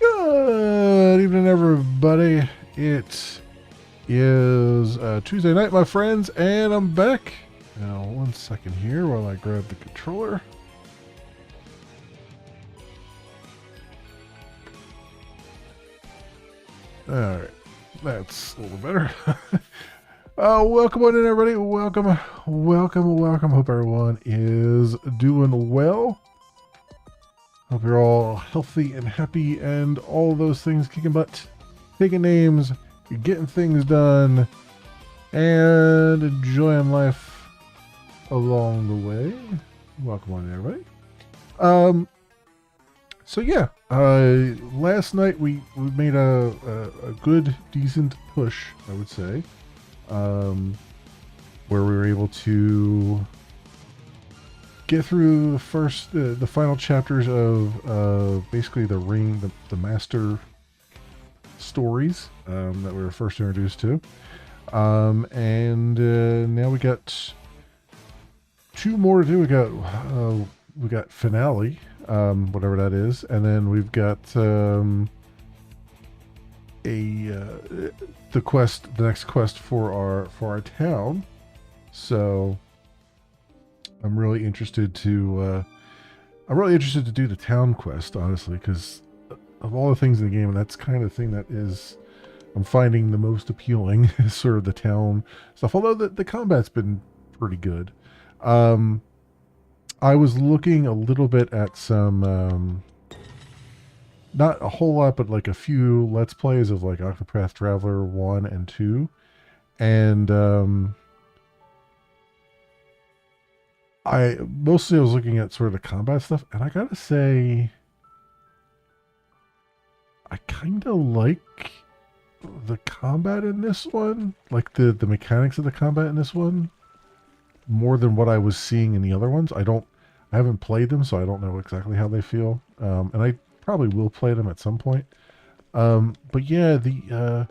Good evening, everybody. It is Tuesday night, my friends, and I'm back. Now, 1 second here while I grab the controller. Alright, that's a little better. Welcome on in, everybody. Welcome. Hope everyone is doing well. Hope you're all healthy and happy and all those things, kicking butt, taking names, getting things done, and enjoying life along the way. Welcome on in, everybody. So yeah, last night we made a good, decent push, I would say, where we were able to get through the final chapters of basically the master stories that we were first introduced to, and now we got two more to do. We got finale, whatever that is, and then we've got the next quest for our town. So I'm really interested to do the town quest, honestly, because of all the things in the game, and that's kind of the thing that I'm finding the most appealing is sort of the town stuff. Although the combat's been pretty good. I was looking a little bit at some, not a whole lot, but like a few Let's Plays of like Octopath Traveler 1 and 2, and I was looking at sort of the combat stuff, and I gotta say, I kind of like the combat in this one, like the mechanics of the combat in this one, more than what I was seeing in the other ones. I haven't played them, so I don't know exactly how they feel, and I probably will play them at some point. But yeah, the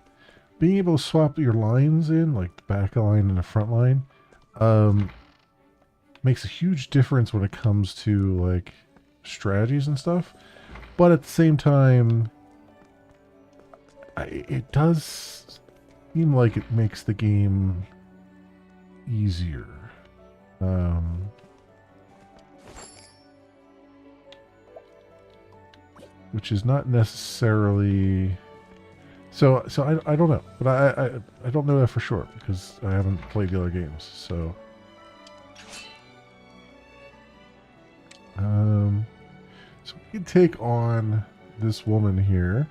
being able to swap your lines in, like the back line and the front line, makes a huge difference when it comes to like strategies and stuff. But at the same time, it does seem like it makes the game easier. Which is not necessarily I don't know, but I don't know that for sure because I haven't played the other games. So so we can take on this woman here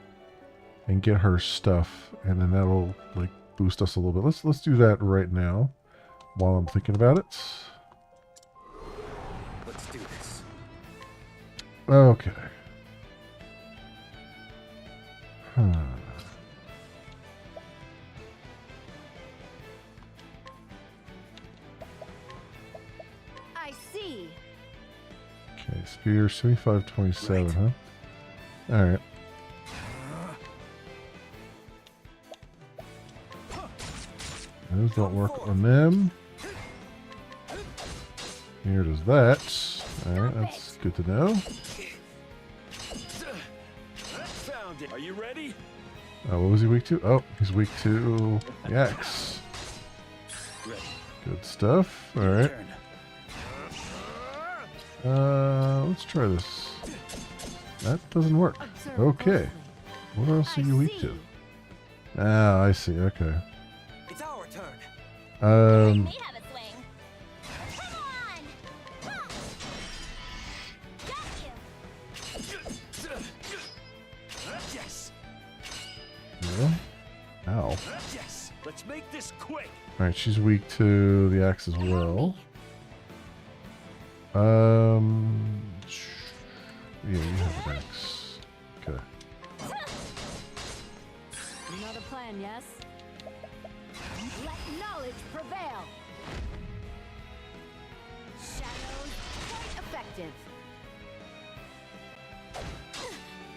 and get her stuff, and then that'll like boost us a little bit. Let's do that right now while I'm thinking about it. Let's do this. Okay. I see. Okay, spear 7527, Right. huh? Alright. Those don't work on them. Here does that. Alright, that's good to know. Found it. Are you ready? What was he weak to? Oh, he's weak to the axe. Ready. Good stuff. Alright. Turn. Let's try this. That doesn't work. Observe Okay. closely. What else are I you weak see. to? Ah, I see. Okay. It's our turn. Um, May have a swing. Come on! Huh. Got you! Yes. yeah. Ow. Yes. Let's make this quick. Alright, she's weak to the axe as well. Yeah, you have an axe. Okay. You know the plan, yes? Let knowledge prevail. Shadows quite effective.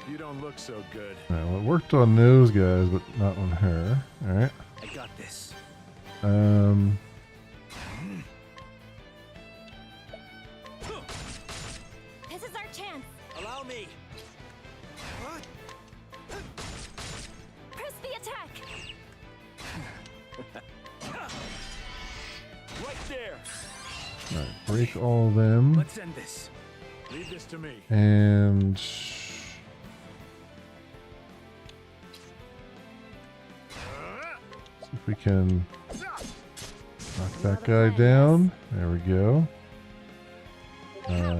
You don't look so good. Alright, well, it worked on those guys, but not on her. Alright. I got this. This is our chance. Allow me. Press the attack. Right there. Alright, break all of them. Let's end this. Leave this to me. And see if we can knock that guy down. There we go.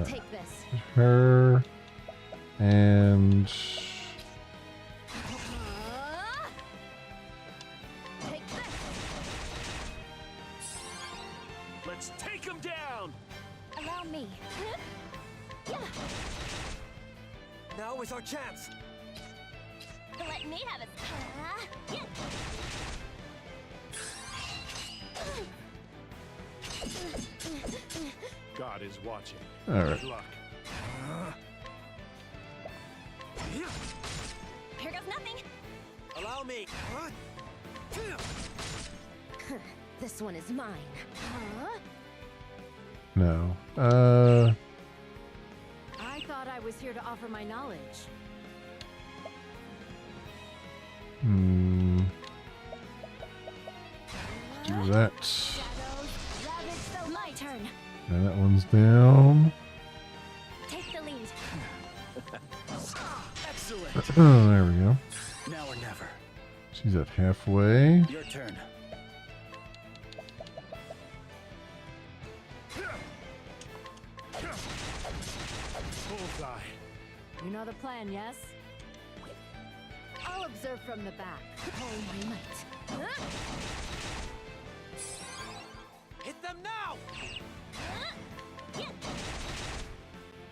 Take this. Her and Take this. Let's take him down. Allow me. Now is our chance. Let me have it. God is watching. all right. Good luck. Here goes nothing. Allow me. This one is mine. Huh? No. I thought I was here to offer my knowledge. Do that. Shadows, ravage the my turn. And that one's down. Take the lead. Excellent. There we go. Now or never. She's at halfway. Your turn. Bullseye. You know the plan, yes? I'll observe from the back. Oh, my might. Huh? Hit them now. Huh? Yeah.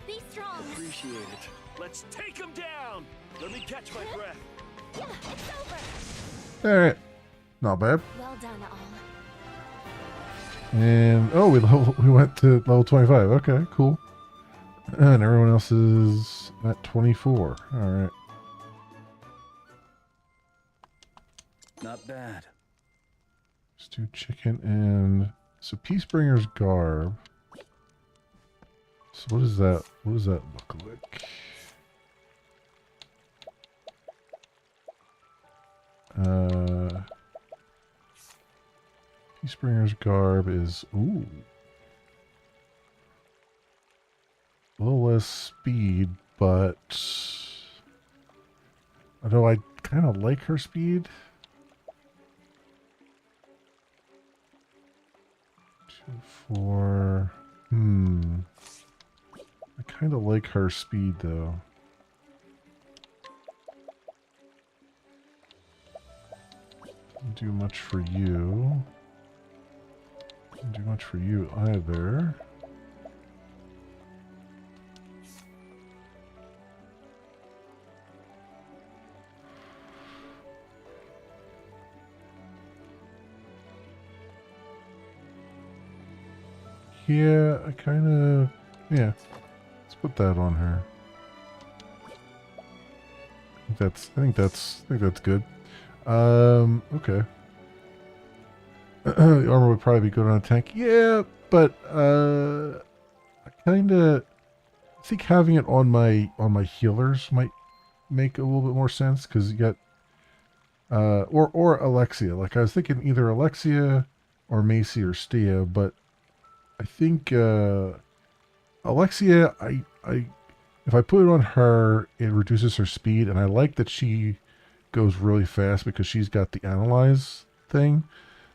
Be strong. Appreciate it. Let's take him down. Let me catch my breath. Yeah, it's over. All right. Not bad. Well done, all. And oh, we went to level 25. Okay, cool. And everyone else is at 24. All right. Not bad. Let's do chicken and so Peacebringer's garb. So what is that? What does that look like? Peacebringer's garb is ooh. A little less speed, but Although I kind of like her speed. 2, 4. I kind of like her speed though. Didn't do much for you. Didn't do much for you either. Yeah, I kind of, yeah. Let's put that on her. I think that's good. Okay. The armor would probably be good on a tank. Yeah, but I kind of think having it on my healers might make a little bit more sense because you got or Alexia. Like I was thinking either Alexia or Macy or Stia, but I think Alexia, I if I put it on her, it reduces her speed, and I like that she goes really fast because she's got the analyze thing.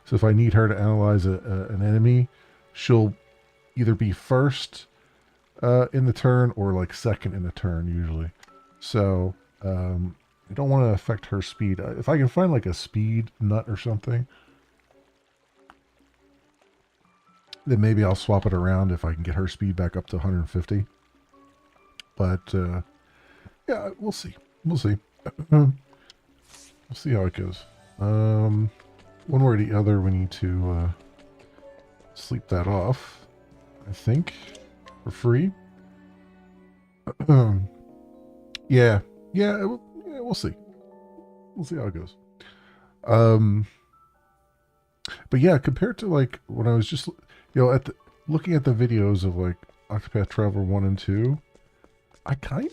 So if I need her to analyze an enemy, she'll either be first in the turn or like second in the turn usually. So I don't want to affect her speed. If I can find like a speed nut or something, then maybe I'll swap it around if I can get her speed back up to 150. But yeah, we'll see. We'll see. We'll see how it goes. One way or the other, we need to sleep that off, I think, for free. Yeah, we'll see. We'll see how it goes. But yeah, compared to like when I was just, looking at the videos of like Octopath Traveler 1 and 2, I kind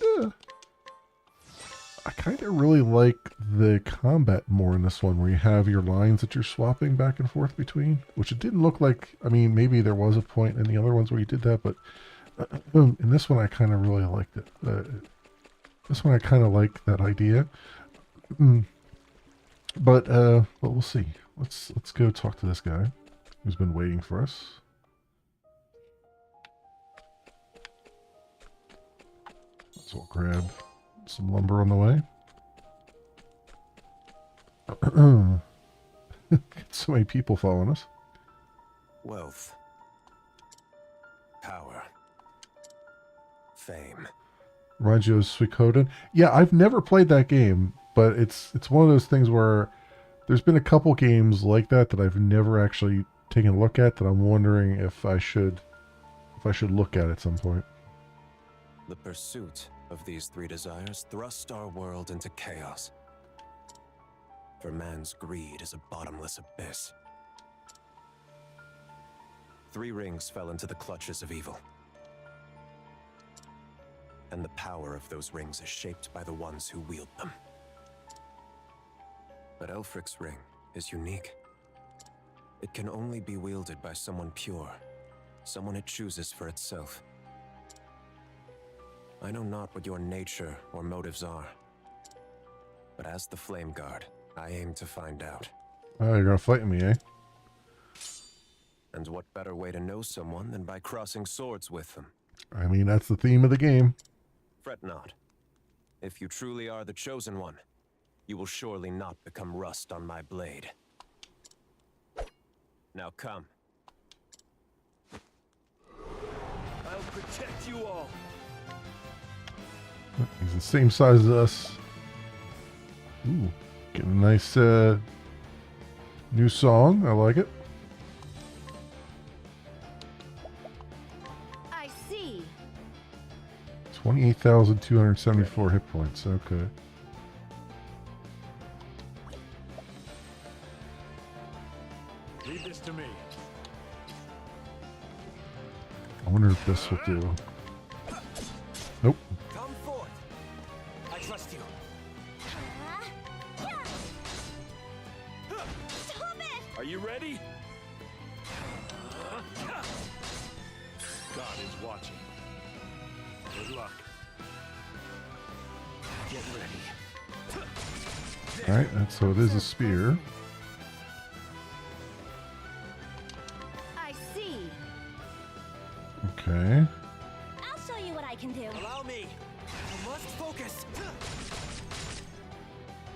of really like the combat more in this one, where you have your lines that you're swapping back and forth between, which it didn't look like. I mean, maybe there was a point in the other ones where you did that, but in this one I kind of really liked it. This one I kind of like that idea. But we'll see. Let's go talk to this guy who's been waiting for us. So we'll grab some lumber on the way. So many people following us. Wealth. Power. Fame. Reminds you of Suikoden. Yeah, I've never played that game, but it's one of those things where there's been a couple games like that that I've never actually taken a look at, that I'm wondering if I should look at some point. The pursuit of these three desires thrust our world into chaos. For man's greed is a bottomless abyss. 3 rings fell into the clutches of evil. And the power of those rings is shaped by the ones who wield them. But Elfric's ring is unique. It can only be wielded by someone pure, someone it chooses for itself. I know not what your nature or motives are, but as the Flame Guard, I aim to find out. Oh, you're gonna fight me, eh? And what better way to know someone than by crossing swords with them? I mean, that's the theme of the game. Fret not. If you truly are the chosen one, you will surely not become rust on my blade. Now come. I'll protect you all. He's the same size as us. Ooh, getting a nice new song. I like it. I see. 28,274 hit points. Okay. Leave this to me. I wonder if this will do. Nope. Come forth. I trust you. Stop it! Are you ready? God is watching. Good luck. Get ready. Alright, so it is a spear. I see. Okay. I'll show you what I can do. Allow me. I must focus.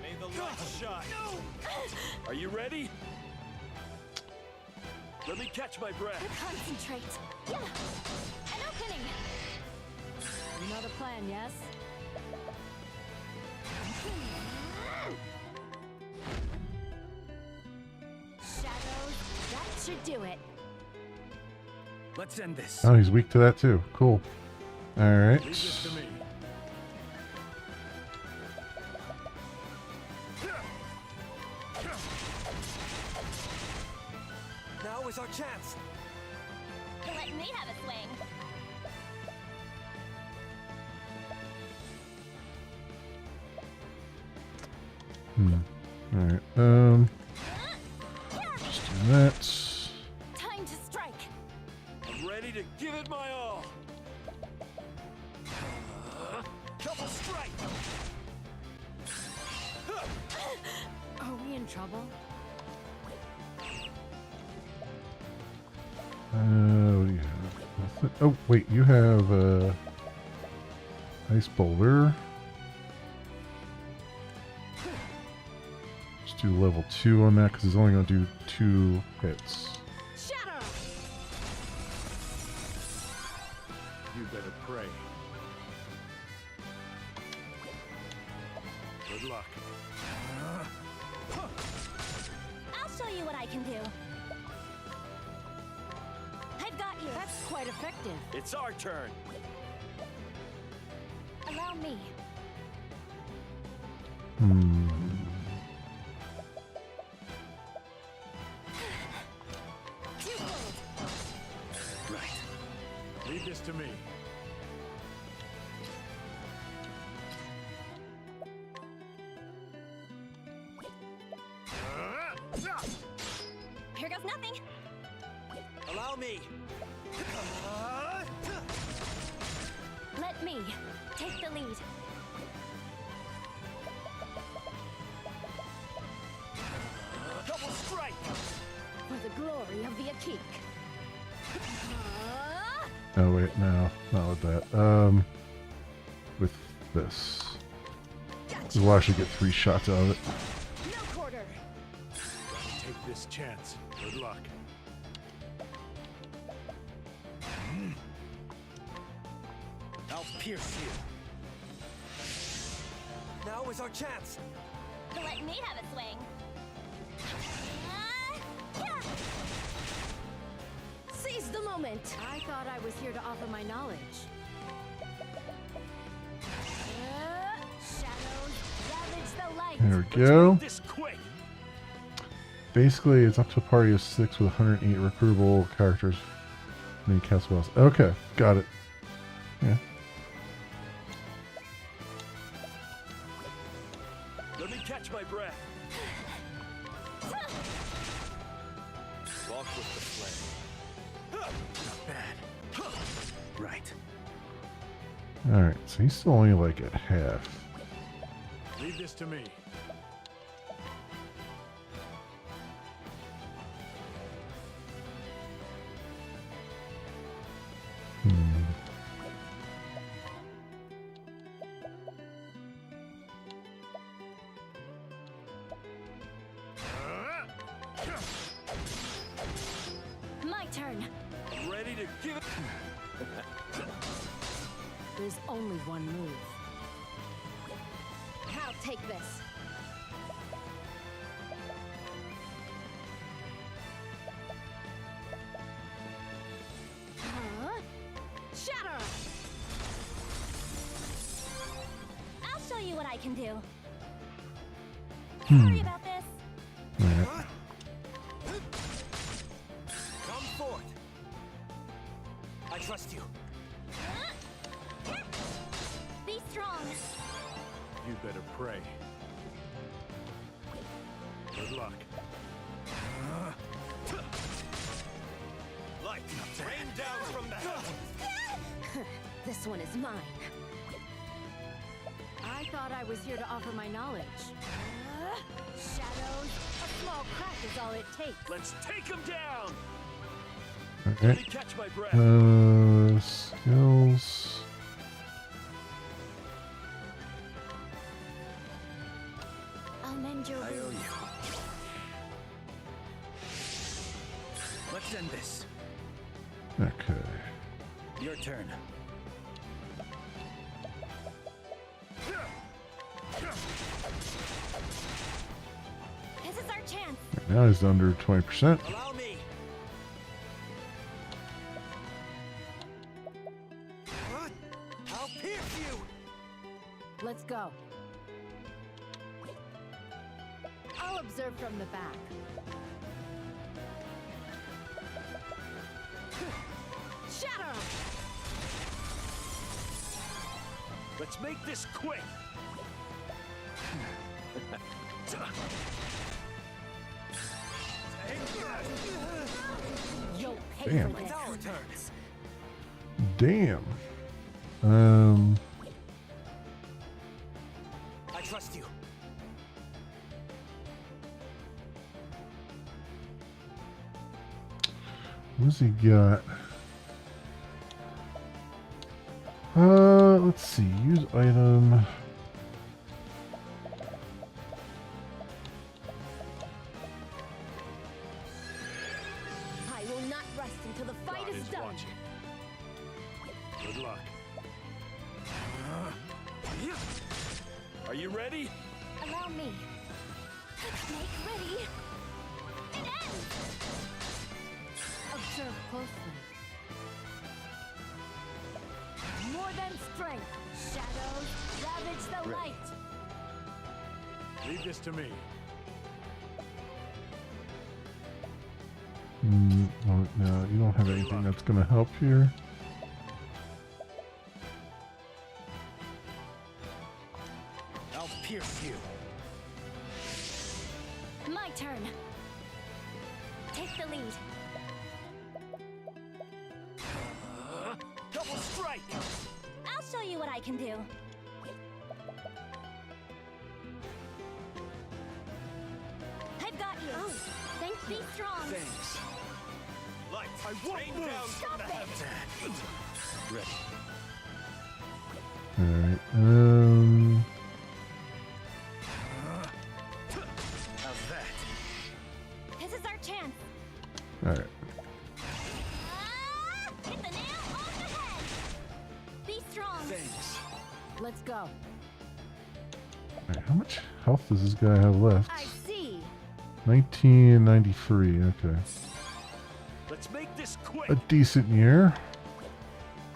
May the light shine. Are you ready? Let me catch my breath. Concentrate. Yeah. An opening. You know the plan, yes? Shadows, that should do it. Let's end this. Oh, he's weak to that too. Cool. Alright. Leave this to me. Now is our chance. Let me have a swing. Alright, just do that. Time to strike. I'm ready to give it my all. Double strike. Are we in trouble? What do you have? Nothing. Oh, wait, you have ice boulder. Just do level 2 on that because he's only going to do 2 hits. Shatter! You better pray. Good luck. I'll show you what I can do. I've got you. That's quite effective. It's our turn. Allow me. Right. Leave this to me. Here goes nothing. Allow me. Let me take the lead. Double strike. For the glory of the Akik. Oh, wait, no. Not with that. With this. We'll actually get 3 shots out of it. No quarter. Gotta take this chance. Good luck. I'll pierce you. Now is our chance. Let me have a swing. Seize the moment. I thought I was here to offer my knowledge. Shadows, ravage the light. There we go. This quick. Basically, it's up to a party of 6 with 108 recruitable characters. And then you cast spells. Okay, got it. Yeah. Let me catch my breath. Walk with the flame. Not bad. Right. Alright, so he's still only like at half. Leave this to me. My turn. I'm ready to give it. There's only one move. I'll take this. Huh? Shatter! I'll show you what I can do. Sorry about this. Alright. Come forth. I trust you. Be strong. You better pray. Good luck. Light, rain down from the heavens. This one is mine. I thought I was here to offer my knowledge. Shadows, a small crack is all it takes. Let's take him down! Let Okay. me catch my breath. Skills. I'll mend your I owe wounds. you. Let's end this. Okay. Your turn. This is our chance. Now he's under 20%. Allow me. I'll pierce you. Let's go. I'll observe from the back. Shatter! Let's make this quick. You'll pay Damn. for this. Our turns. Damn. I trust you. What's he got? Let's see. Use item. I will not rest until the fight God is is done. watching. Good luck. Are you ready? Allow me. Make ready. It ends! Observe closely. More than strength. Shadows ravage the Ready. light. Leave this to me. Oh, no, you don't have anything that's going to help here. I'll pierce you. My turn. Take the lead. Double strike. I'll show you what I can do. I've got you. Oh, thanks. Be strong. Thanks. Light. I won't Rain move. down from the heavens. Ready. Alright. How's that? This is our chance. Alright. Hit the nail on the head. Be strong. Thanks. Let's go. Alright, how much health does this guy have left? I see. 1993. Okay. Let's make this quick. A decent year.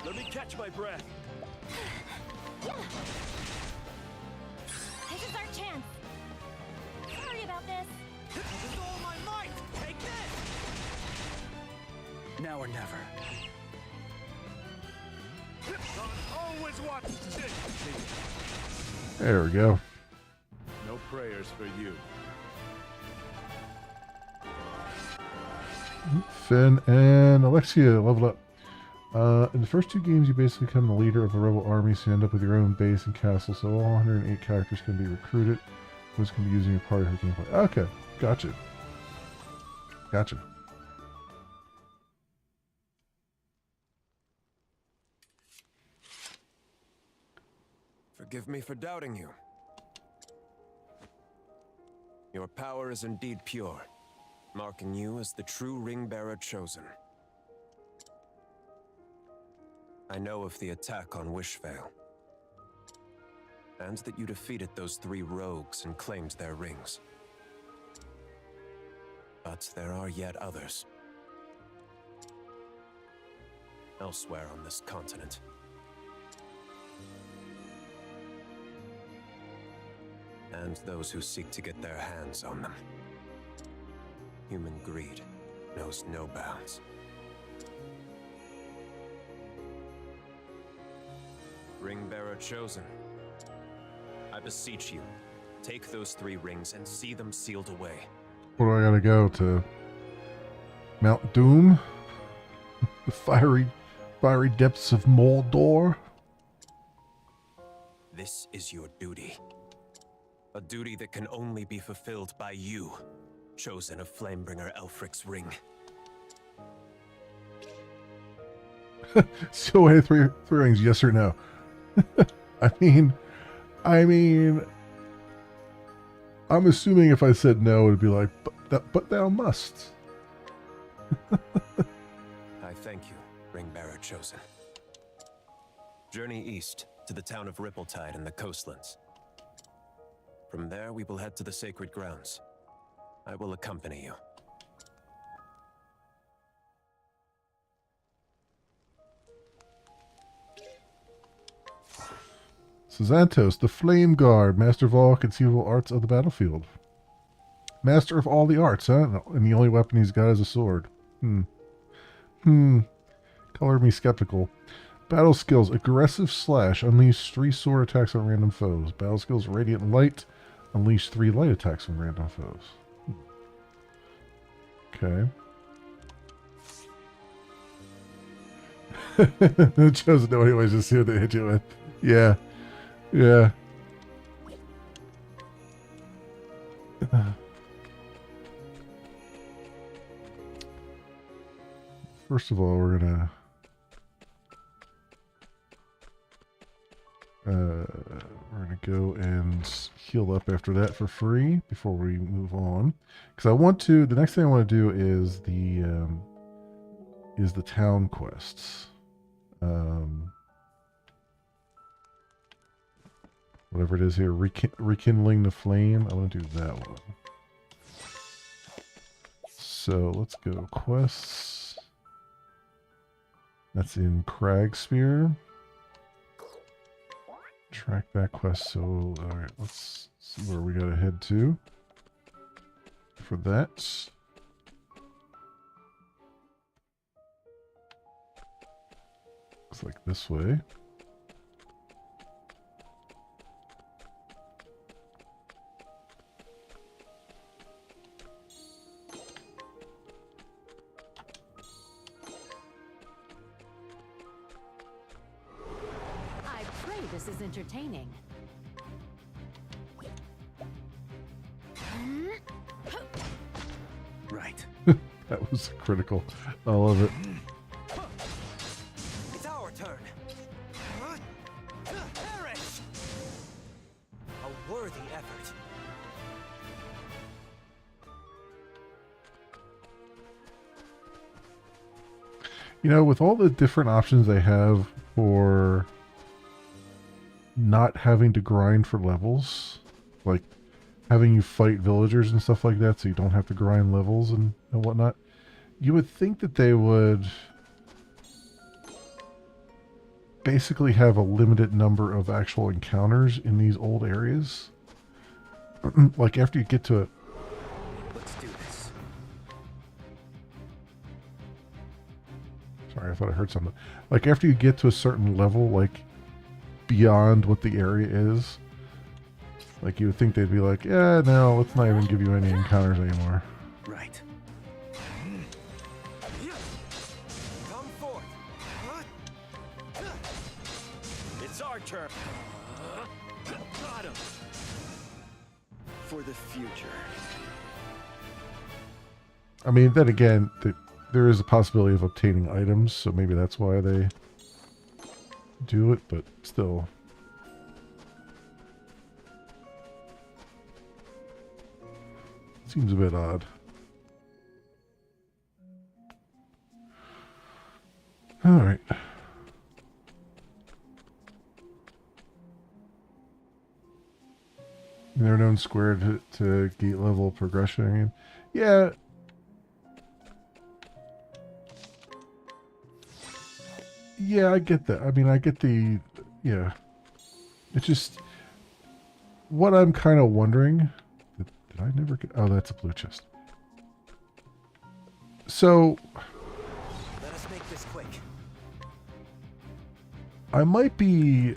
Let me catch my breath. This is our chance. Sorry about this. With all my might. Take this. Now or never. God always watches. There we go. No prayers for you. Finn and Alexia leveled up. In the first two games, you basically become the leader of a rebel army, so you end up with your own base and castle, so all 108 characters can be recruited, which can be using your party for gameplay. Okay, gotcha. Gotcha. Forgive me for doubting you. Your power is indeed pure, marking you as the true ring-bearer chosen. I know of the attack on Wishvale, and that you defeated those 3 rogues and claimed their rings. But there are yet others. Elsewhere on this continent. And those who seek to get their hands on them. Human greed knows no bounds. Ring-bearer chosen. I beseech you, take those 3 rings and see them sealed away. Where do I gotta go to? Mount Doom? The fiery depths of Mordor? This is your duty. A duty that can only be fulfilled by you, chosen of Flamebringer Elfric's ring. So I had three rings, yes or no? I mean, I'm assuming if I said no, it'd be like, but thou must. I thank you, Ringbearer Chosen. Journey east to the town of Rippletide in the coastlands. From there, we will head to the sacred grounds. I will accompany you. Xanthos, the Flame Guard, master of all conceivable arts of the battlefield. Master of all the arts, huh? And the only weapon he's got is a sword. Color me skeptical. Battle skills, aggressive slash, unleash 3 sword attacks on random foes. Battle skills, radiant light, unleash 3 light attacks on random foes. Okay. Chosen no anyways, just see what they hit you with. Yeah. Yeah. First of all, we're gonna go and heal up after that for free before we move on, because I want to. The next thing I want to do is the town quests. Whatever it is here, rekindling the flame. I want to do that one. So let's go quests. That's in Cragspear. Track back quest. So, alright, let's see where we gotta head to for that. Looks like this way. This is entertaining. Right. That was critical. I love it. It's our turn. Perish! A worthy effort. You know, with all the different options they have for not having to grind for levels, like having you fight villagers and stuff like that so you don't have to grind levels and whatnot, you would think that they would basically have a limited number of actual encounters in these old areas. Like after you get to Let's do this. Sorry, I thought I heard something. Like after you get to a certain level, like beyond what the area is, like you would think they'd be like, yeah, no, let's not even give you any encounters anymore. Right. Come forth. It's our turn. Got him. For the future. I mean, then again, there is a possibility of obtaining items, so maybe that's why they do it, but still. Seems a bit odd. Alright. They're known square to gate level progression. I mean, yeah. Yeah, I get that. I mean, I get the... Yeah. It's just... What I'm kind of wondering... Did I never get... Oh, that's a blue chest. So... Let us make this quick. I might be,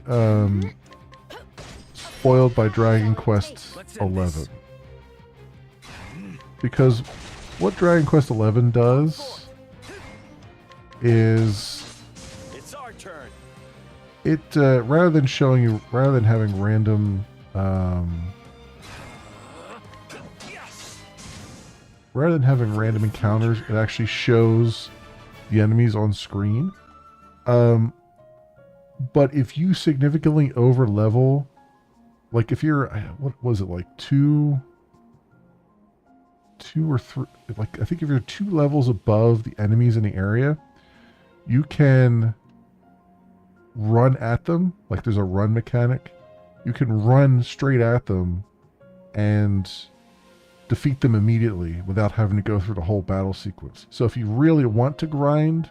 spoiled by Dragon Quest XI. Because what Dragon Quest XI does is... Turn. It, rather than having random, rather than having random encounters, it actually shows the enemies on screen. But if you significantly over level, like if you're, what was it, like two or three, like I think if you're 2 levels above the enemies in the area, you can run at them. Like there's a run mechanic. You can run straight at them and defeat them immediately without having to go through the whole battle sequence. So if you really want to grind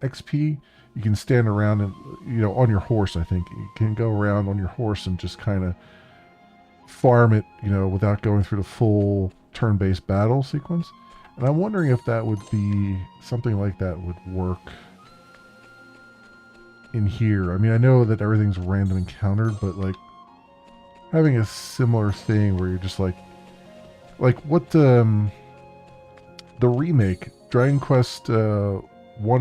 XP, you can stand around and, you know, on your horse, I think. You can go around on your horse and just kind of farm it, you know, without going through the full turn-based battle sequence. And I'm wondering if that would be something like that would work in here. I mean, I know that everything's random encountered, but like having a similar thing where you're just like what the remake, Dragon Quest 1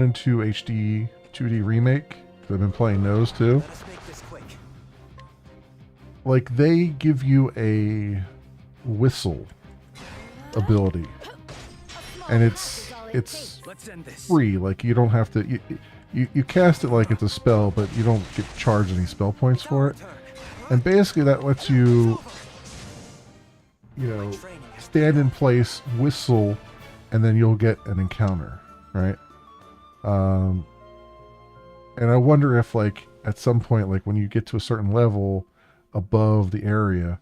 and 2 HD 2D remake, I've been playing those too. Let's make this quick. Like they give you a whistle ability, and it's Let's end this. free. Like you don't have to. You cast it like it's a spell, but you don't get charged any spell points for it. And basically, that lets you, you know, stand in place, whistle, and then you'll get an encounter, right? And I wonder if, like, at some point, like when you get to a certain level above the area,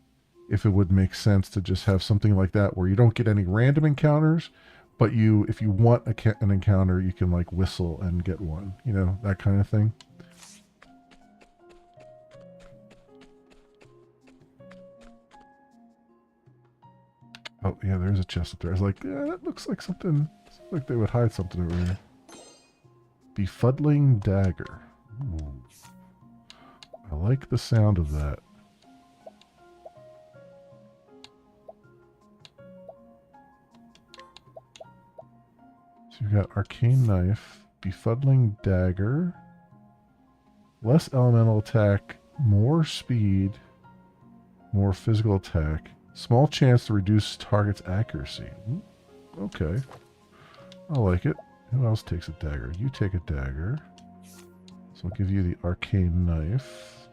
if it would make sense to just have something like that where you don't get any random encounters, but you, if you want an encounter, you can like whistle and get one, you know, that kind of thing. Oh yeah, there's a chest up there. I was like, yeah, that looks like something, like they would hide something over here. Befuddling dagger. Ooh. I like the sound of that. So you've got arcane knife, befuddling dagger, less elemental attack, more speed, more physical attack, small chance to reduce target's accuracy. Ooh, okay, I like it. Who else takes a dagger? You take a dagger. So I'll give you the arcane knife.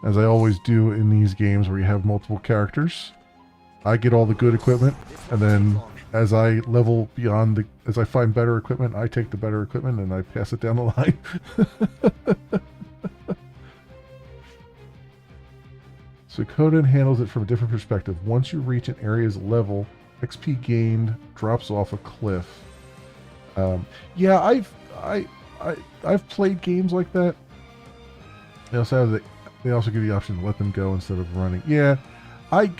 As I always do in these games where you have multiple characters, I get all the good equipment, and then as I level beyond the, as I find better equipment, I take the better equipment and I pass it down the line. So Coden handles it from a different perspective. Once you reach an area's level, XP gained drops off a cliff. Yeah, I've played games like that. They also have they also give you the option to let them go instead of running. Yeah, I've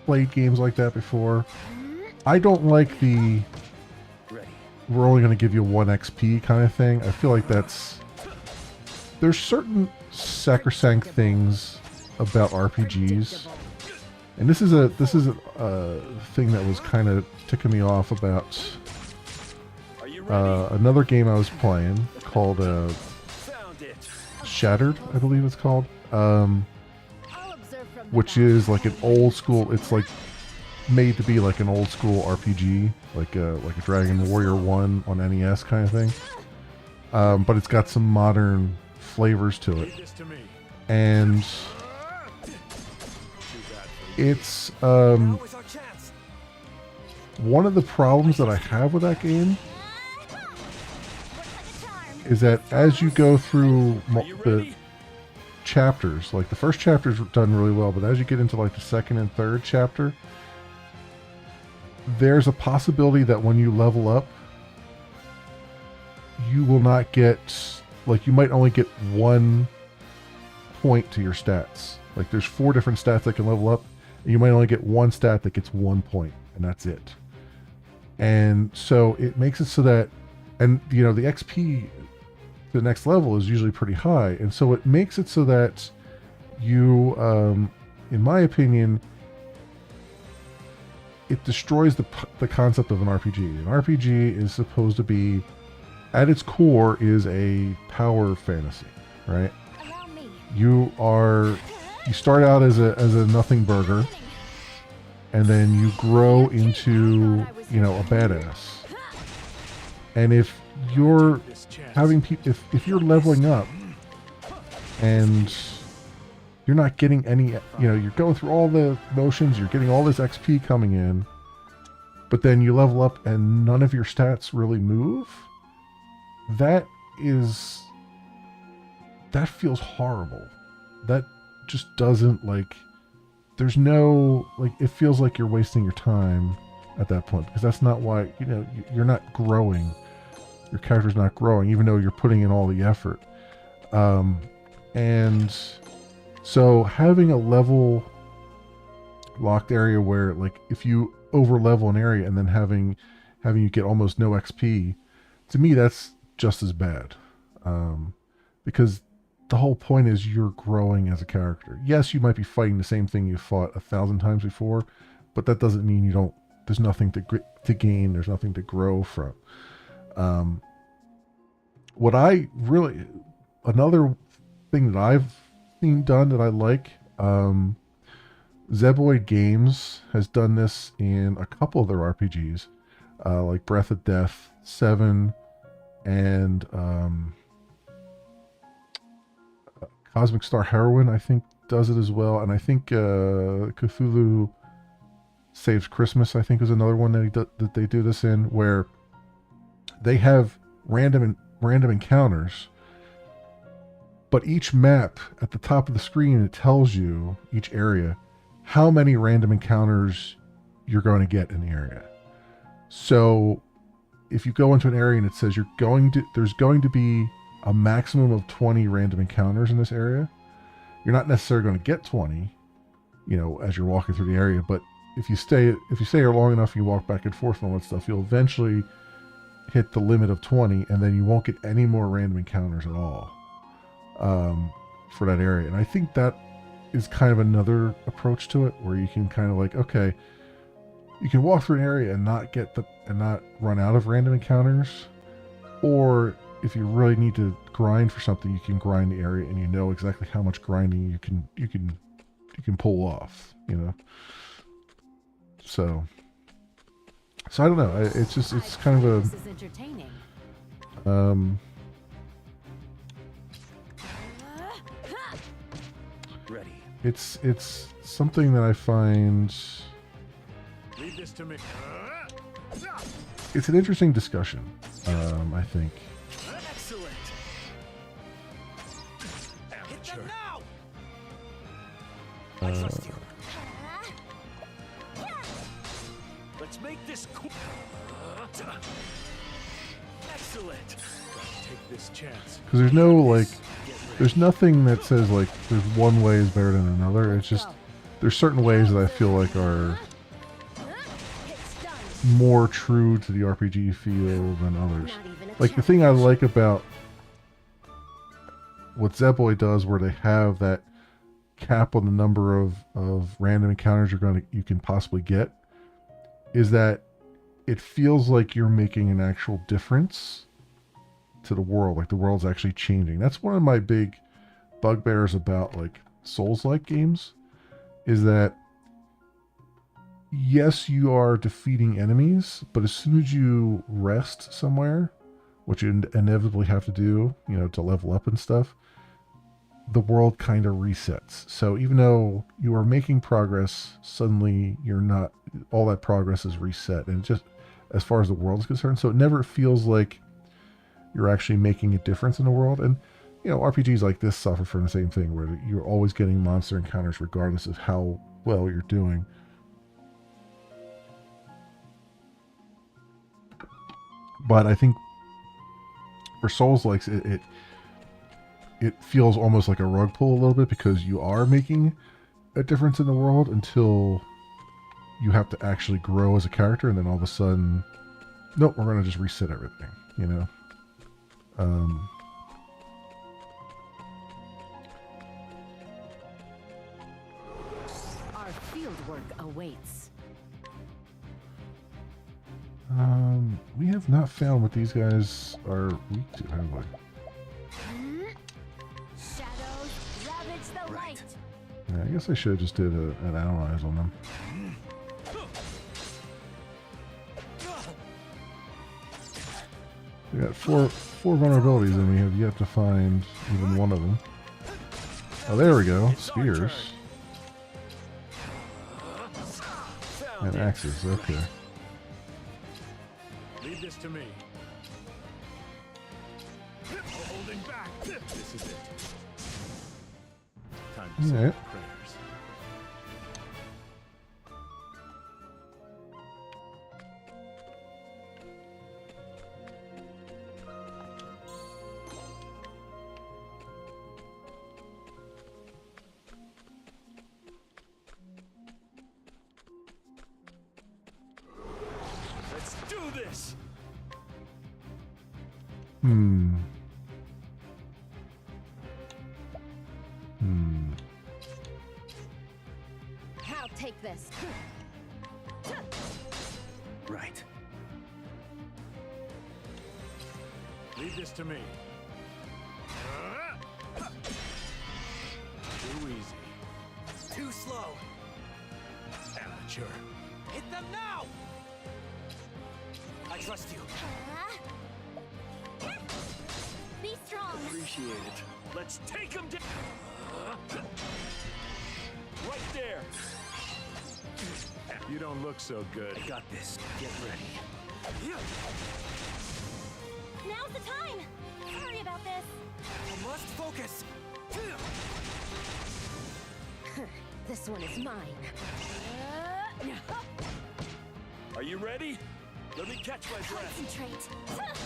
played games like that before. I don't like the we're only going to give you 1 XP kind of thing. I feel like there's certain sacrosanct things about RPGs. And this is a thing that was kind of ticking me off about another game I was playing called Shattered, I believe it's called, which is like an old school. It's like made to be like an old school RPG, like a Dragon Warrior 1 on NES kind of thing, but it's got some modern flavors to it, and it's one of the problems that I have with that game is that as you go through the chapters, like the first chapter's done really well, but as you get into like the second and third chapter, there's a possibility that when you level up, you will not get, like you might only get 1 point to your stats. Like there's 4 different stats that can level up, and you might only get 1 stat that gets 1 point, and that's it. And so it makes it so that, and you know, the XP to the next level is usually pretty high, and so it makes it so that you, in my opinion, it destroys the concept of an RPG. An RPG is supposed to be, at its core, is a power fantasy, right? You you start out as a nothing burger, and then you grow into, you know, a badass. And if you're having people, if you're leveling up and you're not getting any, you know, you're going through all the motions, you're getting all this XP coming in, but then you level up and none of your stats really move, that feels horrible. That just doesn't, like, there's no, like, it feels like you're wasting your time at that point, because that's not why, you know, you're not growing. Your character's not growing, even though you're putting in all the effort. And so having a level locked area where, like, if you over level an area and then having you get almost no XP, to me that's just as bad. Because the whole point is you're growing as a character. Yes, you might be fighting the same thing you fought 1,000 times before, but that doesn't mean you don't, there's nothing to gain, there's nothing to grow from. What I really, another thing that I've seen done that I like, Zeboid Games has done this in a couple of their RPGs, like Breath of Death 7 and Cosmic Star Heroine, I think, does it as well. And I think Cthulhu Saves Christmas, I think, is another one that they do this in, where they have random encounters, but each map at the top of the screen, it tells you, each area, how many random encounters you're going to get in the area. So if you go into an area and it says there's going to be a maximum of 20 random encounters in this area, you're not necessarily going to get 20, you know, as you're walking through the area, but if you stay here long enough and you walk back and forth and all that stuff, you'll eventually hit the limit of 20, and then you won't get any more random encounters at all for that area. And I think that is kind of another approach to it, where you can kind of, like, okay, you can walk through an area and not run out of random encounters, or if you really need to grind for something, you can grind the area and you know exactly how much grinding you can pull off, you know. So I don't know. It's kind of This is entertaining. Ready. It's something that I find, Leave this to me. it's an interesting discussion. I think. Excellent. Hit them now. I trust you. Let's make this cool. Excellent. Gotta take this chance. Because there's nothing that says, like, there's one way is better than another. It's just, there's certain ways that I feel like are more true to the RPG feel than others. Like, the thing I like about what Zeboid does, where they have that cap on the number of random encounters you can possibly get, is that it feels like you're making an actual difference to the world. Like, the world's actually changing. That's one of my big bugbears about, like, Souls-like games, is that yes, you are defeating enemies, but as soon as you rest somewhere, which you inevitably have to do, you know, to level up and stuff, the world kind of resets. So even though you are making progress, suddenly you're not, all that progress is reset. And just as far as the world is concerned, so it never feels like you're actually making a difference in the world. And, you know, RPGs like this suffer from the same thing, where you're always getting monster encounters regardless of how well you're doing. But I think for Souls-likes, it feels almost like a rug pull a little bit, because you are making a difference in the world until you have to actually grow as a character, and then all of a sudden, nope, we're going to just reset everything, you know? Our fieldwork awaits. We have not found what these guys are weak to, have we? Shadows ravage the light. Yeah, guess I should have just did an analyze on them. We got four vulnerabilities, and we have yet to find even one of them. Oh, there we go. Spears. And axes, okay. Leave this to me. No holding back. This is it. Time to say Alright. prayers. Let's do this. Hmm. I'll take this. Right. Leave this to me. Too easy. Too slow. Amateur. Hit them now! I trust you. Be strong. Appreciate it. Let's take him down. Right there. You don't look so good. I got this. Get ready. Now's the time. Sorry about this. I must focus. This one is mine. Are you ready? Let me catch my breath. Concentrate. Attack.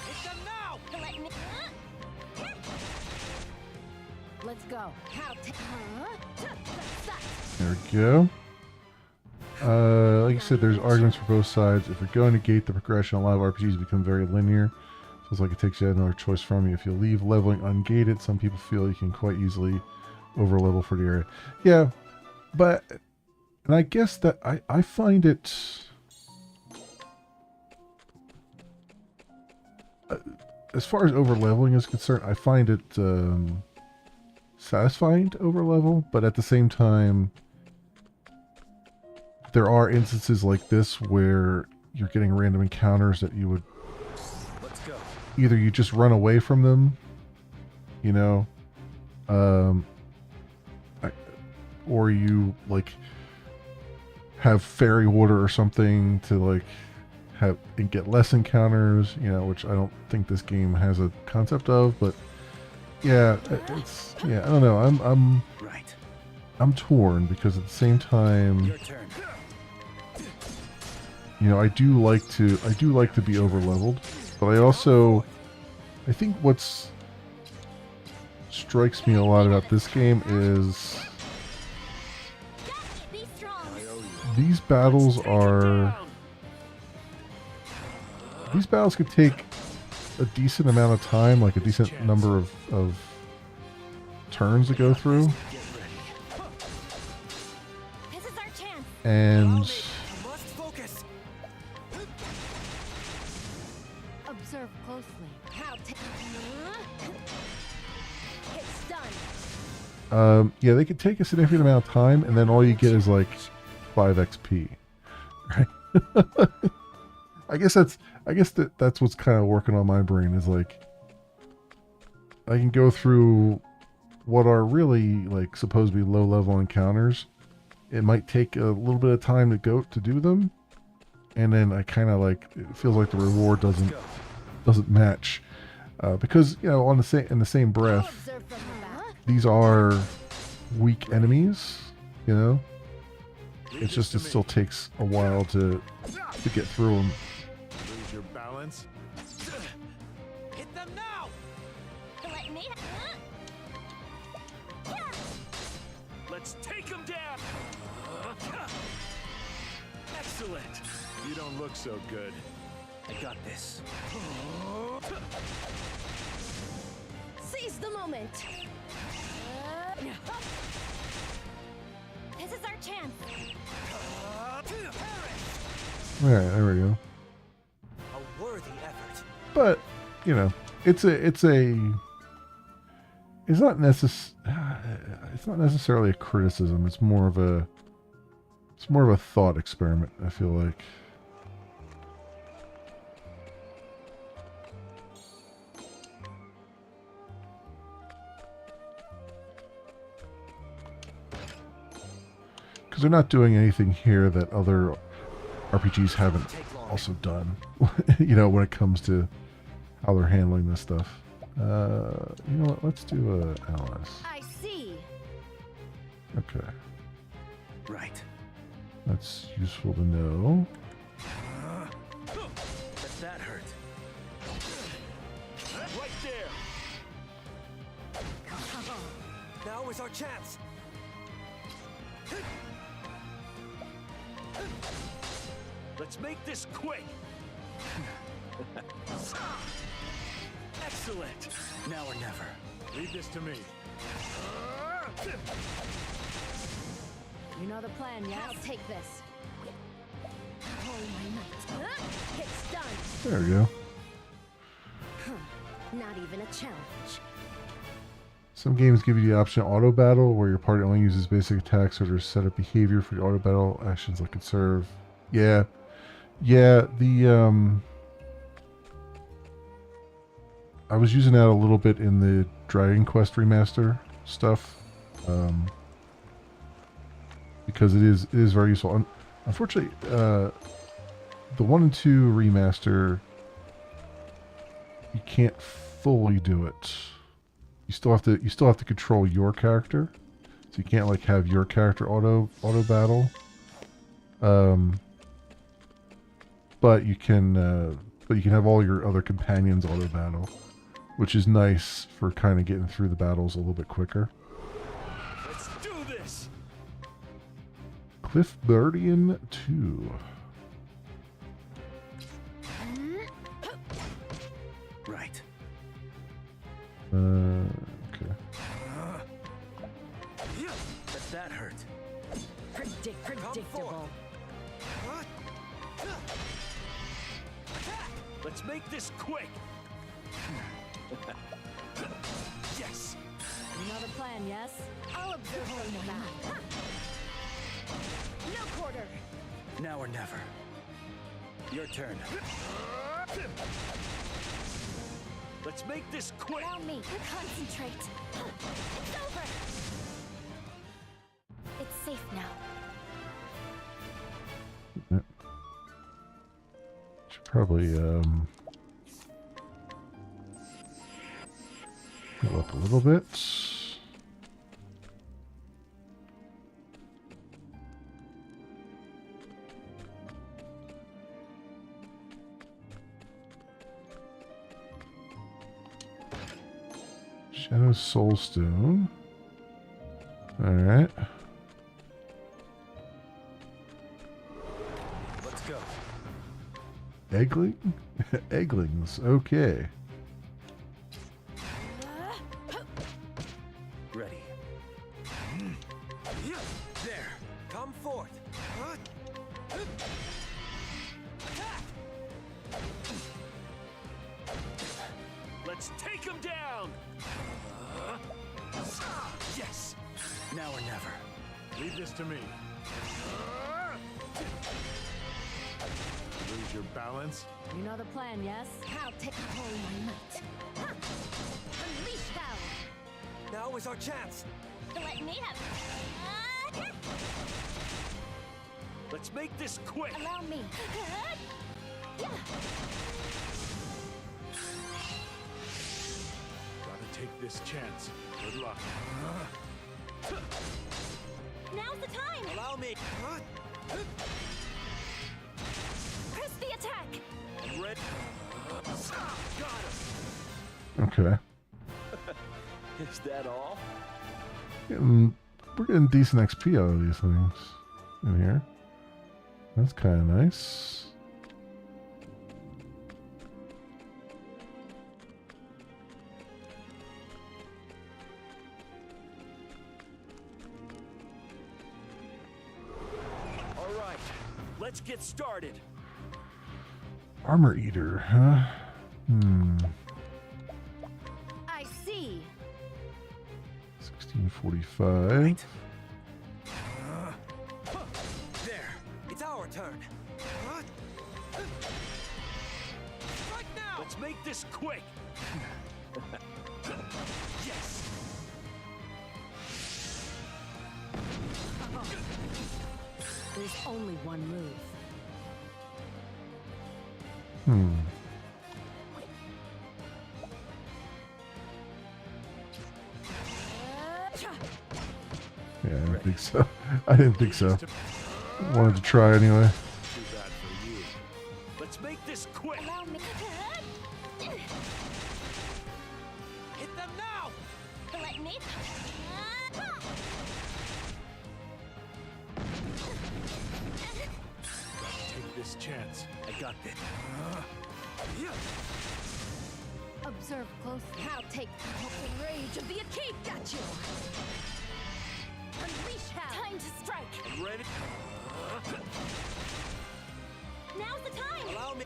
Hit them now! Let me. Let's go. How to. There we go. Like I said, there's arguments for both sides. If you're going to gate the progression, a lot of RPGs become very linear. Feels like it takes you another choice from you. If you leave leveling ungated, some people feel you can quite easily over level for the area. Yeah, but, and I guess that I find it, as far as over leveling is concerned, I find it satisfying to over level, but at the same time, there are instances like this where you're getting random encounters that you would Let's go. either you just run away from them, you know, or you like have fairy water or something to like have and get less encounters, you know, which I don't think this game has a concept of, but yeah, it's I don't know. Right. I'm torn because at the same time, Your turn. you know, I do like to be over leveled, but I think what's strikes me a lot about this game is Be strong. these battles could take a decent amount of time, like a decent number of turns to go through, Get ready. This is our chance. and I must focus. Observe closely. How to. It's done. yeah, they could take a significant amount of time, and then all you get is like 5 XP, right? I guess that's what's kind of working on my brain is like I can go through what are really like supposed to be low level encounters. It might take a little bit of time to do them, and then I kind of like it feels like the reward doesn't match because you know in the same breath Observe from the back. these are weak enemies, you know. It's just it still takes a while to get through them. Lose your balance. Hit them now! Let me. Let's take him down. Excellent. You don't look so good. I got this. Seize the moment. This is our chance. All right, there we go. A worthy effort. But you know, it's a it's not it's not necessarily a criticism. It's more of a thought experiment, I feel like. Because they're not doing anything here that other RPGs haven't also done. You know, when it comes to how they're handling this stuff. You know what? Let's do a Alice. I see. Okay. Right. That's useful to know. That hurt. Right there. Now is our chance. Let's make this quick. Excellent. Now or never. Leave this to me. You know the plan, yes? I'll take this. Oh, my might. It's done. There we go. Not even a challenge. Some games give you the option auto battle, where your party only uses basic attacks or to set up behavior for the auto battle actions like conserve. Yeah. Yeah, I was using that a little bit in the Dragon Quest remaster stuff. Because it is very useful. Unfortunately, the 1 and 2 remaster, you can't fully do it. You still have to control your character, so you can't like have your character auto battle. But you can have all your other companions auto battle, which is nice for kind of getting through the battles a little bit quicker. Let's do this. Cliffbardian 2. Right. Okay. That hurt. Predictable. Let's make this quick. Yes. You know the plan, yes? I'll observe from the back. No quarter. Now or never. Your turn. Let's make this quick. Allow me to concentrate. It's over. It's safe now. Should probably go up a little bit. Shadow Soulstone. Alright. Let's go. Eggling? Egglings, okay. Ready. There. Come forth. Let's take him down. Yes. Now or never. Leave this to me. Lose your balance. You know the plan, yes? I'll take all my might. Unleash thou! Now is our chance. Let me have it. Let's make this quick. Allow me. Gotta take this chance. Good luck. Now's the time! Allow me. Press the attack! Red. Got him. Okay. Is that all? We're getting decent XP out of these things in here. That's kind of nice. All right. Let's get started. Armor Eater, huh? I see. 45. There. It's our turn. What? Right now. Let's make this quick. Yes. There's only one move. Yeah, I don't think so. I didn't think so. Wanted to try anyway. Too bad for you. Let's make this quick. Allow me. Hit them now. Let me. Take this chance. I got this. Observe closely. I'll take the rage of the Akate. Got you. Unleash hell. Time to strike. I'm ready. Now's the time. Allow me.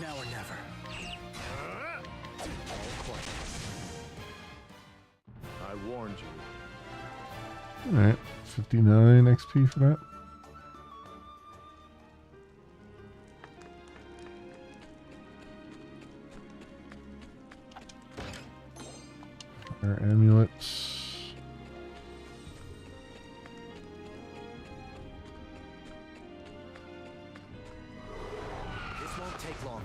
Now or never. All quiet. I warned you. Alright, 59 XP for that. Our amulets. This won't take long.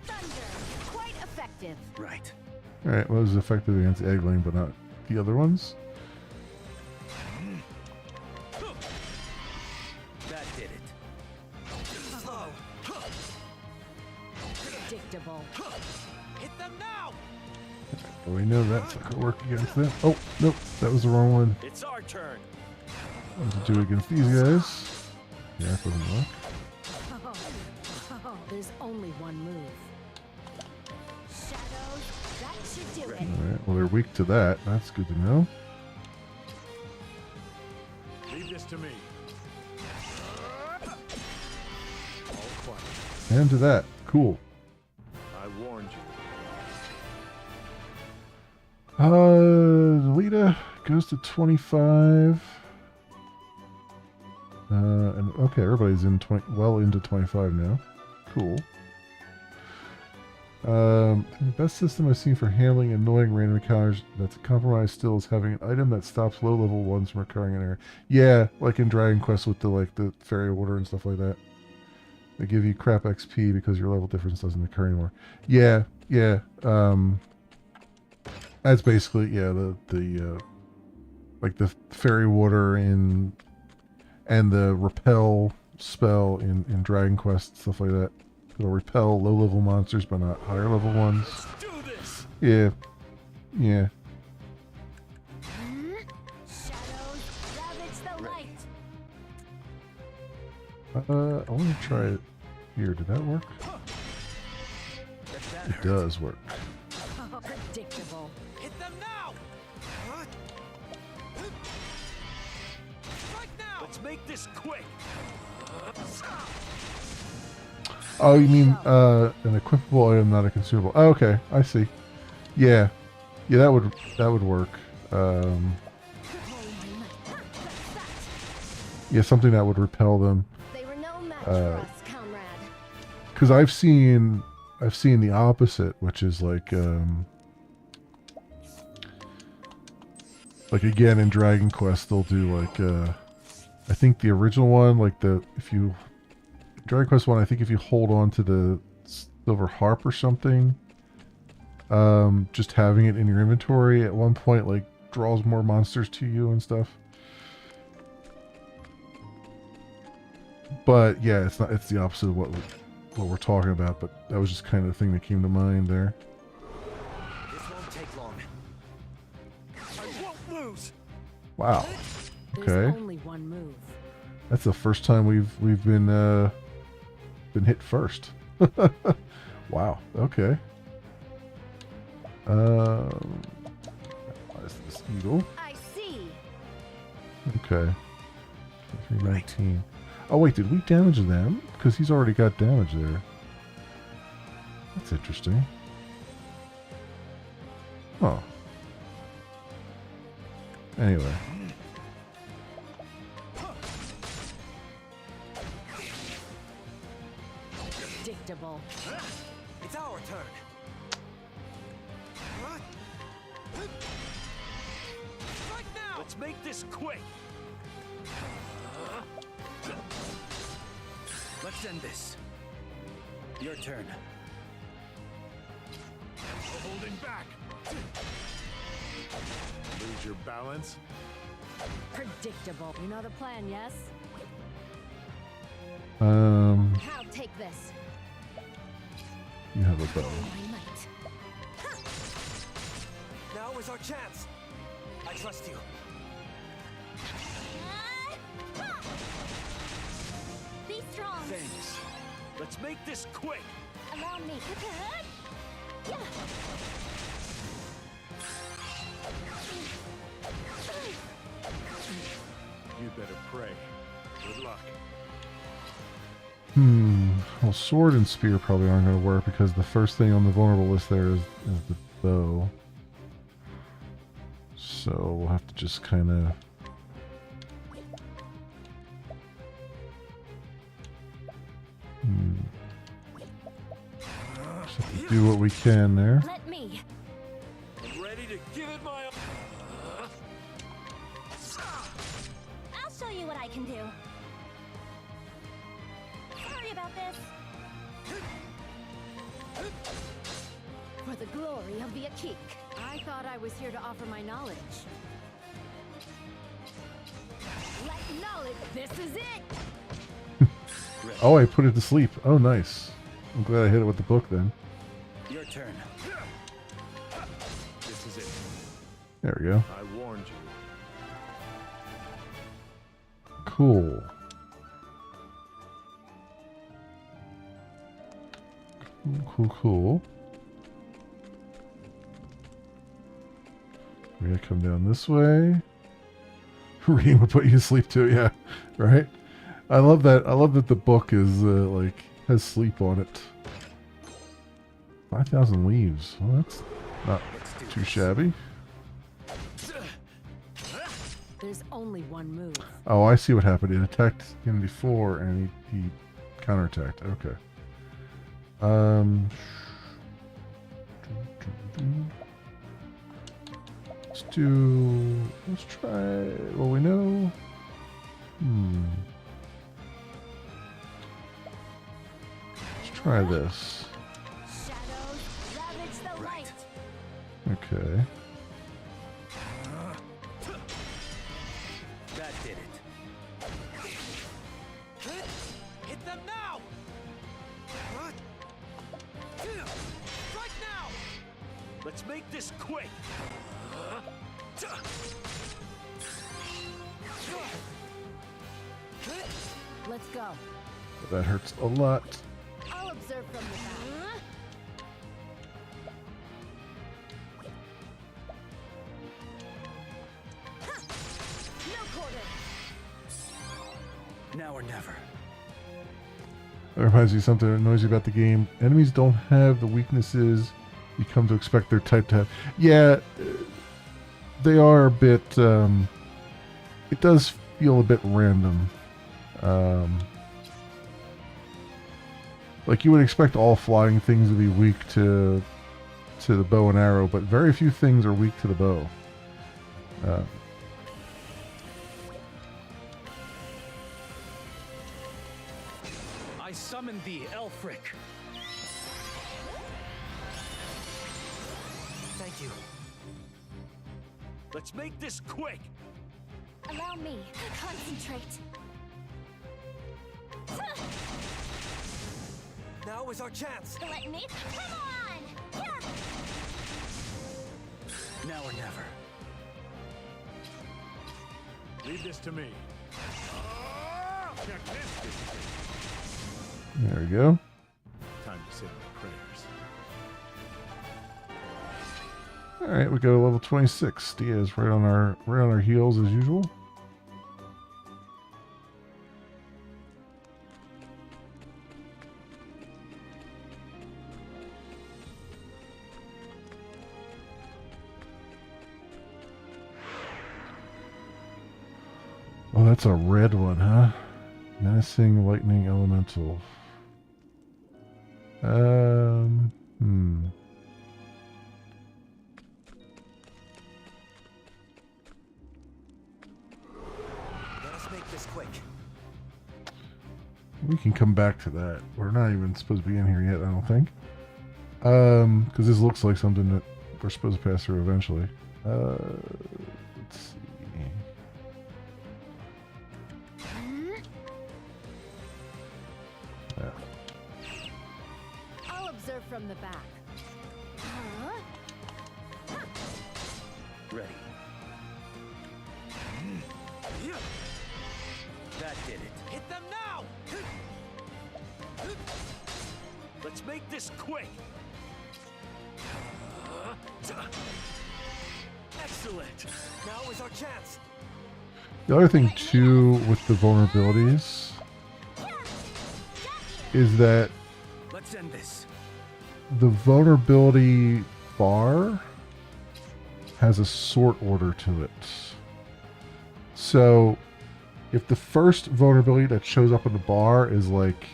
Thunder. Quite effective. Right. Alright, well, it was effective against Eggling, but not the other ones. That did it. Slow. Predictable. Hit them now. Well, we know that's not gonna work against them. Oh, nope, that was the wrong one. It's our turn. What to do against these guys? Yeah, that doesn't work. There's only one move. Shadows. That should do it. Alright, well, they're weak to that. That's good to know. Leave this to me. All quiet. And to that. Cool. I warned you. Lita goes to 25. And okay, everybody's in well into 25 now. Cool. The best system I've seen for handling annoying random encounters that's compromised still is having an item that stops low level ones from occurring in an area. Yeah, like in Dragon Quest with the fairy order and stuff like that. They give you crap XP because your level difference doesn't occur anymore. Yeah, yeah. That's basically the like the fairy water and the repel spell in Dragon Quest, stuff like that. It'll repel low level monsters but not higher level ones. Let's do this. Yeah. Yeah. Shadows. Ravage the light. I want to try it here. Did that work? That It hurt. does work. Predictable. Hit them now. Right now. Let's make this quick. Oh, you mean an equipable item, not a consumable. Oh, okay, I see. Yeah. Yeah, that would work. Yeah, something that would repel them. They were no match for us, comrade. Because I've seen the opposite, which is like again in Dragon Quest they'll do like I think the original one, like Dragon Quest 1, I think if you hold on to the silver harp or something, just having it in your inventory at one point like draws more monsters to you and stuff. But yeah, it's the opposite of what we're talking about, but that was just kind of the thing that came to mind there. This won't take long. I won't lose. Wow. There's Okay. only one move. That's the first time we've been hit first. Wow. Okay. What is this eagle? I see. Okay. 319. Oh wait, did we damage them? Because he's already got damage there. That's interesting. Oh. Anyway. Predictable. It's our turn. Right now. Let's make this quick. Let's end this. Your turn. Holding back. Lose your balance? Predictable. You know the plan, yes? You I'll take this. have a bow. My might. Now is our chance. I trust you. Be strong. Thanks. Let's make this quick. Allow me. You better pray. Good luck. Well, sword and spear probably aren't going to work because the first thing on the vulnerable list there is the bow. So we'll have to just kind of... Just have to do what we can there. Let me. I'm ready to give it my all. I'll show you what I can do. Sorry about this. For the glory of the Akik. I thought I was here to offer my knowledge. Let knowledge. This is it. Oh, I put it to sleep. Oh, nice. I'm glad I hit it with the book then. Your turn. This is it. There we go. I warned you. Cool. Cool. We're gonna come down this way. Reading would put you to sleep too, yeah. Right? I love that. I love that the book is like has sleep on it. 5,000 leaves. Well, that's not too shabby. There's only one move. Oh, I see what happened. It attacked him before, and he counterattacked. Okay. Let's try what we know. Let's try this. Shadows ravage the light. Okay. That did it. Hit them now. Right now. Let's make this quick. Let's go. That hurts a lot. I'll observe from the back. No quarter. Now or never. That reminds me of something that annoys you about the game. Enemies don't have the weaknesses you come to expect their type to have. Yeah, they are a bit... it does feel a bit random. Like you would expect all flying things to be weak to the bow and arrow, but very few things are weak to the bow. I summon thee, Elfric. Thank you. Let's make this quick. Allow me. Concentrate. Now is our chance. Let me. Come on. Yeah. Now or never. Leave this to me. Check this. There we go. Time to say my prayers. Alright, we go to level 26. Diaz right on our heels as usual. that's a red one, huh? Menacing lightning elemental. Let us make this quick. We can come back to that. We're not even supposed to be in here yet, I don't think. Because this looks like something that we're supposed to pass through eventually. Let's see. Yeah. I'll observe from the back. Ready. That did it. Hit them now! Let's make this quick. Excellent. Now is our chance. The other thing too with the vulnerabilities is that Let's end this. the vulnerability bar has a sort order to it. So if the first vulnerability that shows up on the bar is like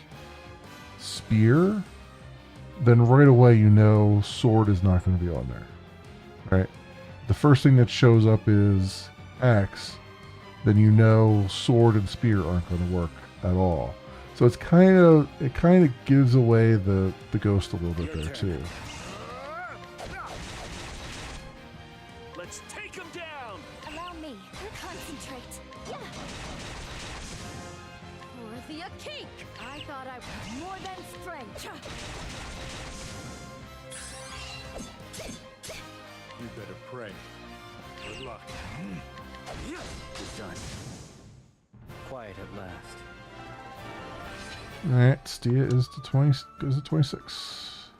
spear, then right away you know sword is not going to be on there. Right? The first thing that shows up is axe, then you know sword and spear aren't going to work at all. So it kind of gives away the ghost a little bit there too. Let's take him down. Allow me. Concentrate. Yeah. Worthy a cake. I thought I was more than strength. You better pray. Good luck. We're done. Quiet at last. All right, Stia is to 20, goes to 26.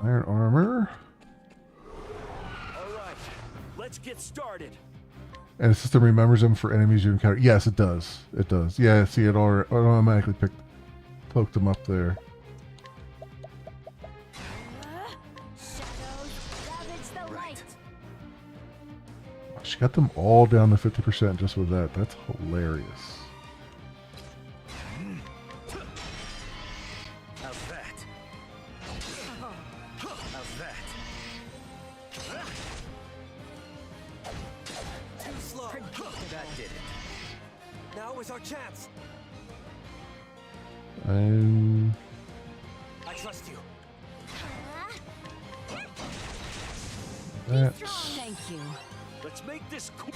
Iron armor. All right. Let's get started. And the system remembers them for enemies you encounter. Yes, it does. It does. Yeah, see, it automatically poked them up there. Shadows ravage the light. She got them all down to 50% just with that. That's hilarious. How's that? How's that? Too slow. That did it. Now is our chance. I trust you. That's Thank you. Let's make this quick.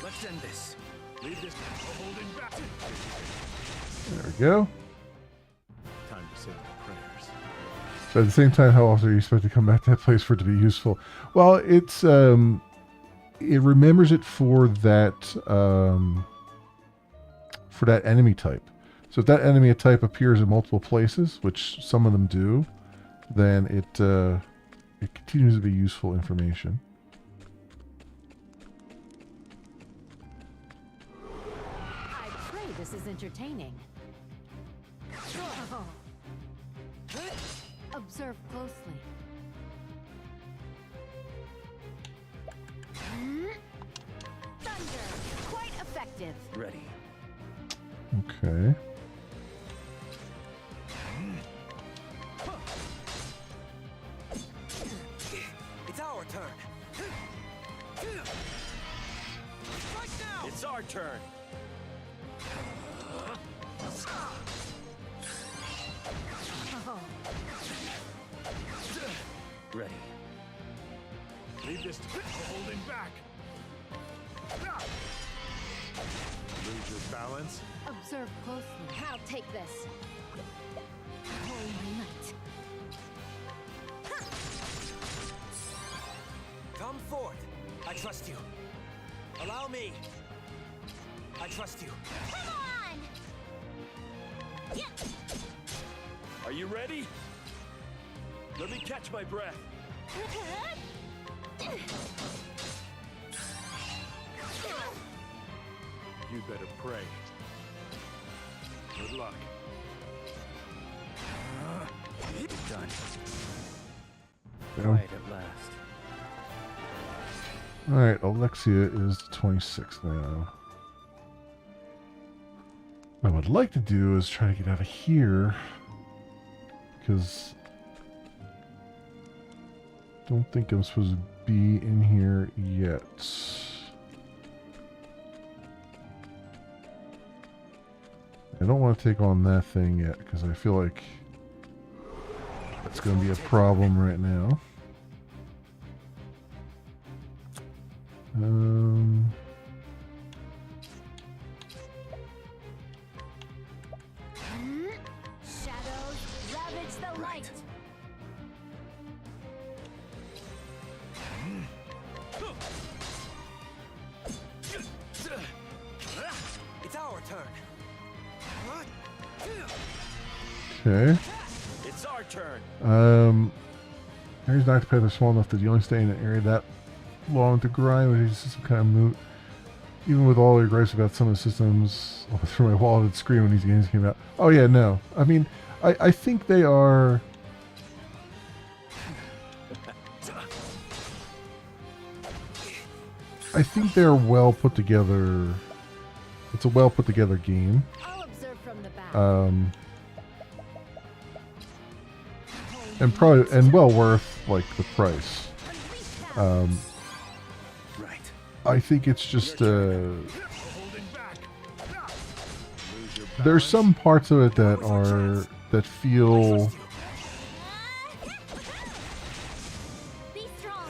Let's end this. Leave this holding back. there we go. Time to say my prayers. So at the same time, how often are you expected to come back to that place for it to be useful? Well, it's it remembers it for that enemy type. So if that enemy type appears in multiple places, which some of them do, then it continues to be useful information. I pray this is entertaining. Observe closely. Thunder! Quite effective. Ready. Okay. It's our turn. Right now. It's our turn. Ready. Leave this holding back. Lose your balance. Observe closely. I'll take this. Holy night. Come forth. I trust you. Allow me. I trust you. Come on! Are you ready? Let me catch my breath. You'd better pray. Good luck. Done. Yeah. Quiet at last. Alright, Alexia is 26 now. What I would like to do is try to get out of here. Because I don't think I'm supposed to be in here yet. I don't want to take on that thing yet because I feel like that's going to be a problem right now. Shadows ravage the light. It's our turn. Okay. It's our turn. Areas not occupied are small enough that you only stay in an area that long to grind, which is some kind of moot. Even with all your gripes about some of the systems, I'll through my wallet and scream when these games came out. Oh yeah, no. I mean, I think they are... I think they're well put together. It's a well put together game. I'll observe from the back. And probably and well worth like the price. Right. I think it's just Holding back. Lose your there's balance. some parts of it that feel Be strong.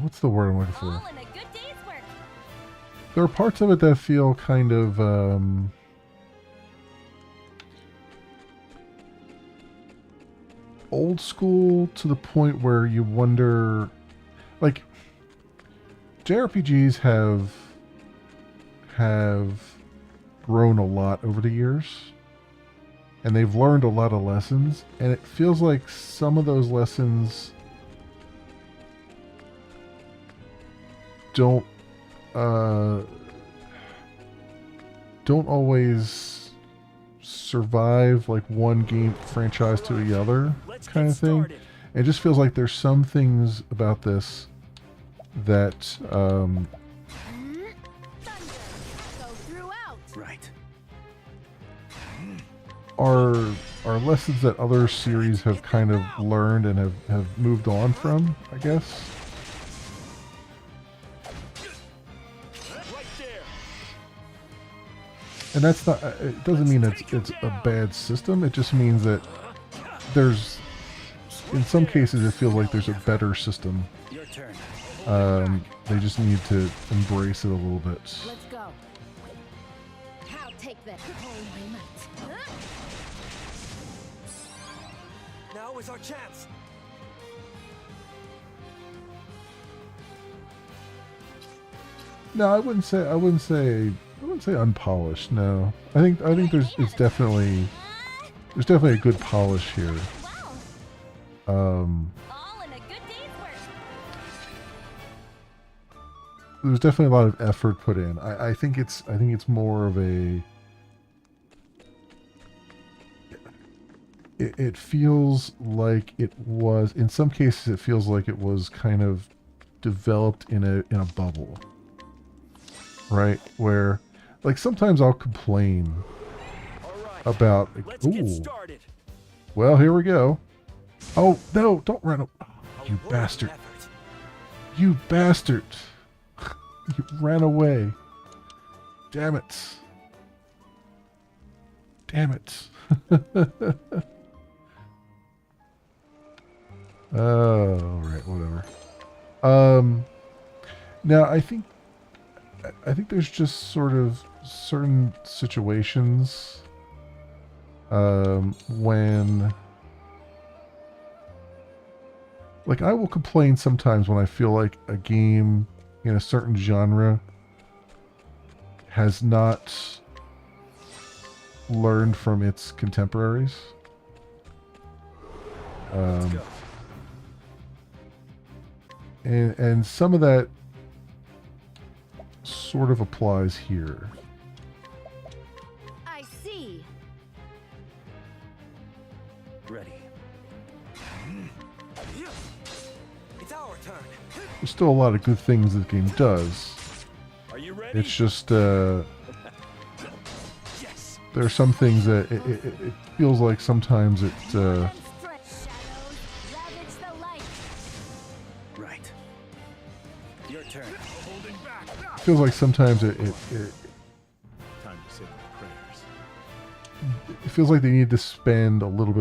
what's the word I'm looking for? All in a good day's work. There are parts of it that feel kind of old school to the point where you wonder, like, JRPGs have grown a lot over the years, and they've learned a lot of lessons, and it feels like some of those lessons don't always survive like one game franchise to the other kind of thing. It just feels like there's some things about this that Thunder. Go throughout. Right. are lessons that other series have kind of learned and have moved on from, I guess. Right there. And that's not, it doesn't mean it's a bad system. It just means that there's, in some cases, it feels like there's a better system. Your turn. They just need to embrace it a little bit. Let's go. I'll take this. Oh, my might. Now is our chance. No, I wouldn't say unpolished. No, I think there's definitely a good polish here. Wow. All in a good day's work. There's definitely a lot of effort put in. I think it's more of a. It feels like it was, in some cases it feels like it was kind of developed in a bubble. Right? Where, like, sometimes I'll complain All right. about, like, Let's get ooh, started. well, here we go. Oh, no, don't run. You A bastard. worthy effort. You bastard. You ran away. Damn it. Damn it. Oh, alright, whatever. Now I think there's just sort of certain situations when, like, I will complain sometimes when I feel like a game in a certain genre has not learned from its contemporaries. Let's go. And some of that sort of applies here. I see. Ready. It's our turn. There's still a lot of good things this game does. Are you ready? It's just, Yes. there are some things that it feels like sometimes it, Shadows ravage the light. Right. Your turn. Holding back. feels like sometimes it Time to say my prayers. feels like they need to spend a little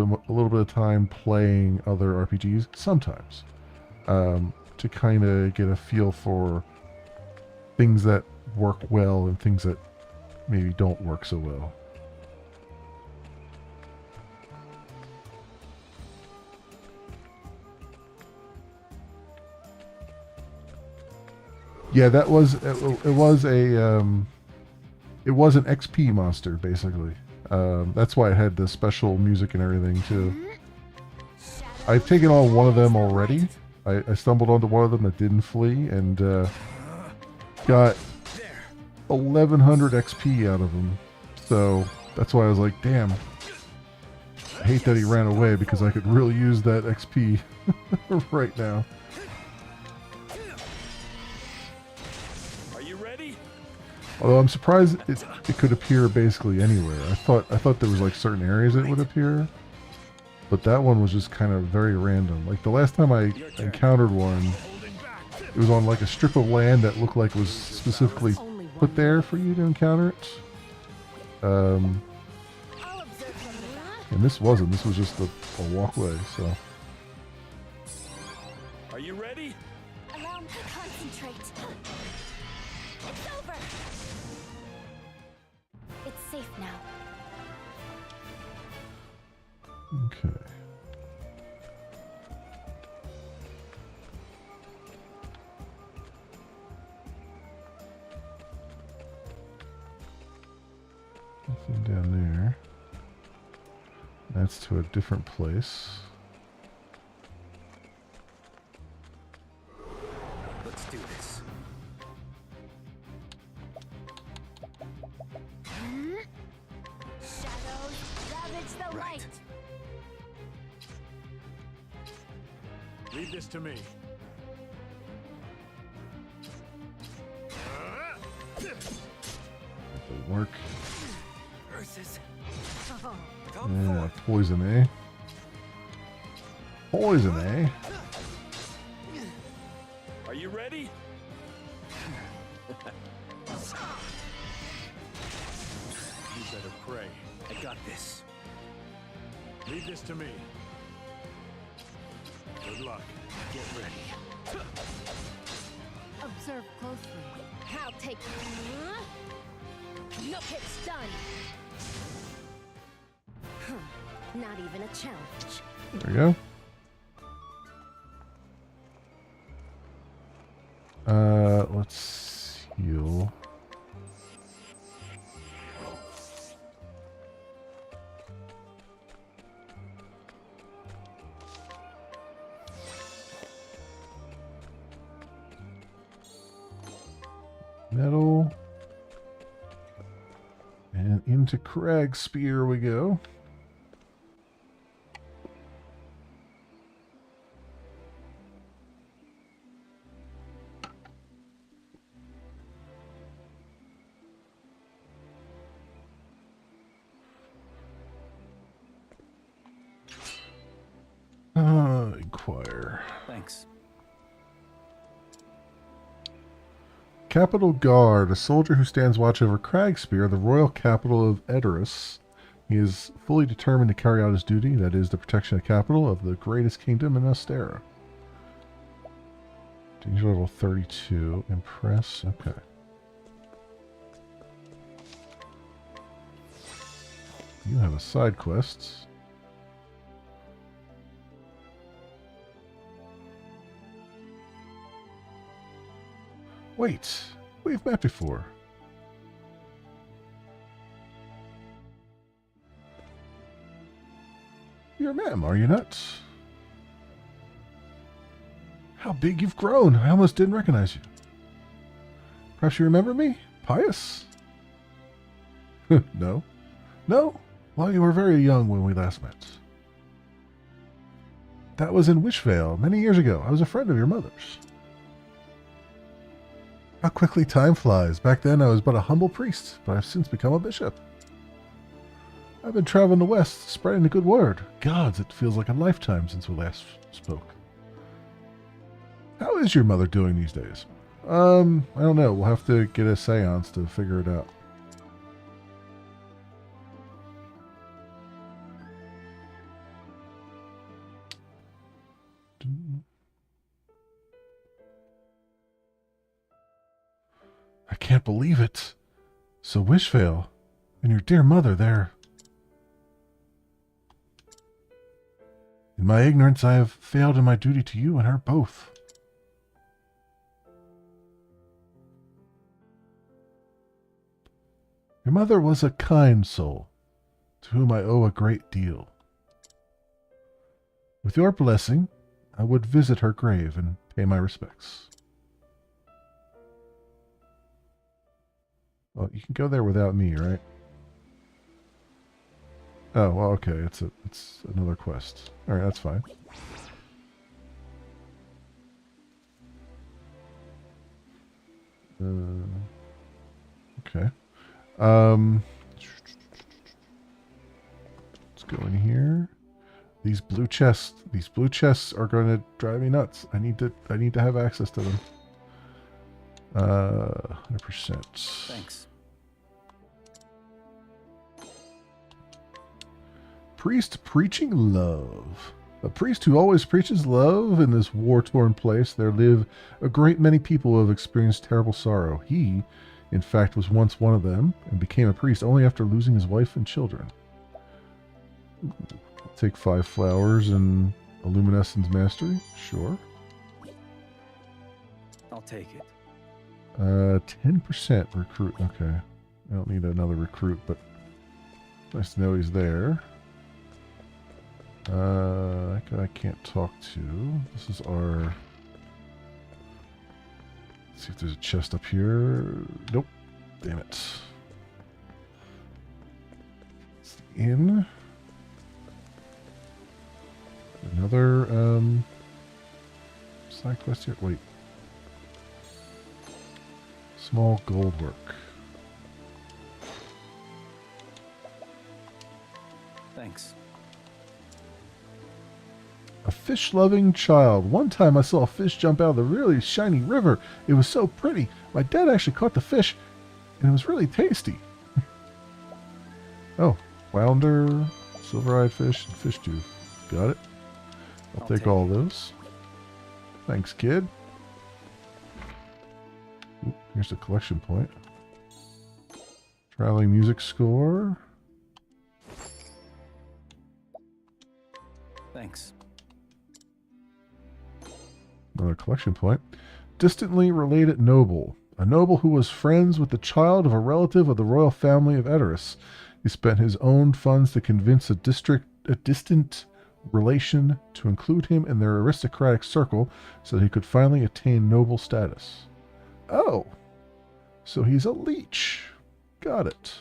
bit of time playing other RPGs sometimes, to kind of get a feel for things that work well and things that maybe don't work so well. Yeah, that was it was an XP monster basically. That's why it had the special music and everything too. I've taken on one of them already. I stumbled onto one of them that didn't flee and got 1100 XP out of him. So that's why I was like, damn. I hate that he ran away because I could really use that XP right now. Are you ready? Although I'm surprised it could appear basically anywhere. I thought there was like certain areas it would appear, but that one was just kind of very random. Like the last time I encountered one, it was on like a strip of land that looked like it was specifically put there for you to encounter it. I'll observe from the back. And this wasn't. This was just a walkway. So Are you ready? Allow me to concentrate. It's over. It's safe now. okay. Nothing down there. That's to a different place. Let's do this. Shadows ravage the Right. light. Leave this to me. That'll work. Versus. Oh, Come Yeah, forth. poison, eh? Poison, eh? Are you ready? You better pray. I got this. Leave this to me. Good luck. Get ready. observe closely. I'll take it. Look, it's done. Not even a challenge. There we go. Let's heal. Metal. And into Crag's Spear we go. Inquire. Thanks. Capital Guard, a soldier who stands watch over Kragspear, the royal capital of Edoras. He is fully determined to carry out his duty, that is, the protection of the capital of the greatest kingdom in Astera. Danger level 32. Impress. Okay. You have a side quest. Wait, we've met before. You're Mem, are you not? How big you've grown. I almost didn't recognize you. Perhaps you remember me? Pious? No. No? Well, you were very young when we last met. That was in Wishvale many years ago. I was a friend of your mother's. How quickly time flies. Back then I was but a humble priest, but I've since become a bishop. I've been traveling the west, spreading the good word. Gods, it feels like a lifetime since we last spoke. How is your mother doing these days? I don't know. We'll have to get a seance to figure it out. I can't believe it. So Wishvale and your dear mother there. In my ignorance, I have failed in my duty to you and her both. Your mother was a kind soul, to whom I owe a great deal. With your blessing, I would visit her grave and pay my respects. Well, you can go there without me, right? Oh, well, okay. It's another quest. All right, that's fine. Okay. Let's go in here. These blue chests are going to drive me nuts. I need to have access to them. 100%. Thanks. Priest preaching love. A priest who always preaches love in this war-torn place. There live a great many people who have experienced terrible sorrow. He, in fact, was once one of them and became a priest only after losing his wife and children. Ooh, I'll take 5 flowers and a luminescence mastery. Sure. I'll take it. 10% recruit. Okay. I don't need another recruit, but nice to know he's there. That guy I can't talk to. This is our... Let's see if there's a chest up here. Nope. Damn it. It's the inn. Another, side quest here. Wait. Small gold work. Thanks. A fish-loving child. One time I saw a fish jump out of the really shiny river. It was so pretty. My dad actually caught the fish, and it was really tasty. Oh, flounder, silver-eyed fish, and fish tooth. Got it. I'll take all those. Thanks, kid. Ooh, here's the collection point. Traveling music score. Thanks. Another collection point. Distantly related noble. A noble who was friends with the child of a relative of the royal family of Edoras. He spent his own funds to convince a distant relation to include him in their aristocratic circle so that he could finally attain noble status. Oh. So he's a leech. Got it.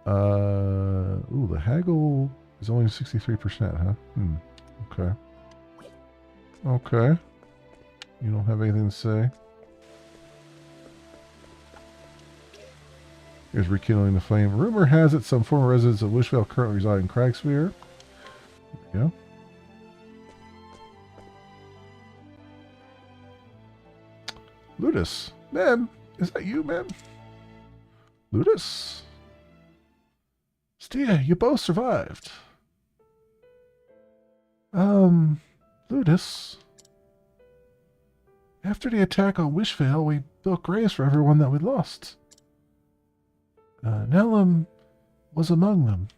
Ooh, the haggle is only 63%, huh? Okay. Okay. You don't have anything to say? Here's rekindling the flame. Rumor has it some former residents of Wishvale currently reside in Cragsphere. There we go. Ludus. Mem, is that you, Mem? Ludus? Stia, you both survived. Ludus. After the attack on Wishvale, we built graves for everyone that we lost. Nellum was among them.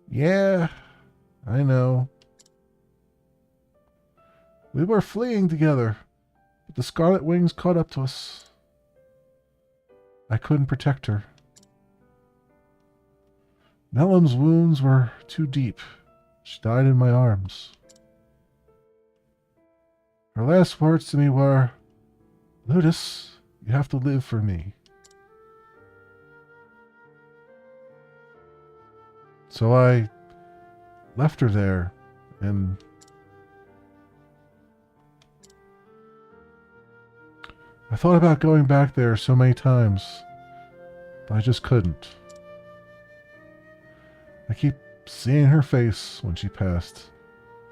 Yeah, I know. We were fleeing together, but the Scarlet Wings caught up to us. I couldn't protect her. Nellum's wounds were too deep. She died in my arms. Her last words to me were, Ludus, you have to live for me. So I left her there, and I thought about going back there so many times, but I just couldn't. I keep seeing her face when she passed.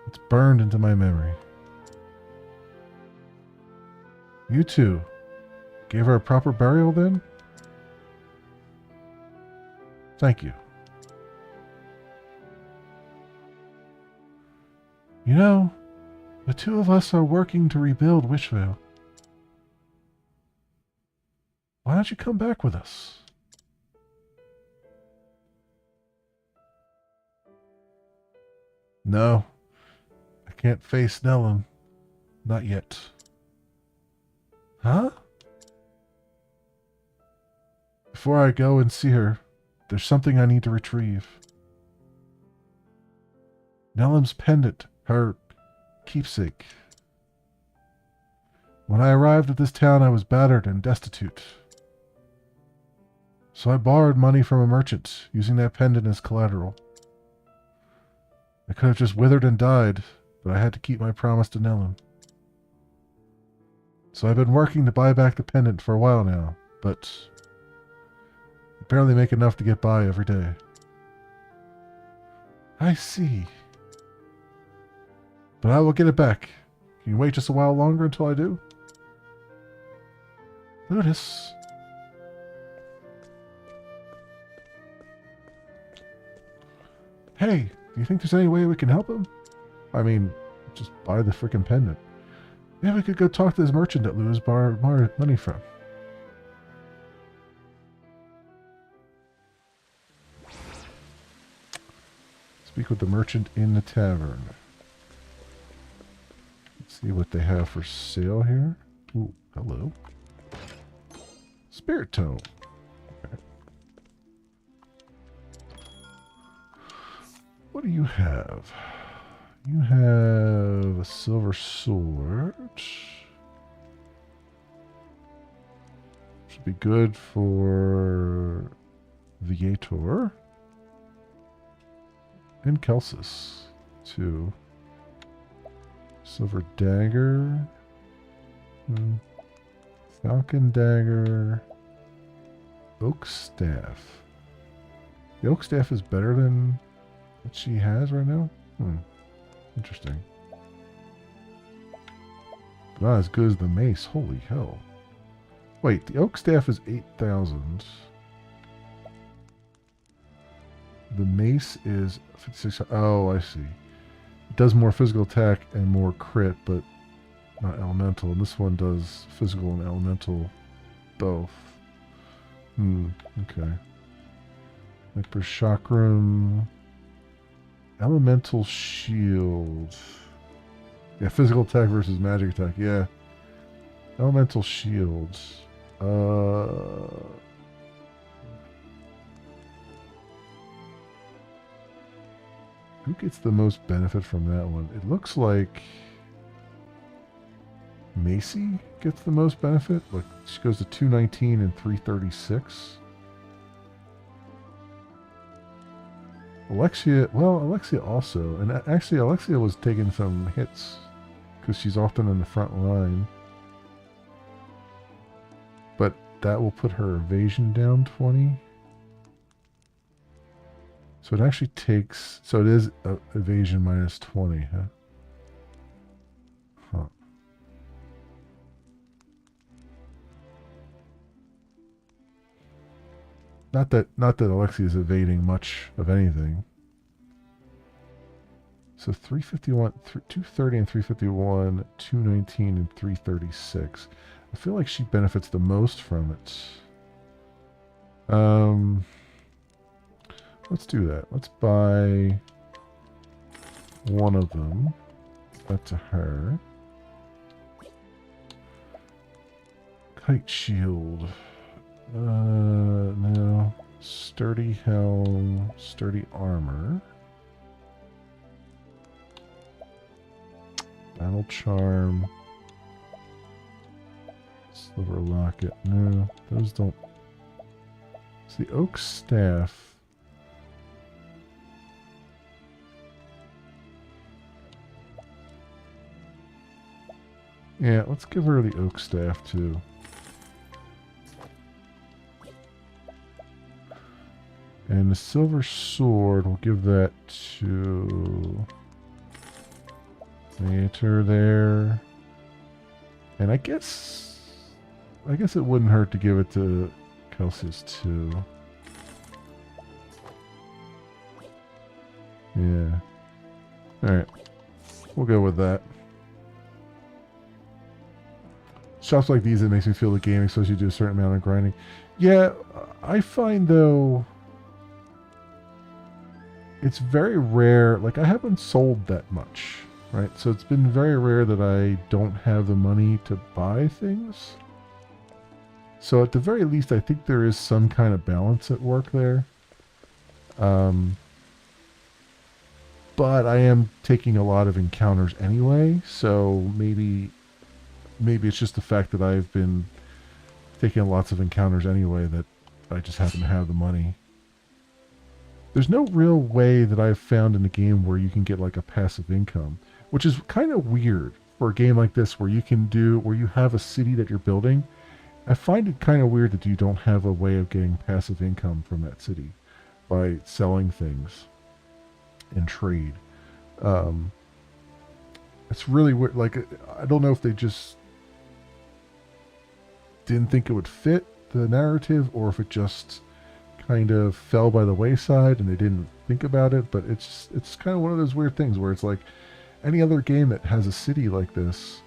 It's burned into my memory. You two gave her a proper burial then? Thank you. You know, the two of us are working to rebuild Wishvale. Why don't you come back with us? No, I can't face Nellum. Not yet. Huh? Before I go and see her, there's something I need to retrieve. Nellum's pendant, her keepsake. When I arrived at this town, I was battered and destitute. So I borrowed money from a merchant, using that pendant as collateral. I could have just withered and died, but I had to keep my promise to Nellum. So I've been working to buy back the pendant for a while now, but I barely make enough to get by every day. I see. But I will get it back. Can you wait just a while longer until I do? Ludus. Hey, do you think there's any way we can help him? I mean, just buy the freaking pendant. Maybe we could go talk to this merchant that Lewis borrowed money from. Speak with the merchant in the tavern. Let's see what they have for sale here. Ooh, hello. Spirit tome. Okay. What do you have? You have a silver sword. Should be good for Viator. And Kelsis, too. Silver dagger. Falcon dagger. Oak staff. The oak staff is better than what she has right now? Interesting. But not as good as the mace. Holy hell. Wait, the oak staff is 8,000. The mace is 56. Oh, I see. It does more physical attack and more crit, but not elemental. And this one does physical and elemental both. Okay. Hyper Chakram. Elemental shield. Yeah, physical attack versus magic attack. Yeah. Elemental shields. Who gets the most benefit from that one? It looks like Macy gets the most benefit. Look, she goes to 219 and 336. Alexia also. And actually, Alexia was taking some hits because she's often in the front line. But that will put her evasion down 20. So it actually takes... So it is evasion minus 20, huh? Huh. Not that Alexia is evading much of anything. So 351, 230 and 351, 219 and 336. I feel like she benefits the most from it. Let's do that. Let's buy one of them. That to her. Kite shield. No. Sturdy helm. Sturdy armor. Battle charm. Silver locket. No, those don't. It's the oak staff. Yeah, let's give her the oak staff too. And the silver sword, we'll give that to Mater there. And I guess it wouldn't hurt to give it to Celsius too. Yeah. Alright. We'll go with that. Shops like these, it makes me feel the gaming, so you do a certain amount of grinding. Yeah, I find though, it's very rare. Like, I haven't sold that much, right? So it's been very rare that I don't have the money to buy things. So at the very least, I think there is some kind of balance at work there. But I am taking a lot of encounters anyway, so maybe it's just the fact that I've been taking lots of encounters anyway that I just happen to have the money. There's no real way that I've found in the game where you can get like a passive income, which is kind of weird for a game like this where you have a city that you're building. I find it kind of weird that you don't have a way of getting passive income from that city by selling things and trade. It's really weird. Like, I don't know if they just didn't think it would fit the narrative or if it just kind of fell by the wayside and they didn't think about it, but it's kind of one of those weird things where it's like any other game that has a city like this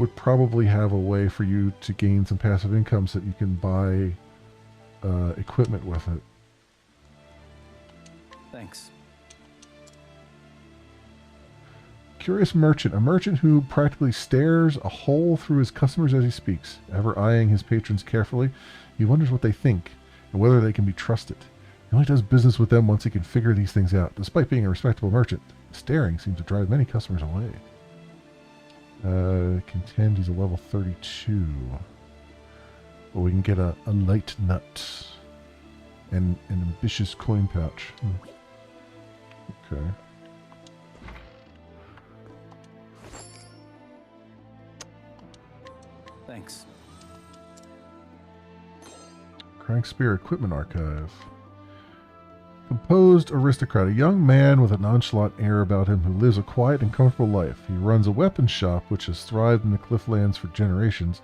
would probably have a way for you to gain some passive income so that you can buy equipment with it. Thanks. Curious merchant. A merchant who practically stares a hole through his customers as he speaks, ever eyeing his patrons carefully. He wonders what they think and whether they can be trusted. He only does business with them once he can figure these things out. Despite being a respectable merchant, staring seems to drive many customers away. Contend he's a level 32. But we can get a light nut and an ambitious coin pouch. Okay. Thanks. Crank Spear Equipment Archive. Composed aristocrat, a young man with a nonchalant air about him who lives a quiet and comfortable life. He runs a weapons shop which has thrived in the Clifflands for generations,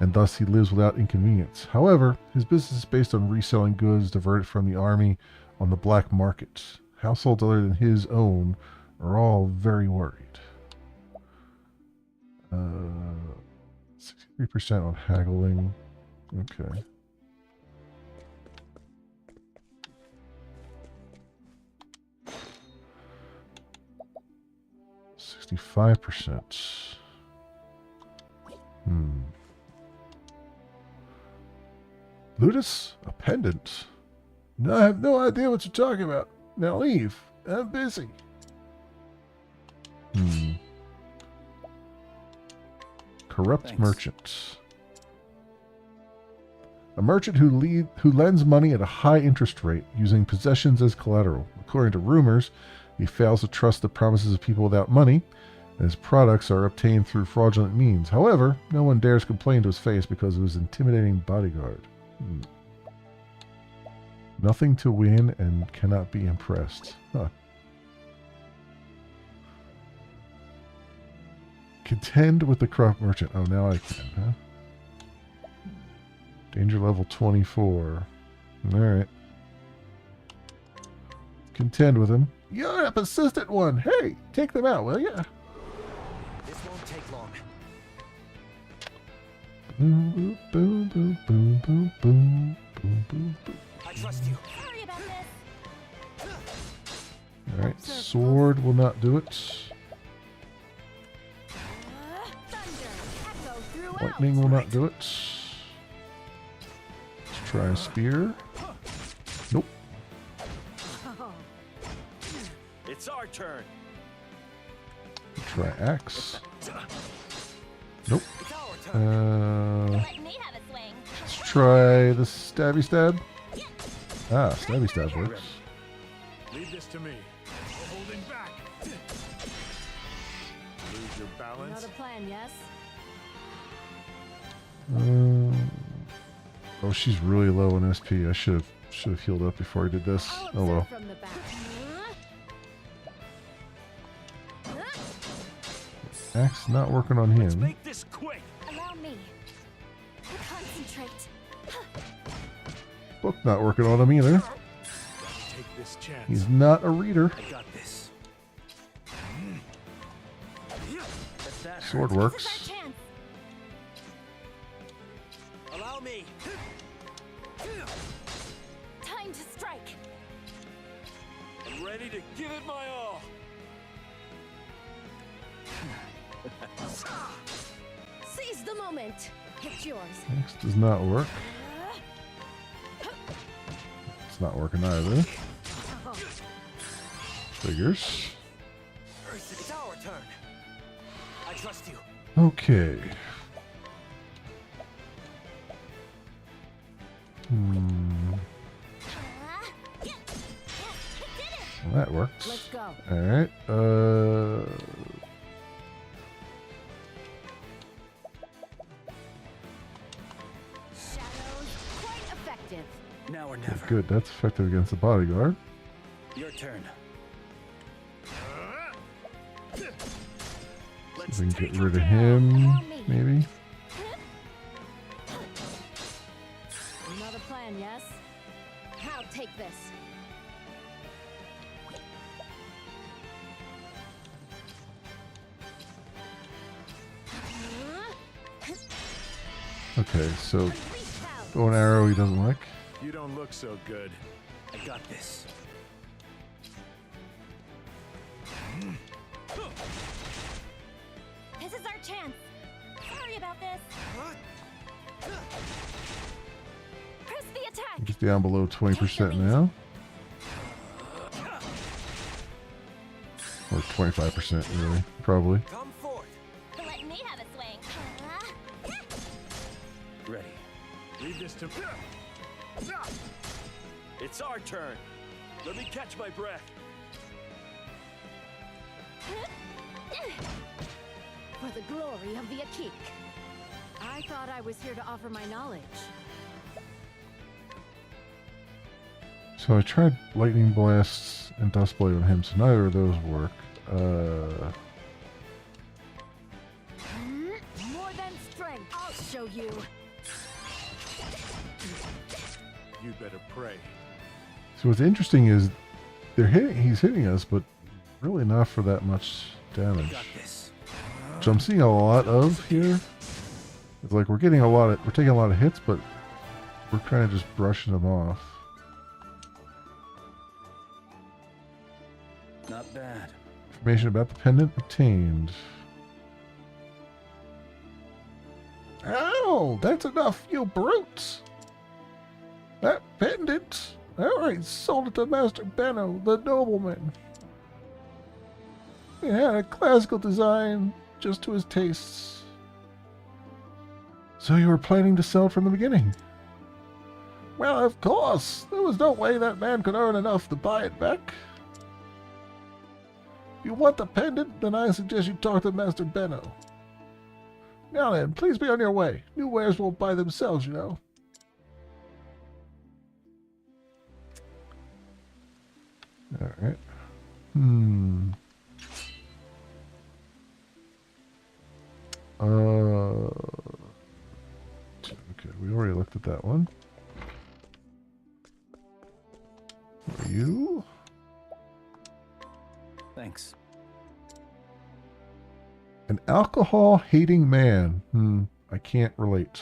and thus he lives without inconvenience. However, his business is based on reselling goods diverted from the army on the black market. Households other than his own are all very worried. 63% on haggling. Okay. %. Ludus? A pendant? No, I have no idea what you're talking about. Now leave. I'm busy. Corrupt Thanks. merchant. A merchant who lends money at a high interest rate using possessions as collateral. According to rumors, he fails to trust the promises of people without money, and his products are obtained through fraudulent means. However, no one dares complain to his face because of his intimidating bodyguard. Nothing to win and cannot be impressed. Huh. Contend with the corrupt merchant. Oh, now I can, huh? Danger level 24. Alright. Contend with him. You're a persistent one. Hey, take them out, will ya? This won't take long. Boom, boom, boom, boom, boom, boom, boom, boom, boom, boom. I trust you. Sorry about this. Alright, sword will not do it. Thunder, echo throughout. Lightning will not do it. Let's try a spear. Nope. Oh, It's our turn. Try axe. Nope. It's our Let me have a swing. Let's try the stabby stab. Ah, stabby stab works. Leave this to me. No holding back. Lose your balance. Another plan, yes? Oh, she's really low on SP. I should have healed up before I did this. I'll Oh well. observe from the back. Axe not working on Let's him. make this quick. Allow me. Concentrate. Book not working on him either. Gotta take this chance. He's not a reader. I got this. That Sword This is our works. chance. Allow me. Time to strike. I'm ready to give it my all. Seize the moment. It's yours. Axe does not work. It's not working either. Figures. It's our turn. I trust you. Okay. Well, that works. Let's go. Alright. Shadows, quite effective. Now or never. Good, that's effective against the bodyguard. Your turn. If we can get rid of him, maybe. Another plan, yes? I'll take this. Okay, so Reach out. bow and arrow he doesn't like. You don't look so good. I got this. This is our chance. Sorry about this. Press the attack. He's down below 20% now. Or 25% really, probably. Come forth. Let me have a swing. Ready. Leave this to me. It's our turn. Let me catch my breath. For the glory of the Akik. I thought I was here to offer my knowledge. So I tried lightning blasts and dust blade on him, so neither of those work. More than strength. I'll show you. You better pray. So what's interesting is he's hitting us, but really not for that much damage. Got this. Which I'm seeing a lot of here. It's like we're taking a lot of hits, but we're kind of just brushing them off. Not bad. Information about the pendant obtained. Ow! That's enough, you brutes! That pendant! Alright, sold it to Master Benno, the nobleman. It had a classical design, just to his tastes. So you were planning to sell it from the beginning? Well, of course! There was no way that man could earn enough to buy it back. If you want the pendant, then I suggest you talk to Master Benno. Now then, please be on your way. New wares won't buy themselves, you know. Alright. Okay, we already looked at that one. Who are you? Thanks. An alcohol-hating man. I can't relate.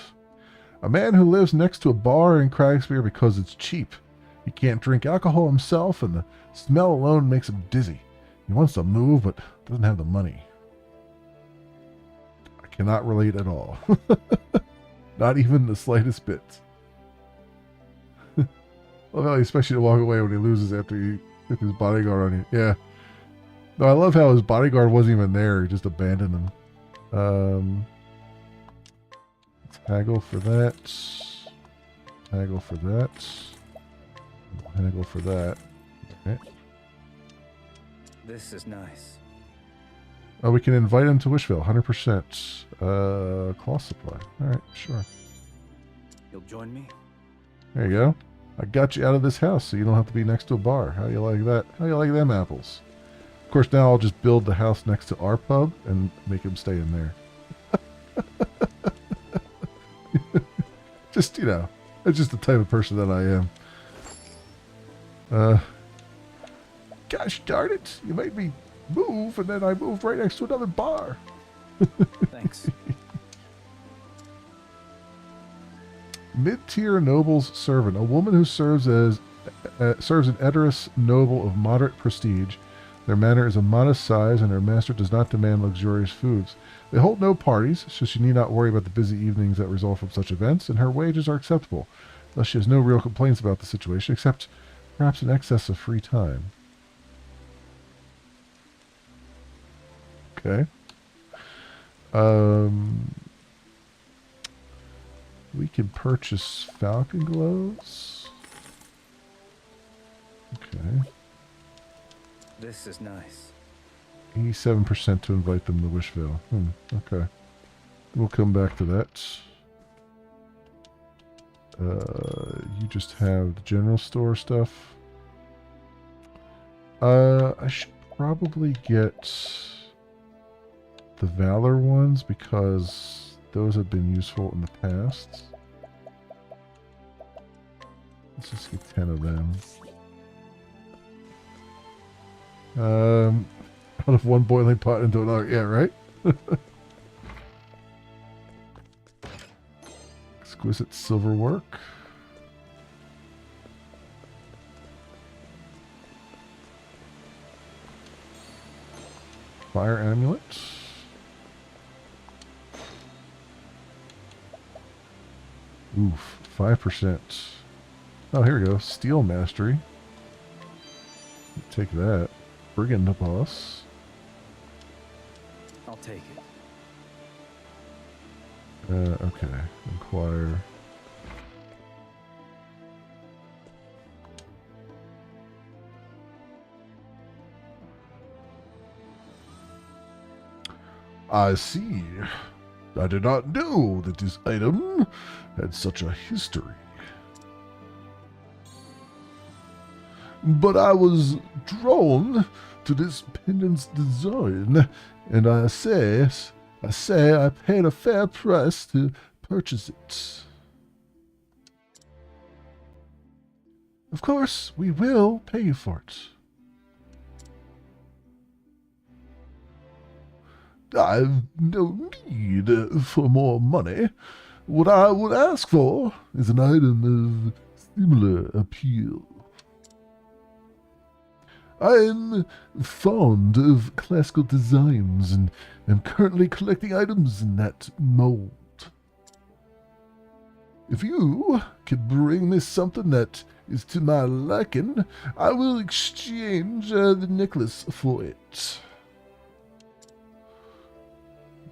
A man who lives next to a bar in Cragspire because it's cheap. He can't drink alcohol himself, and the smell alone makes him dizzy. He wants to move, but doesn't have the money. I cannot relate at all. Not even the slightest bit. Love how he expects you to walk away when he loses after you get his bodyguard on you. Yeah. No, I love how his bodyguard wasn't even there. He just abandoned him. Haggle for that. Haggle for that. Haggle for that. Okay. This is nice. Oh, we can invite him to Wishville. 100%. Cloth supply. Alright, sure. You'll join me? There you go. I got you out of this house so you don't have to be next to a bar. How you like that? How you like them apples? Of course, now I'll just build the house next to our pub and make him stay in there. Just, you know, that's just the type of person that I am. Gosh darn it. You made me move, and then I moved right next to another bar. Thanks. Mid-tier noble's servant, a woman who serves an Edoras noble of moderate prestige. Their manor is of modest size, and her master does not demand luxurious foods. They hold no parties, so she need not worry about the busy evenings that result from such events, and her wages are acceptable. Thus, she has no real complaints about the situation, except perhaps an excess of free time. Okay. We can purchase Falcon Gloves. Okay. This is nice. 87% to invite them to Wishville. Okay. We'll come back to that. You just have the general store stuff. I should probably get the Valor ones because those have been useful in the past. Let's just get 10 of them. Out of one boiling pot into another. Yeah, right? Exquisite silver work. Fire amulet. Oof, 5%. Oh, here we go. Steel mastery. Take that. Brigand boss. I'll take it. Okay. Inquire. I see. I did not know that this item had such a history. But I was drawn to this pendant's design, and I say I paid a fair price to purchase it. Of course, we will pay you for it. I've no need for more money. What I would ask for is an item of similar appeal. I'm fond of classical designs and am currently collecting items in that mold. If you could bring me something that is to my liking, I will exchange the necklace for it.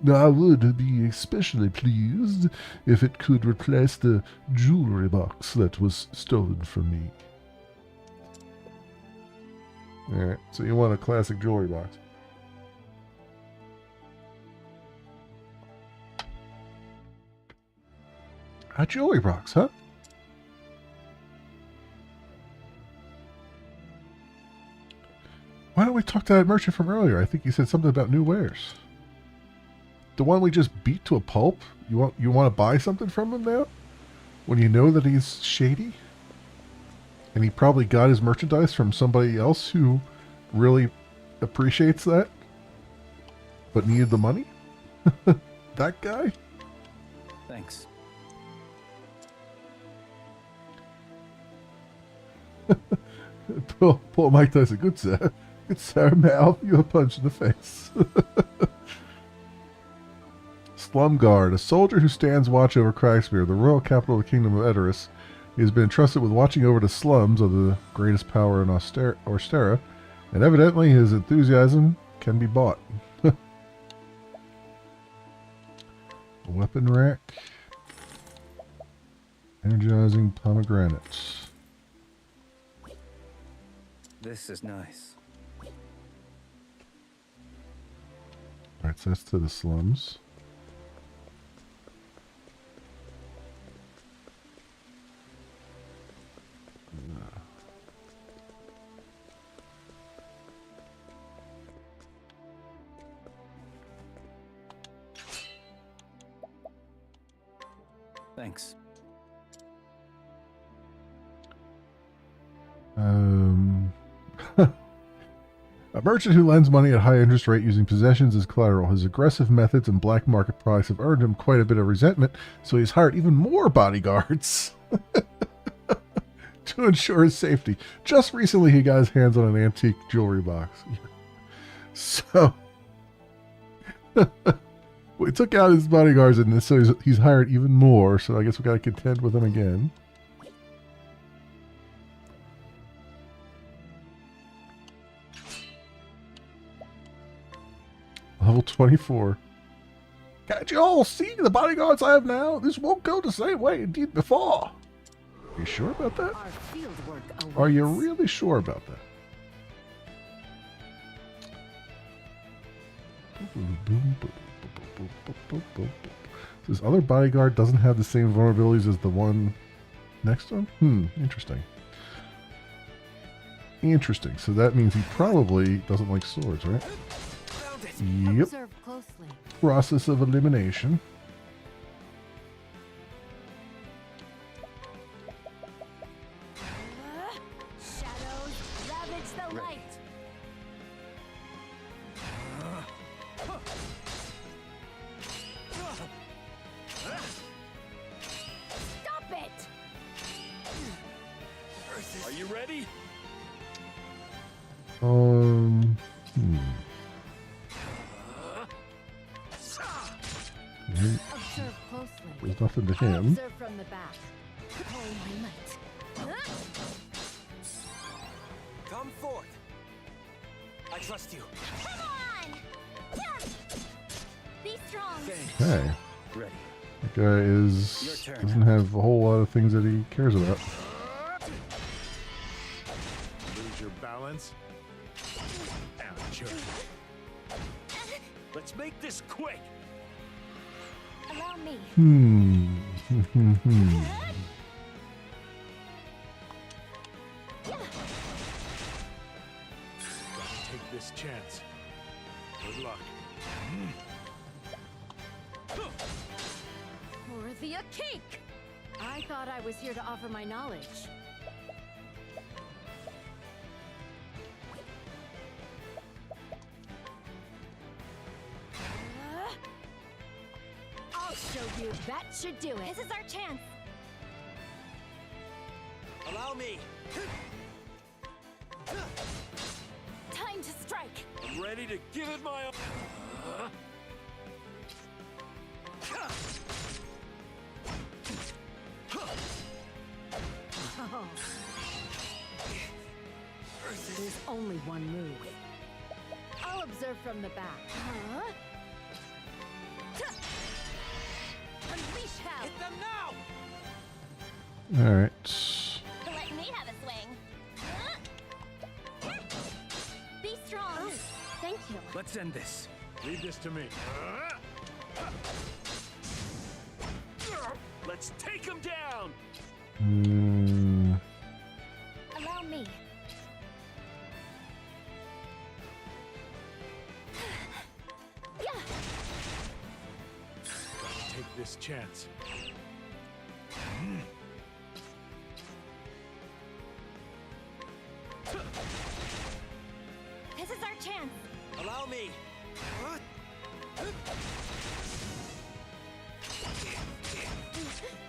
I would be especially pleased if it could replace the jewelry box that was stolen from me. Alright, so you want a classic jewelry box. A jewelry box, huh? Why don't we talk to that merchant from earlier? I think he said something about new wares. The one we just beat to a pulp? You want to buy something from him now? When you know that he's shady? And he probably got his merchandise from somebody else who really appreciates that, but needed the money? That guy? Thanks. Poor Mike Tyson. Good sir. Good sir, Mal. You a punch in the face. Slum Guard. A soldier who stands watch over Craigsmere, the royal capital of the kingdom of Edoras. He has been entrusted with watching over the slums of the greatest power in Orstera, and evidently his enthusiasm can be bought. A weapon rack. Energizing pomegranates. This is nice. Alright, so that's to the slums. Thanks. A merchant who lends money at high interest rate using possessions as collateral. His aggressive methods and black market products have earned him quite a bit of resentment, so he's hired even more bodyguards to ensure his safety. Just recently, he got his hands on an antique jewelry box. So, we took out his bodyguards in this, so he's hired even more, so I guess we got to contend with him again. Level 24. Can't you all see the bodyguards I have now? This won't go the same way it did before. Are you sure about that? Our field work awaits. Are you really sure about that? This other bodyguard doesn't have the same vulnerabilities as the one next to him? Interesting. Interesting. So that means he probably doesn't like swords, right? Yep. Observe closely. Process of elimination. Shadows ravage the light. Stop it! Are you ready? Observe closely. There's nothing to I'll him. observe from the back. Oh, my might. Come forth. I trust you. Come on! Yeah! Be strong. Hey, Ready. that guy is Your turn. doesn't have a whole lot of things that he cares about. Lose your balance. Amateur. Let's make this quick. Allow me. Gotta take this chance. Good luck. Worthy a cake! I thought I was here to offer my knowledge. I'll show you. That should do it. This is our chance. Allow me. Time to strike. I'm ready to give it my all. Oh. There's only one move. I'll observe from the back. Huh? Unleash hell! Hit them now. All right. Let me have a swing. Be strong. Thank you. Let's end this. Leave this to me. Let's take him down. Allow me. Yeah. Gotta take this chance. This is our chance. Allow me.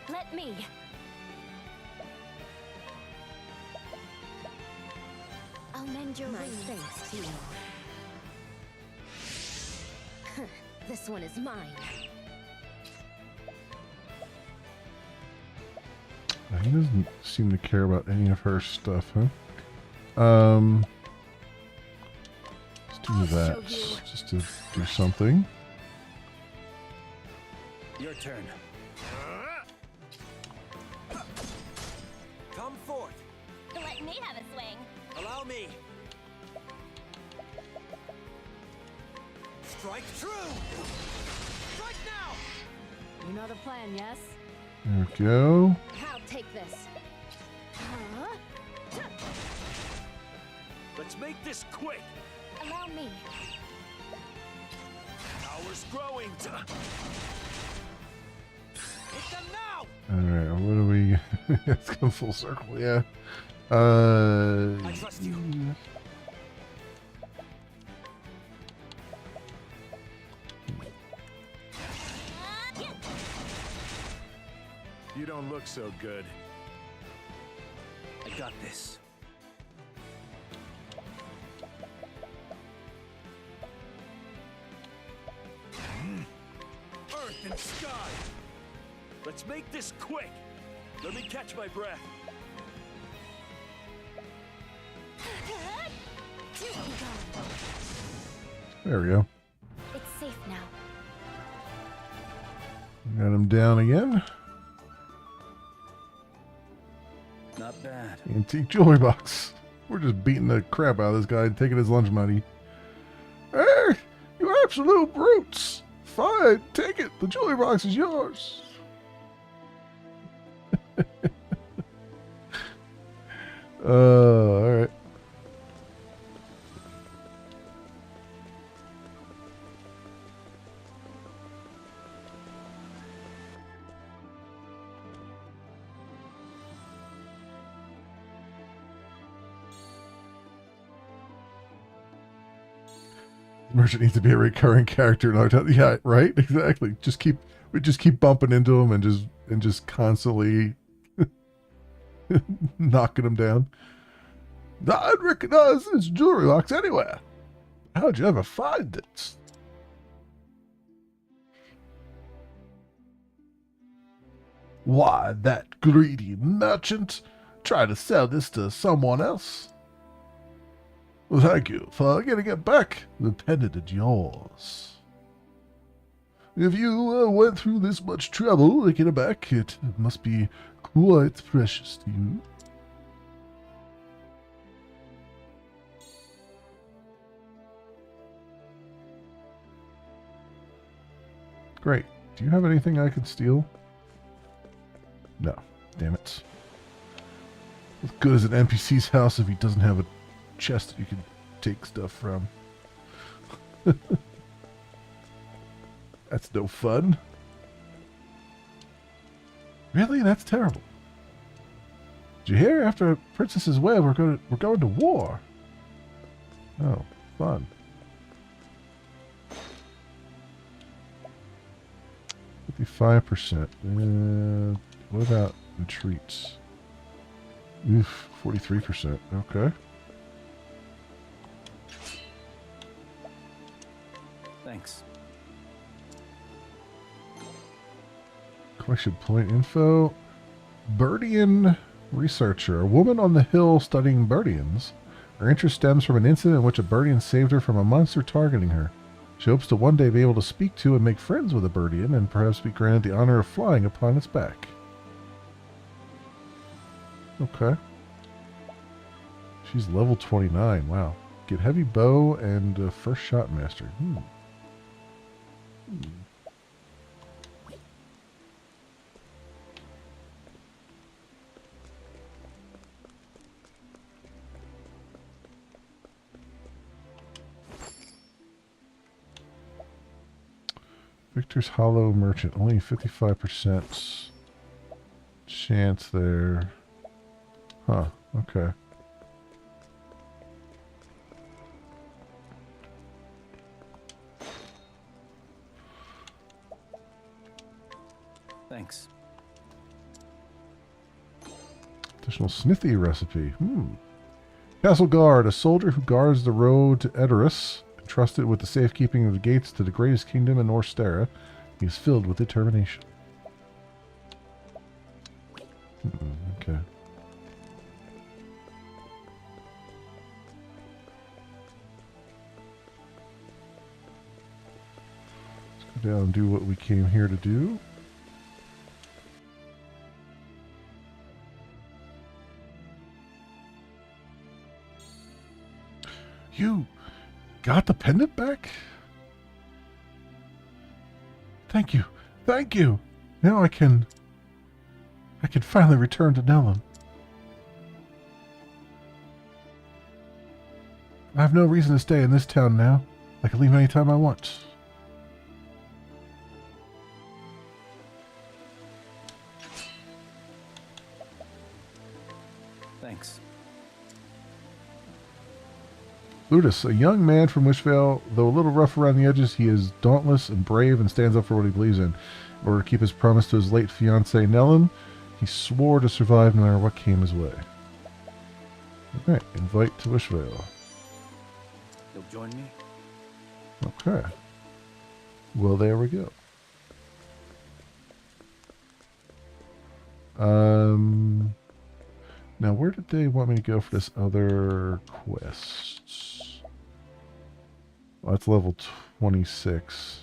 Let me. I'll mend your wings. Thanks to you. This one is mine. He doesn't seem to care about any of her stuff, huh? Let's do that show you. just to do something. Your turn. Come forth. Let me have a swing. Allow me. Strike true. Strike now. You know the plan, yes? There we go. I'll take this. Let's make this quick. Allow me. Power's growing. Hit them now. Alright, what do we... It's come full circle, yeah. I trust you. You don't look so good. I got this. Earth and sky. Let's make this quick. Let me catch my breath. There we go. It's safe now. Got him down again. Not bad. Antique jewelry box. We're just beating the crap out of this guy and taking his lunch money. Hey, you absolute brutes! Fine, take it. The jewelry box is yours. Alright. Merchant needs to be a recurring character. Yeah, right. Exactly. We just keep bumping into him and just constantly knocking him down. I'd recognize this jewelry box anywhere. How'd you ever find it? Why, that greedy merchant tried to sell this to someone else. Well, thank you for getting it back. The pendant is yours. If you went through this much trouble to get it back, it must be quite precious to you. Great. Do you have anything I could steal? No. Damn it. What good is an NPC's house if he doesn't have a chest that you can take stuff from? That's no fun. Really? That's terrible. Did you hear? After Princess's Web, we're going to war. Oh, fun. 55%. What about retreats? Oof, 43%. Okay. Thanks. Collection point info. Birdian researcher. A woman on the hill studying Birdians. Her interest stems from an incident in which a Birdian saved her from a monster targeting her. She hopes to one day be able to speak to and make friends with a Birdian and perhaps be granted the honor of flying upon its back. Okay. She's level 29. Wow. Get heavy bow and first shot master. Victor's Hollow Merchant. Only 55% chance there. Huh. Okay. Thanks. Additional smithy recipe. Castle Guard. A soldier who guards the road to Edoras, entrusted with the safekeeping of the gates to the greatest kingdom in Norstera. He is filled with determination. Okay. Let's go down and do what we came here to do. You got the pendant back? Thank you. Thank you. Now I can finally return to Nellen. I have no reason to stay in this town now. I can leave anytime I want. Thanks. Ludus, a young man from Wishvale, though a little rough around the edges, he is dauntless and brave and stands up for what he believes in. In order to keep his promise to his late fiancée, Nellen, he swore to survive no matter what came his way. Alright, invite to Wishvale. You'll join me? Okay. Well, there we go. Now where did they want me to go for this other quest? Well, that's level 26.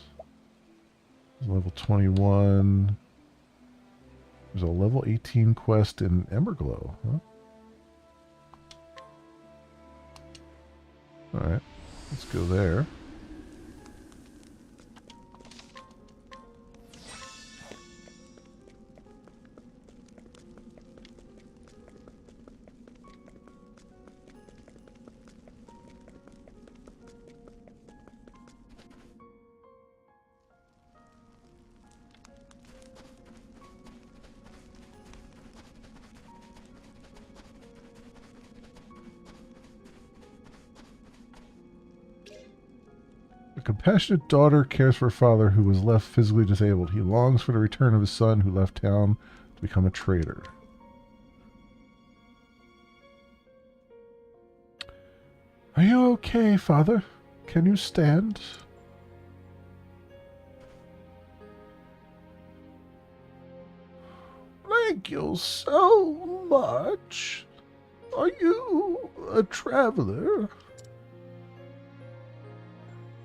Level 21. There's a level 18 quest in Emberglow, huh? Alright, let's go there. A compassionate daughter cares for a father who was left physically disabled. He longs for the return of his son who left town to become a traitor. Are you okay, father? Can you stand? Thank you so much. Are you a traveler?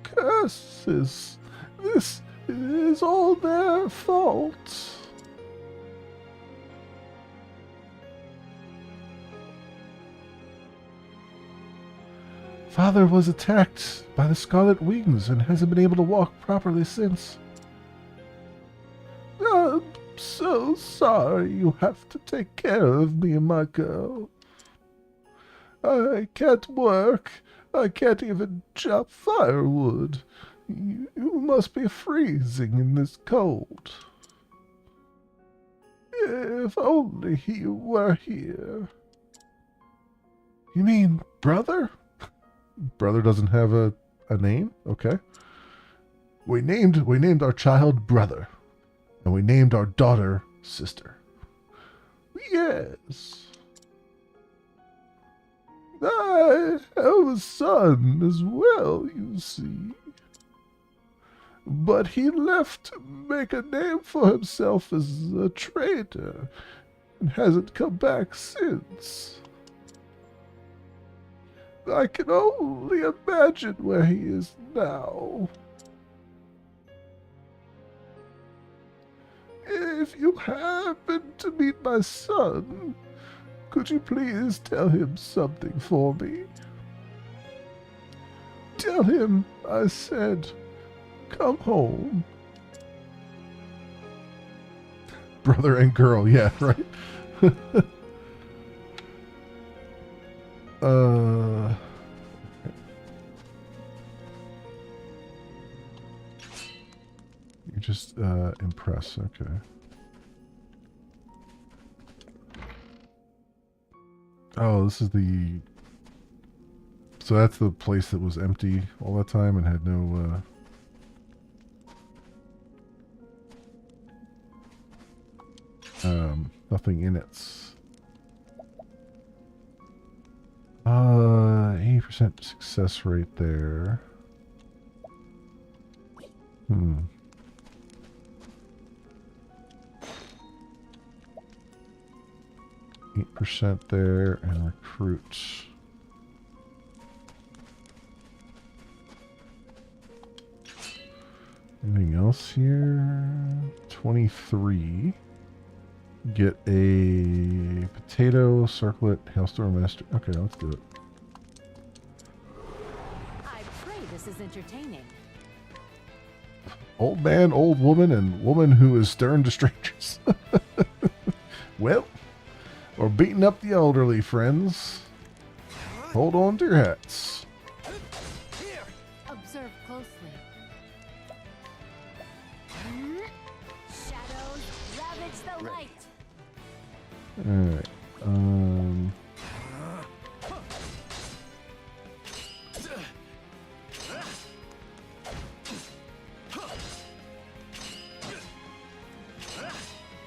Curses. This is all their fault. Father was attacked by the Scarlet Wings and hasn't been able to walk properly since. I'm so sorry you have to take care of me and my girl. I can't work. I can't even chop firewood. You must be freezing in this cold. If only he were here. You mean brother? Brother doesn't have a name? Okay. We named our child Brother. And we named our daughter Sister. Yes. I have a son as well, you see. But he left to make a name for himself as a traitor and hasn't come back since. I can only imagine where he is now. If you happen to meet my son, could you please tell him something for me? Tell him I said, come home. Brother and girl, yeah, right? You just impress, okay. Oh, this is the... So that's the place that was empty all that time and had no... nothing in it. 80% success rate there. 8% there, and recruit. Anything else here? 23. Get a potato, circlet, hailstorm master. Okay, let's do it. is entertaining. Old man, old woman, and woman who is stern to strangers. Well, we're beating up the elderly, friends. Hold on to your hats. Observe closely. Shadows ravage the light. Alright.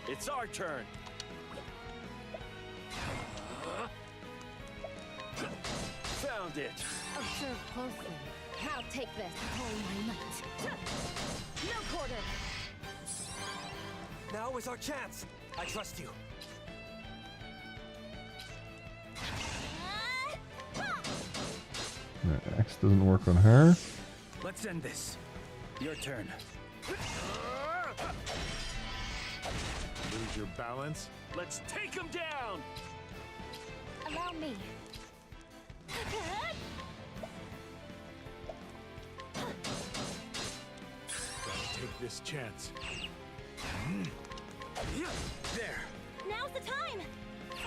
It's our turn. Found it. Observe closely. I'll take this. All my might. No quarter. Now is our chance. I trust you. That axe doesn't work on her. Let's end this. Your turn. Lose your balance. Let's take him down. Allow me. Gotta take this chance. There. Now's the time.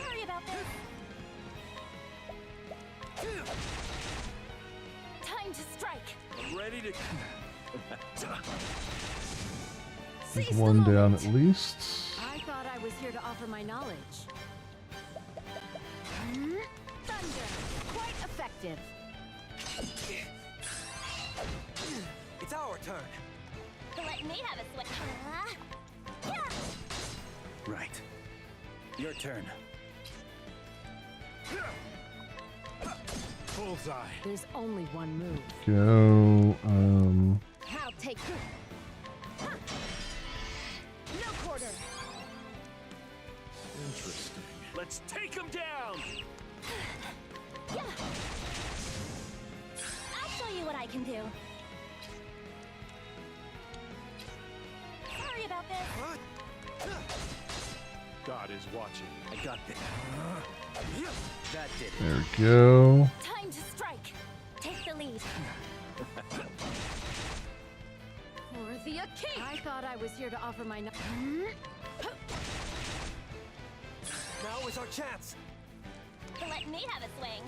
Sorry about this. Time to strike. I'm ready to. There's Seize the one down moment. at least. I thought I was here to offer my knowledge. Thunder. Quite effective. It's our turn. Let me have a swing. Right. Your turn. Bullseye. There's only one move. Go. I'll take this. No quarter. Interesting. Let's take him down. I'll show you what I can do. Sorry about this. God is watching. I got this. That did it. There we go. Time to strike. Take the lead. For the king. I thought I was here to offer my knowledge. Now is our chance. Let me have a swing.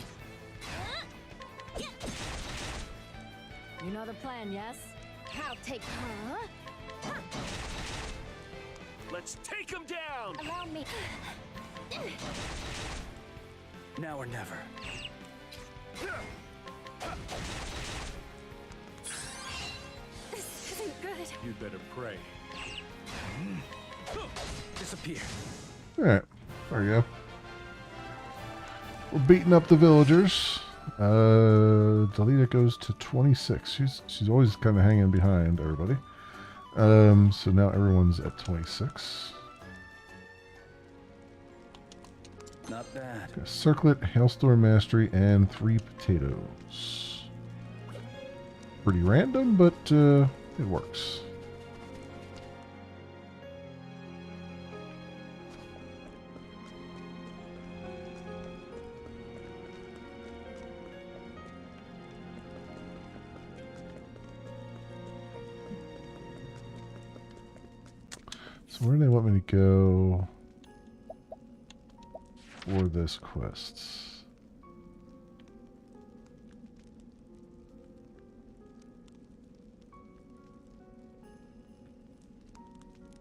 You know the plan, yes? I'll take. Let's take him down. Allow me. Now or never. This isn't good. You'd better pray. Disappear. Alright. There we go. We're beating up the villagers. Dalita goes to 26. She's always kind of hanging behind everybody. So now everyone's at 26. Not bad. Got Circlet, Hailstorm Mastery, and 3 potatoes. Pretty random, but it works. So where do they want me to go for this quest?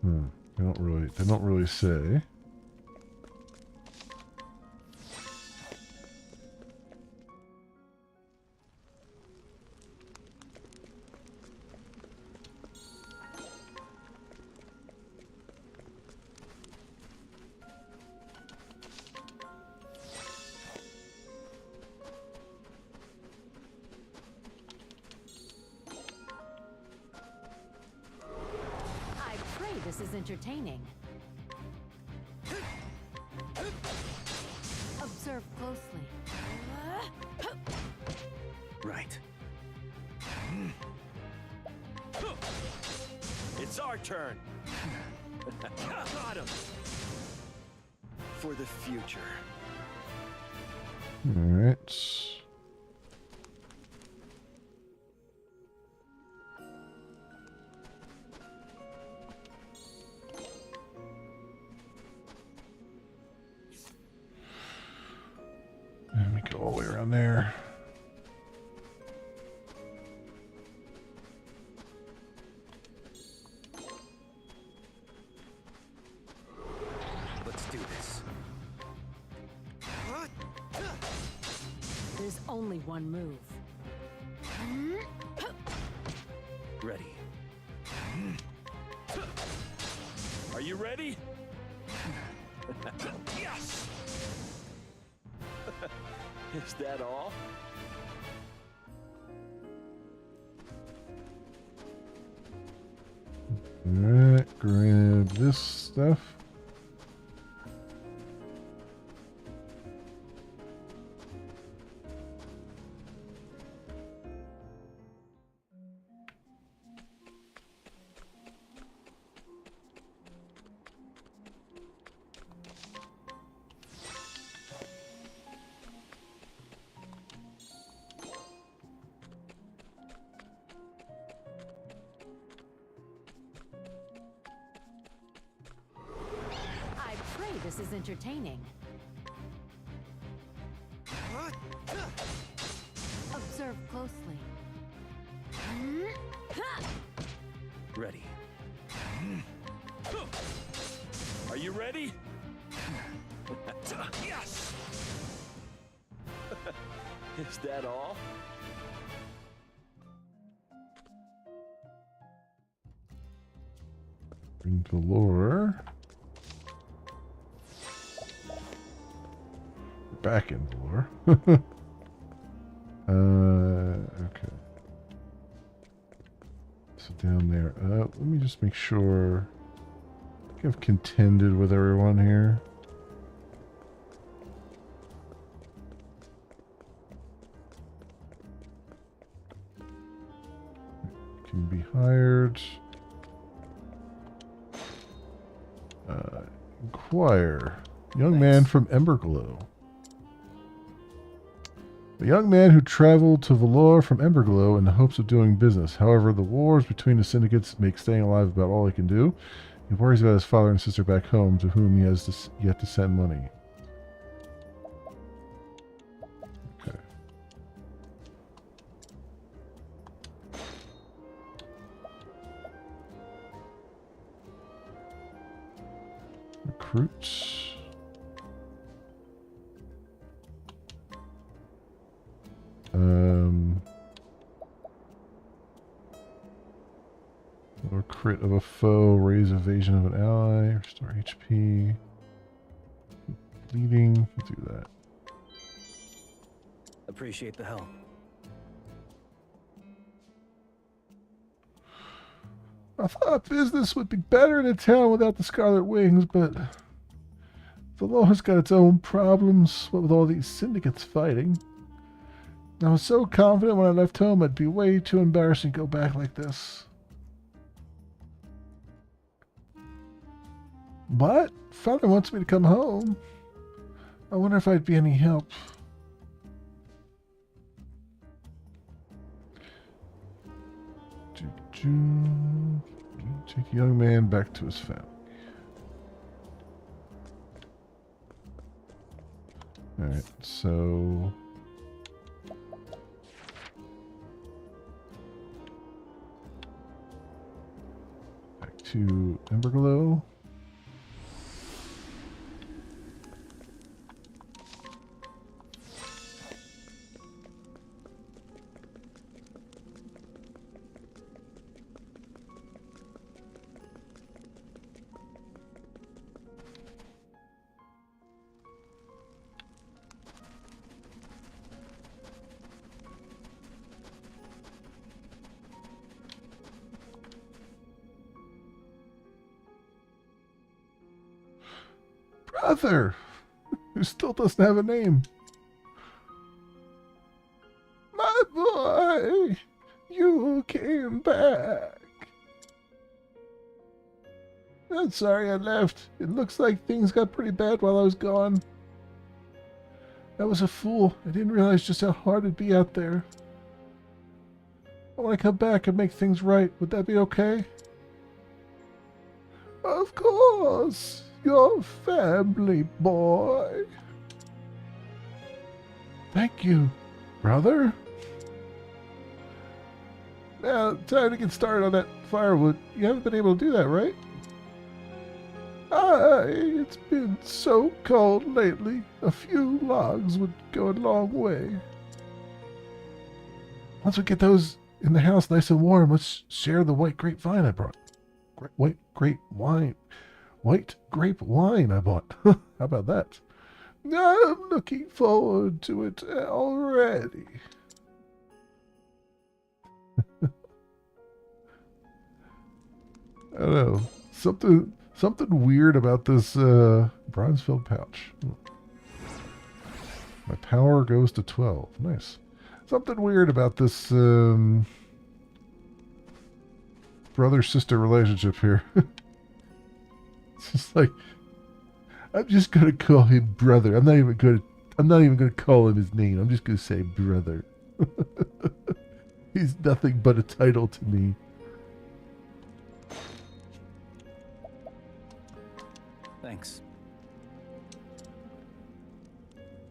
They don't really say. I pray this is entertaining. Observe closely. Right. It's our turn. Got him. For the future. Alright. go all the way around there. Let's do this. There's only one move. Ready. Are you ready? Yes! Is that all? Alright, grab this stuff. I pray this is entertaining. Observe closely. Ready. Are you ready? Yes! Is that all? Bring Valor. Back in Valor. Okay. So down there. Let me just make sure. I think I've contended with everyone here. Can be hired. Inquire. Young man from Emberglow. A young man who traveled to Valor from Emberglow in the hopes of doing business. However, the wars between the syndicates make staying alive about all he can do. He worries about his father and sister back home, to whom he has yet to send money. Okay. Recruits. Or crit of a foe, raise evasion of an ally, restore HP. Bleeding, do that. Appreciate the help. I thought business would be better in a town without the Scarlet Wings, but Valor's got its own problems, what with all these syndicates fighting. I was so confident when I left home it'd be way too embarrassing to go back like this. What? Father wants me to come home. I wonder if I'd be any help. Take a young man back to his family. Alright, so... back to Emberglow. Brother, who still doesn't have a name. My boy, you came back. I'm sorry I left. It looks like things got pretty bad while I was gone. I was a fool. I didn't realize just how hard it'd be out there. I want to come back and make things right. Would that be okay? Of course. Your family, boy. Thank you, brother. Now, time to get started on that firewood. You haven't been able to do that, right? It's been so cold lately. A few logs would go a long way. Once we get those in the house nice and warm, let's share the white grapevine I brought. White grape wine. White grape wine I bought. How about that? I'm looking forward to it already. I don't know. Something weird about this bronze-filled pouch. My power goes to 12. Nice. Something weird about this brother-sister relationship here. It's just like, I'm just gonna call him brother. I'm not even gonna call him his name. I'm just gonna say brother. He's nothing but a title to me. Thanks.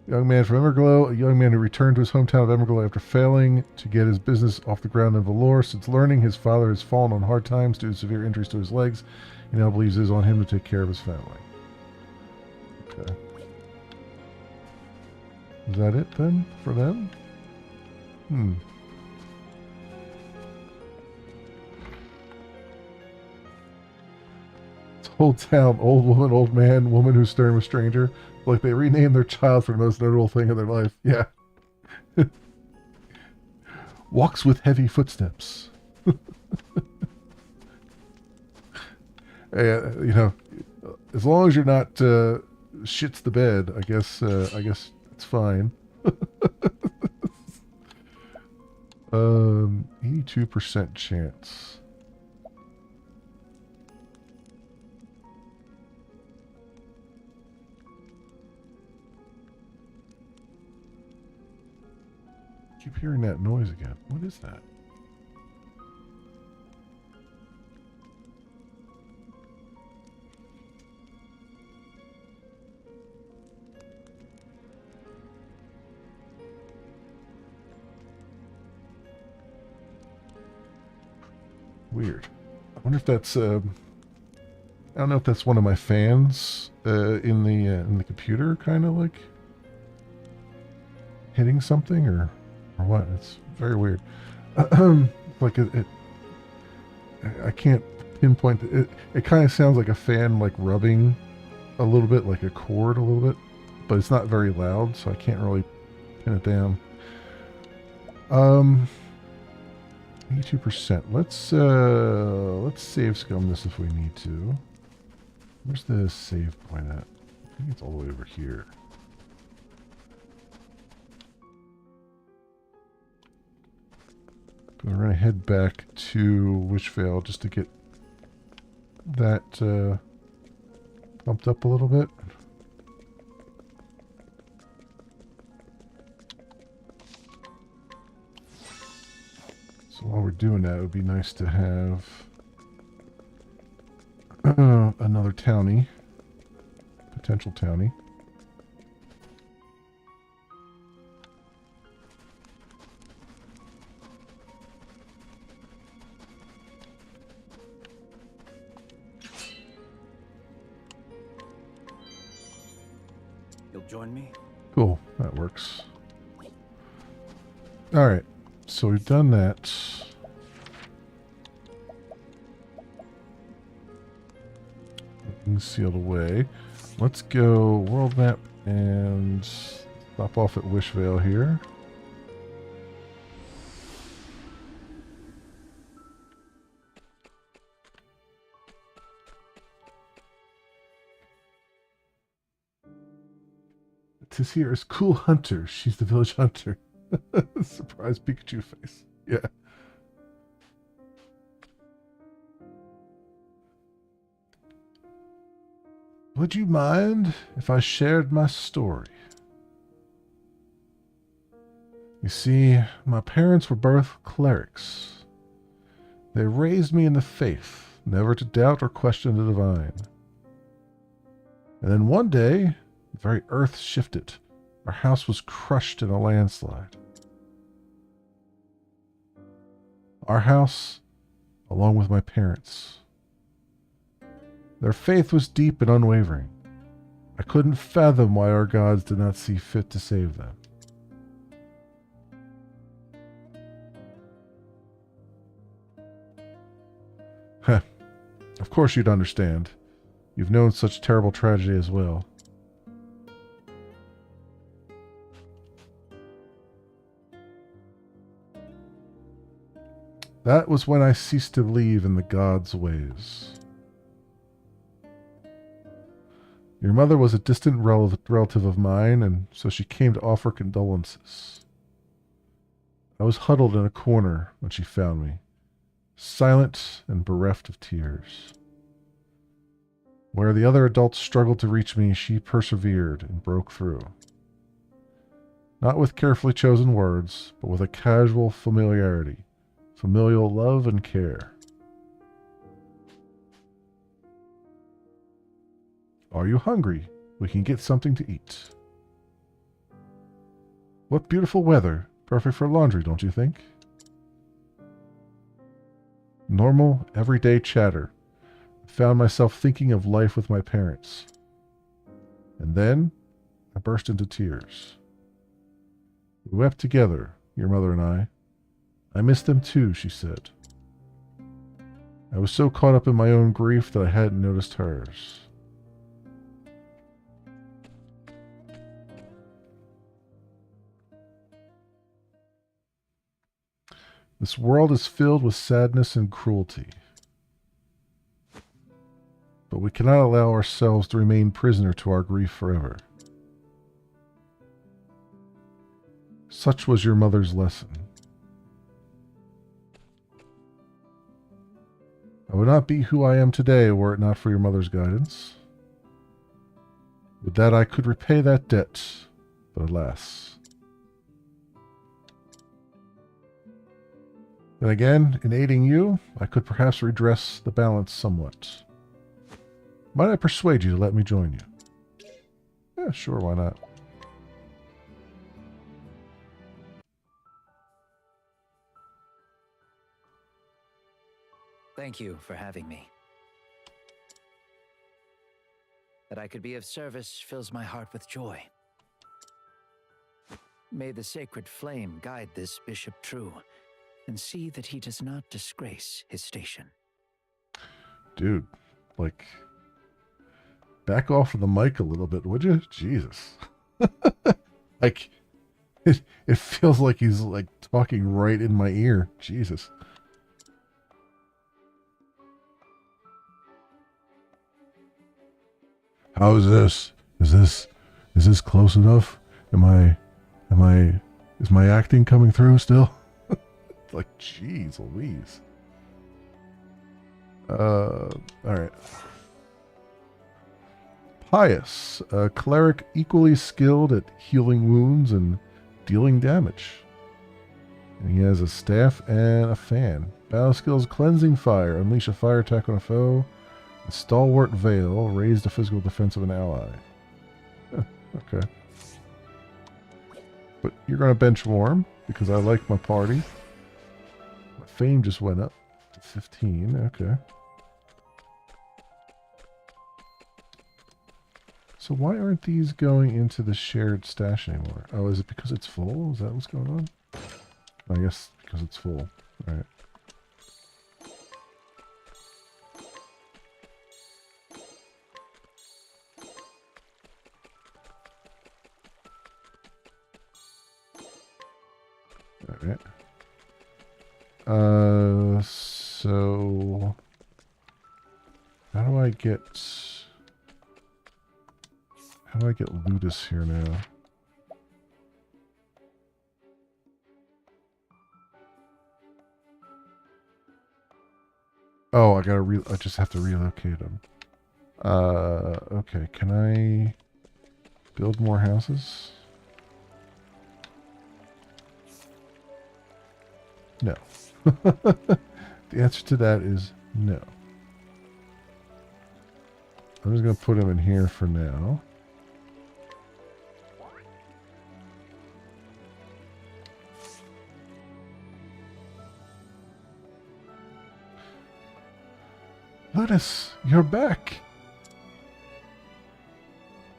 Young man from Everglow, a young man who returned to his hometown of Everglow after failing to get his business off the ground in Valor. Since learning his father has fallen on hard times due to severe injuries to his legs, he now believes it is on him to take care of his family. Okay. Is that it then for them? It's whole town, old woman, old man, woman who's stern with stranger. Like they renamed their child for the most notable thing in their life. Yeah. Walks with heavy footsteps. You know, as long as you're not shits the bed, I guess it's fine. 82% chance. Keep hearing that noise again. What is that? Weird. I wonder if that's I don't know if that's one of my fans in the computer, kind of like hitting something or what. It's very weird. Like it I can't pinpoint it. It kind of sounds like a fan like rubbing a little bit, like a cord a little bit, but it's not very loud, so I can't really pin it down. 82%. Let's save scum this if we need to. Where's the save point at? I think it's all the way over here. We're gonna head back to Wishvale just to get that bumped up a little bit. So while we're doing that, it would be nice to have another townie, potential townie. You'll join me? Cool, that works. All right. So we've done that. Sealed away. Let's go world map and stop off at Wishvale here. Tis here is Cool Hunter. She's the village hunter. Surprise Pikachu face. Yeah. Would you mind if I shared my story? You see, my parents were both clerics. They raised me in the faith, never to doubt or question the divine. And then one day, the very earth shifted, Our house was crushed in a landslide. Our house, along with my parents. Their faith was deep and unwavering. I couldn't fathom why our gods did not see fit to save them. Heh. Of course you'd understand. You've known such terrible tragedy as well. That was when I ceased to believe in the gods' ways. Your mother was a distant relative of mine, and so she came to offer condolences. I was huddled in a corner when she found me, silent and bereft of tears. Where the other adults struggled to reach me, she persevered and broke through. Not with carefully chosen words, but with a casual familiarity, familial love and care. Are you hungry? We can get something to eat. What beautiful weather. Perfect for laundry, don't you think? Normal, everyday chatter. I found myself thinking of life with my parents. And then I burst into tears. We wept together, your mother and I. I miss them too, she said. I was so caught up in my own grief that I hadn't noticed hers. This world is filled with sadness and cruelty. But we cannot allow ourselves to remain prisoner to our grief forever. Such was your mother's lesson. I would not be who I am today were it not for your mother's guidance. With that I could repay that debt, but alas. Then again, in aiding you, I could perhaps redress the balance somewhat. Might I persuade you to let me join you? Yeah, sure, why not? Thank you for having me. That I could be of service fills my heart with joy. May the sacred flame guide this bishop true, and see that he does not disgrace his station. Dude, like, back off of the mic a little bit, would you? Jesus. Like, it feels like he's, like, talking right in my ear. Jesus. How is this? Is this close enough? Is my acting coming through still? Like, jeez Louise. Alright. Pious, a cleric equally skilled at healing wounds and dealing damage. And he has a staff and a fan. Battle skills, cleansing fire, unleash a fire attack on a foe. A stalwart veil, raise the physical defense of an ally. Okay. But you're going to bench warm, because I like my party. My fame just went up to 15, okay. So why aren't these going into the shared stash anymore? Oh, is it because it's full? Is that what's going on? I guess because it's full. Alright. Alright. So how do I get Ludus here now? Oh, I just have to relocate him. Okay, can I build more houses? No. The answer to that is no. I'm just going to put him in here for now. Ludus, you're back.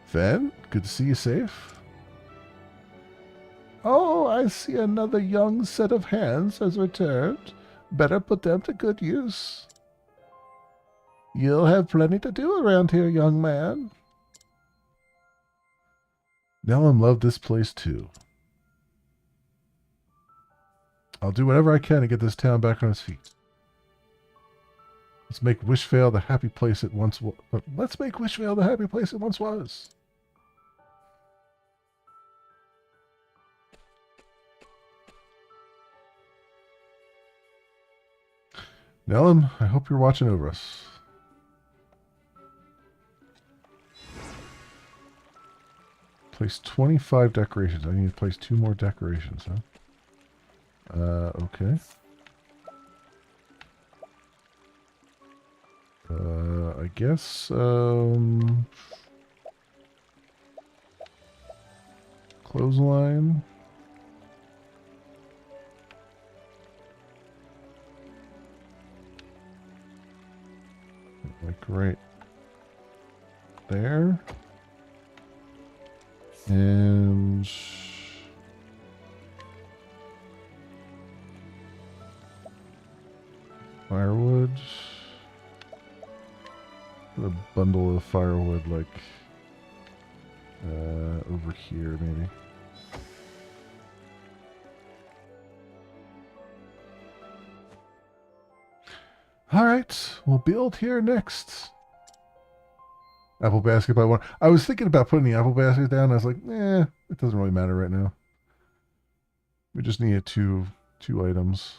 Fen, good to see you safe. Oh, I see another young set of hands has returned. Better put them to good use. You'll have plenty to do around here, young man. Nellum loved this place too. I'll do whatever I can to get this town back on its feet. Let's make Wishvale the happy place it once was. Let's make Wishvale the happy place it once was. Nellum, I hope you're watching over us. Place 25 decorations. I need to place 2 more decorations, huh? Okay. I guess, clothesline. Like right there. And firewood. Put a bundle of firewood like over here maybe. Alright, we'll build here next. Apple basket by 1. I was thinking about putting the apple basket down. I was like, it doesn't really matter right now. We just need two items.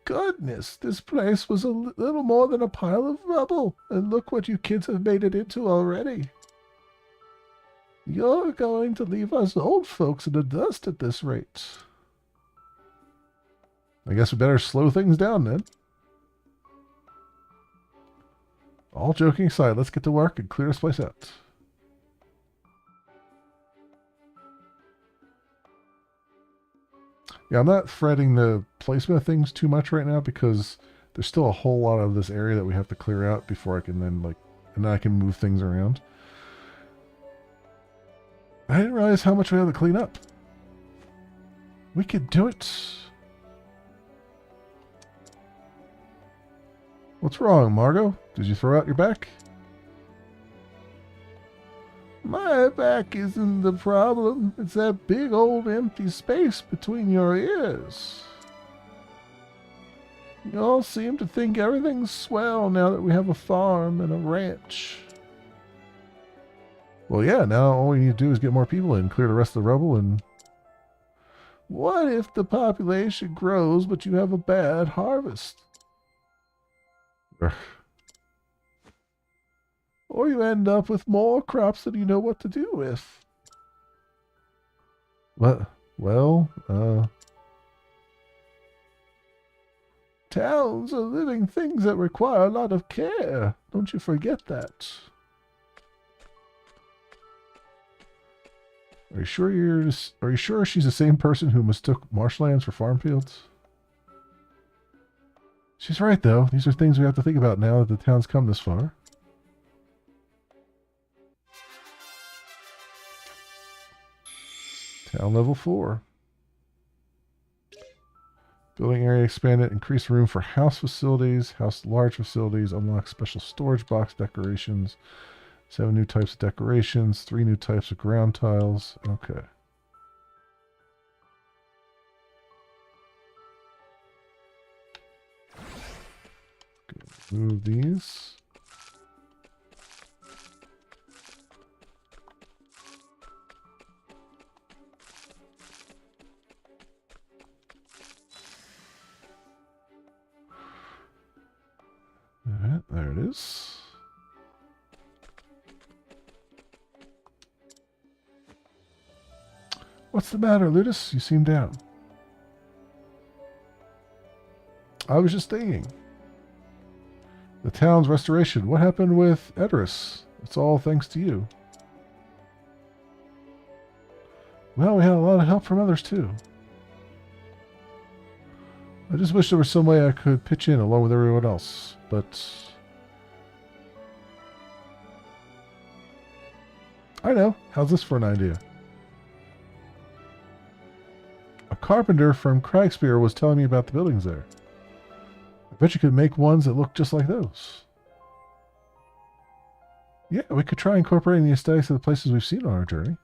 Goodness, this place was a little more than a pile of rubble. And look what you kids have made it into already. You're going to leave us old folks in the dust at this rate. I guess we better slow things down then. All joking aside, let's get to work and clear this place out. Yeah, I'm not fretting the placement of things too much right now because there's still a whole lot of this area that we have to clear out before I can then and then I can move things around. I didn't realize how much we had to clean up. We could do it. What's wrong, Margot? Did you throw out your back? My back isn't the problem. It's that big old empty space between your ears. You all seem to think everything's swell now that we have a farm and a ranch. Well, yeah, now all we need to do is get more people in, clear the rest of the rubble, and... What if the population grows, but you have a bad harvest? Or you end up with more crops than you know what to do with. What? Well, towns are living things that require a lot of care. Don't you forget that. Are you sure she's the same person who mistook marshlands for farm fields? She's right, though. These are things we have to think about now that the town's come this far. Town level 4. Building area expanded. Increase room for house facilities. House large facilities. Unlock special storage box decorations. 7 new types of decorations. 3 new types of ground tiles. Okay. Move these. All right, there it is. What's the matter, Ludus? You seem down. I was just thinking. The town's restoration. What happened with Edris? It's all thanks to you. Well, we had a lot of help from others, too. I just wish there was some way I could pitch in along with everyone else, but I know. How's this for an idea? A carpenter from Craigspear was telling me about the buildings there. I bet you could make ones that look just like those. Yeah, we could try incorporating the aesthetics of the places we've seen on our journey.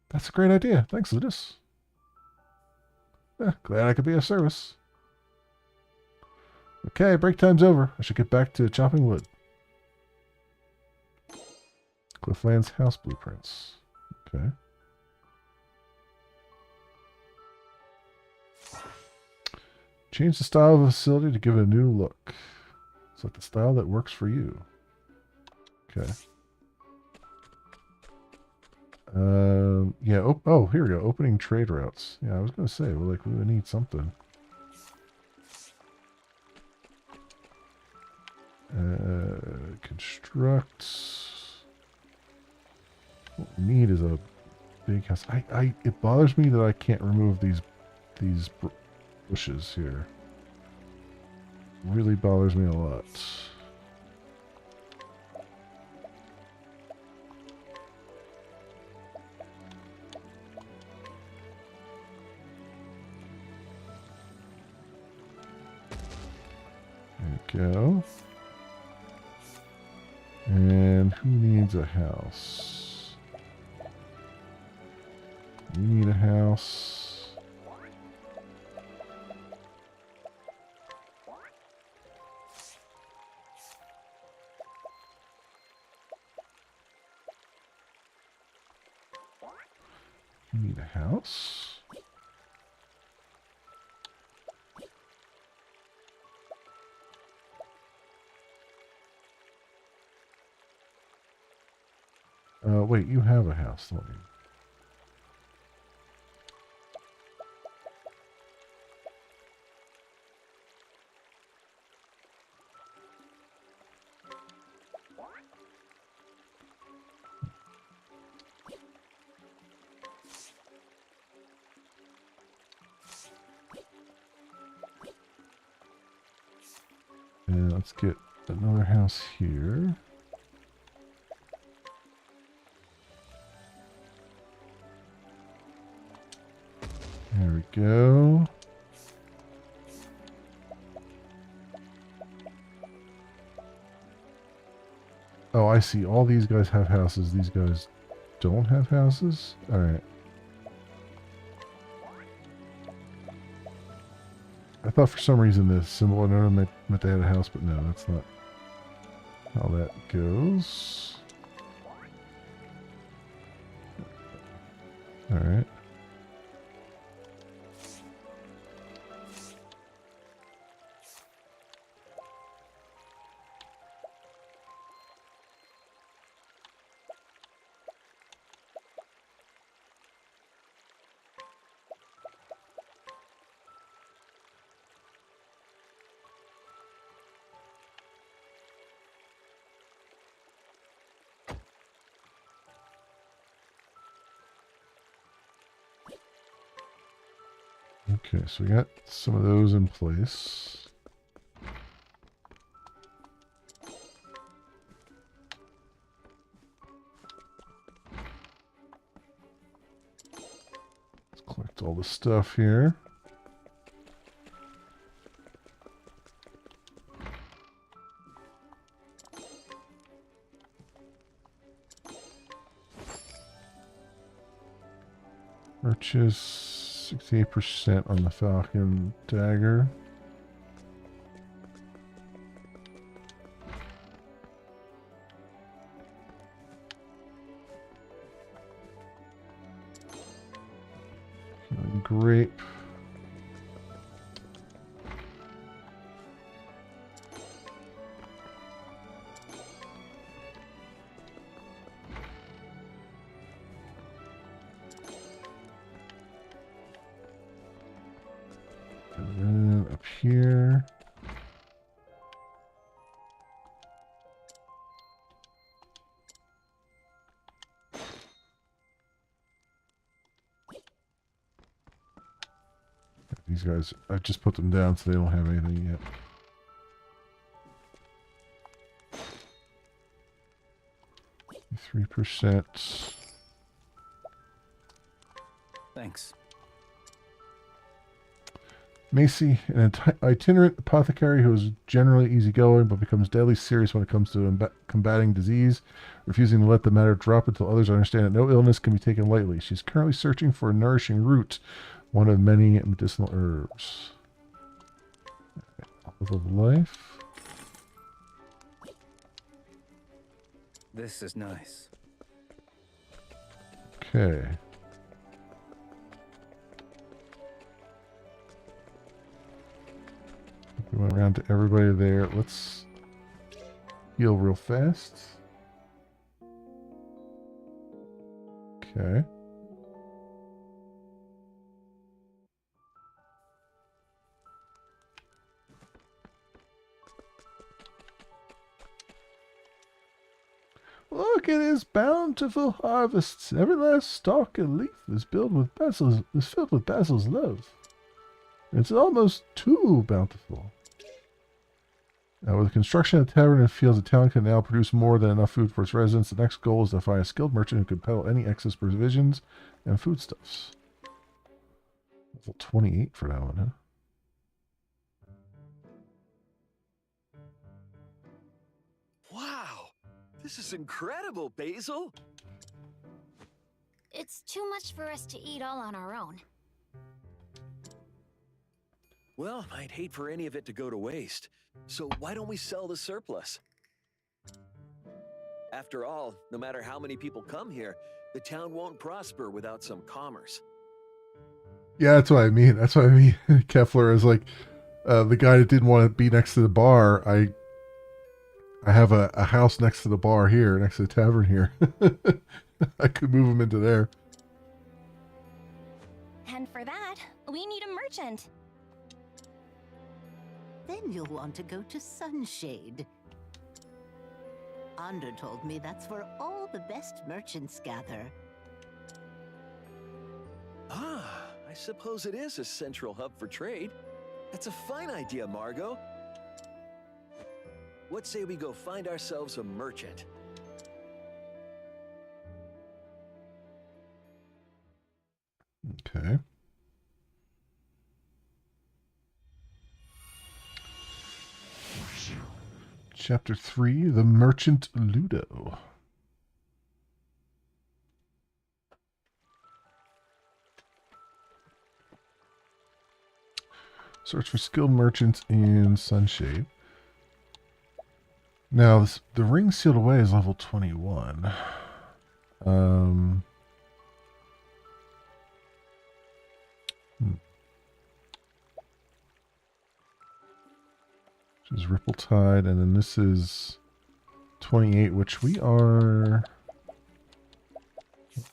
That's a great idea. Thanks, Ludus. Glad I could be of service. Okay, break time's over. I should get back to chopping wood. Cliffland's house blueprints. Okay. Change the style of the facility to give it a new look. Select the style that works for you. Okay. Yeah. Oh, here we go. Opening trade routes. Yeah, I was gonna say, well, like, we would need something. Construct. What we need is a big house. It bothers me that I can't remove these bushes here. Really bothers me a lot. There we go. And who needs a house? You need a house. You need a house. Wait, you have a house, don't you? And let's get another house here. There we go. Oh, I see. All these guys have houses. These guys don't have houses? Alright. I thought for some reason the symbol on it meant they had a house, but no, that's not how that goes. Alright. Okay, so we got some of those in place. Let's collect all the stuff here. Purchase 68% on the Falcon Dagger. Grape. And then up here. these guys. I just put them down so they don't have anything yet. %. Thanks. Macy, an itinerant apothecary who is generally easygoing but becomes deadly serious when it comes to combating disease, refusing to let the matter drop until others understand that no illness can be taken lightly. She's currently searching for a nourishing root, one of many medicinal herbs. Olive of life. This is nice. Okay. We went around to everybody there. Let's heal real fast. Okay. Look at his bountiful harvests. Every last stalk and leaf is filled with Basil's love. It's almost too bountiful. Now, with the construction of the tavern and fields, the town can now produce more than enough food for its residents. The next goal is to find a skilled merchant who can peddle any excess provisions and foodstuffs. Level 28 for that one, huh? Wow! This is incredible, Basil! It's too much for us to eat all on our own. Well, I'd hate for any of it to go to waste. So why don't we sell the surplus? After all, no matter how many people come here, the town won't prosper without some commerce. Yeah, that's what I mean. That's what I mean. Kefler is like the guy that didn't want to be next to the bar. I have a house next to the bar here, next to the tavern here. I could move him into there. And for that, we need a merchant. Then you'll want to go to Sunshade. Ander told me that's where all the best merchants gather. Ah, I suppose it is a central hub for trade. That's a fine idea, Margot. What say we go find ourselves a merchant? Okay. Chapter 3, The Merchant Ludo. Search for skilled merchants in Sunshade. Now, the ring sealed away is level 21. Which is Ripple Tide, and then this is 28, which we are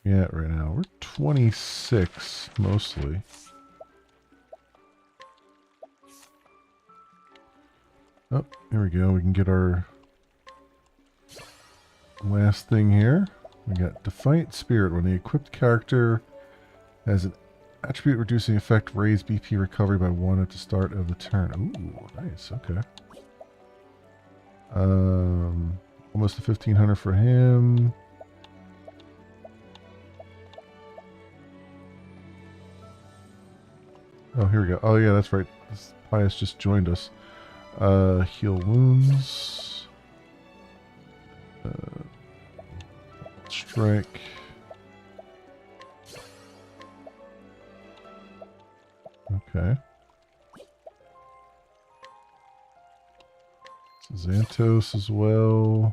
at right now. We're 26 mostly. Oh, here we go. We can get our last thing here. We got Defiant Spirit. When the equipped character has an attribute reducing effect, raise BP recovery by 1 at the start of the turn. Ooh, nice. Okay. Almost a 1500 for him. Oh, here we go. Oh, yeah, that's right. This Pius just joined us. Heal wounds. Strike. Okay. Xanthos as well.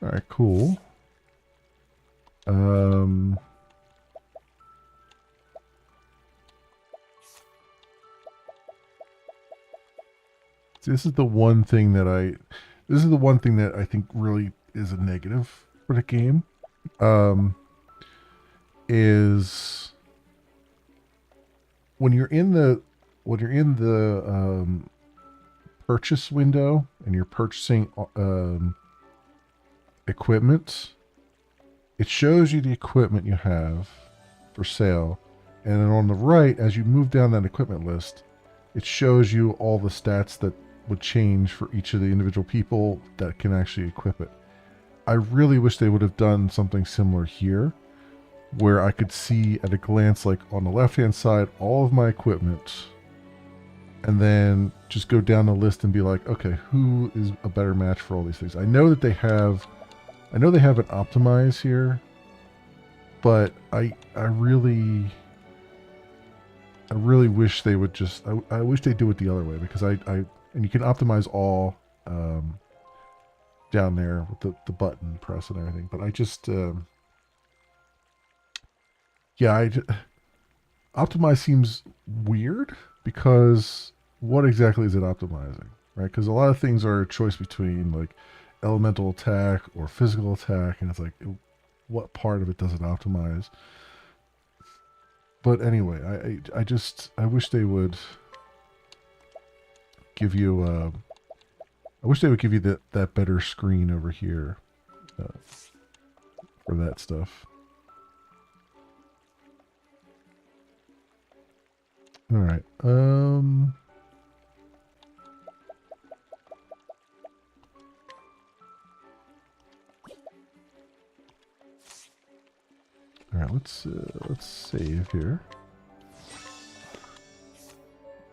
All right, cool. See, this is the one thing that I think really is a negative for the game. Is when you're in the purchase window and you're purchasing equipment, it shows you the equipment you have for sale. And then on the right, as you move down that equipment list, it shows you all the stats that would change for each of the individual people that can actually equip it. I really wish they would have done something similar here, where I could see at a glance, like on the left-hand side, all of my equipment, and then just go down the list and be like, okay, who is a better match for all these things? I know they have an optimize here, but I really wish they would just, I wish they do it the other way, because and you can optimize all down there with the button press and everything, but I just optimize seems weird, because what exactly is it optimizing, right? Because a lot of things are a choice between like elemental attack or physical attack, and it's like, what part of it does it optimize? But anyway, I wish they would give you I wish they would give you that better screen over here for that stuff. All right. All right, let's save here.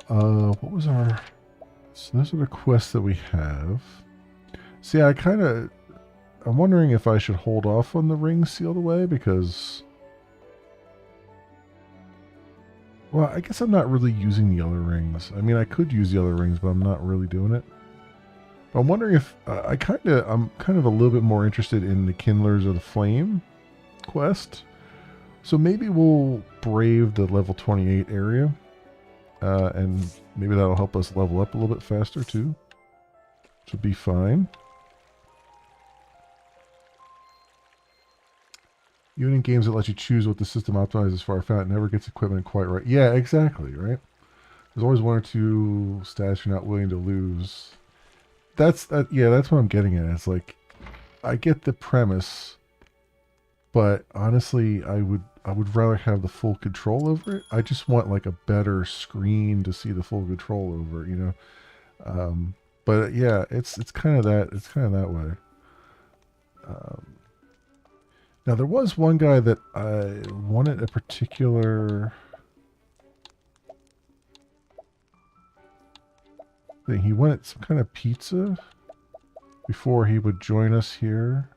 What was our... So those are the quests that we have. See, I'm wondering if I should hold off on the ring sealed away, because... Well, I guess I'm not really using the other rings. I mean, I could use the other rings, but I'm not really doing it. But I'm wondering if... I'm kind of a little bit more interested in the Kindlers of the Flame quest. So maybe we'll brave the level 28 area. And maybe that'll help us level up a little bit faster too. Which would be fine. Even in games that let you choose what the system optimizes for, I found it never gets equipment quite right. Yeah, exactly, right? There's always one or two stats you're not willing to lose. Yeah, that's what I'm getting at. It's like, I get the premise, but honestly, I would rather have the full control over it. I just want like a better screen to see the full control over it, you know. But yeah, it's kind of that. It's kind of that way. Now there was one guy that I wanted a particular thing. He wanted some kind of pizza before he would join us here,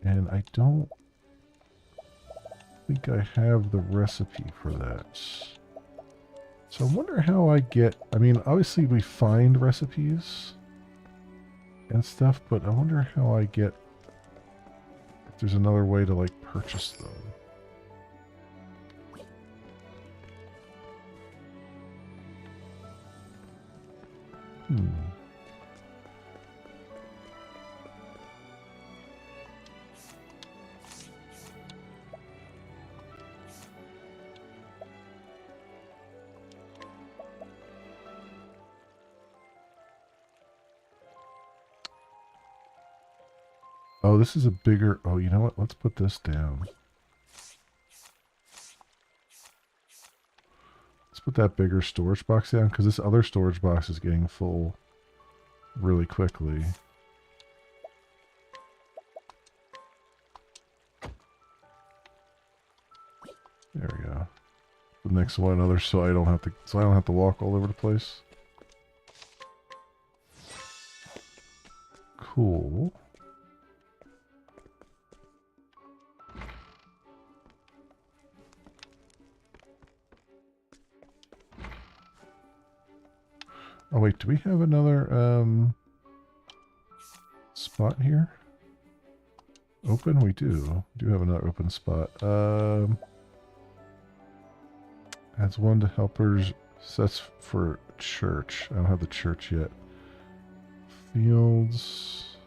and I don't think I have the recipe for that. So I wonder how I get... I mean, obviously we find recipes and stuff, but I wonder how I get... if there's another way to, like, purchase them. Oh, this is a bigger... Oh, you know what? Let's put this down. Let's put that bigger storage box down, because this other storage box is getting full really quickly. There we go. The next one, another, so I don't have to walk all over the place. Cool. Oh wait, do we have another spot here? Open? We do. We do have another open spot. Adds one to helpers. Sets for church. I don't have the church yet. Fields.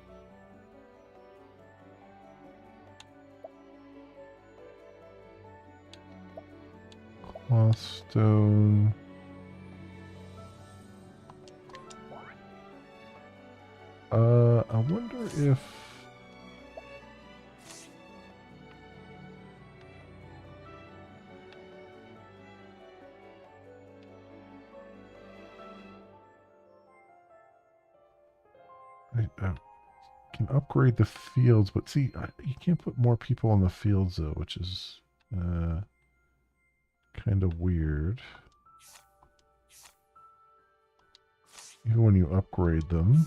Clothstone. I wonder if... I can upgrade the fields, but see, you can't put more people on the fields, though, which is kind of weird. Even when you upgrade them.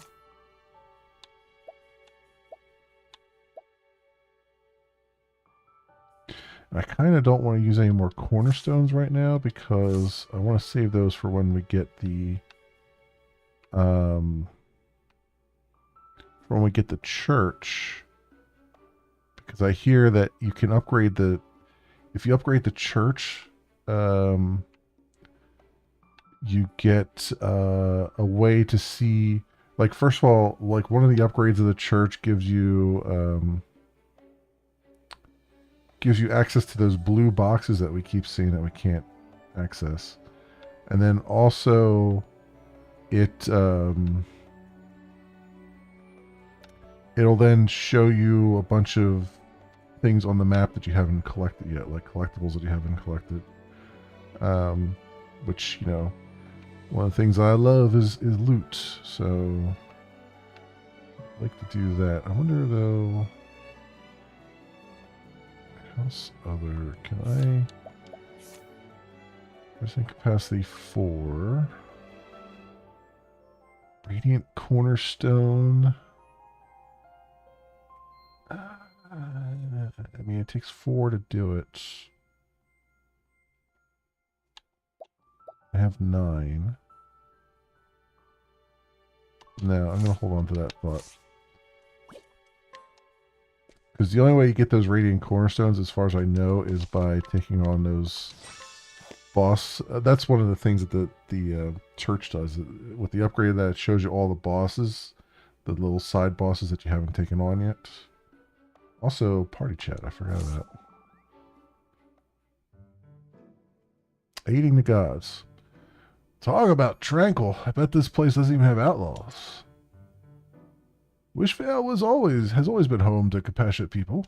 I kind of don't want to use any more cornerstones right now because I want to save those for when we get the church. Because I hear that you can upgrade if you upgrade the church, you get a way to see, like, first of all, like, one of the upgrades of the church gives you access to those blue boxes that we keep seeing that we can't access. And then also it'll then show you a bunch of things on the map that you haven't collected yet, like collectibles that you haven't collected. Which, you know, one of the things I love is loot, so I'd like to do that. I wonder though, house other, can I, there's in capacity 4. Radiant Cornerstone. I mean, it takes 4 to do it. I have 9. No, I'm going to hold on to that thought. Because the only way you get those Radiant Cornerstones, as far as I know, is by taking on those boss. That's one of the things that the church does. With the upgrade of that, it shows you all the bosses, the little side bosses that you haven't taken on yet. Also, party chat. I forgot that. Aiding the gods. Talk about tranquil. I bet this place doesn't even have outlaws. Wishvale has always been home to compassionate people.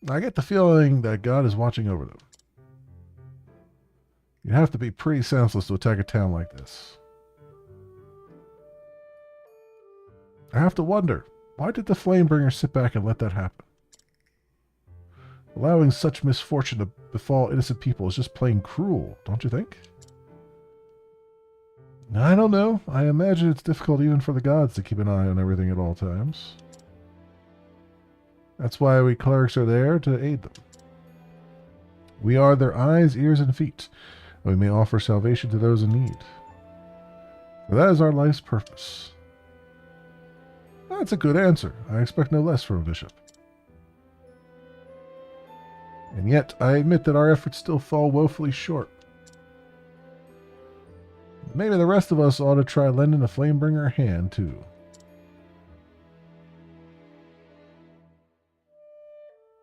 I get the feeling that God is watching over them. You'd have to be pretty senseless to attack a town like this. I have to wonder, why did the Flamebringer sit back and let that happen? Allowing such misfortune to befall innocent people is just plain cruel, don't you think? I don't know. I imagine it's difficult even for the gods to keep an eye on everything at all times. That's why we clerics are there, to aid them. We are their eyes, ears, and feet, and we may offer salvation to those in need. For that is our life's purpose. That's a good answer. I expect no less from a bishop. And yet, I admit that our efforts still fall woefully short. Maybe the rest of us ought to try lending the Flamebringer a hand, too.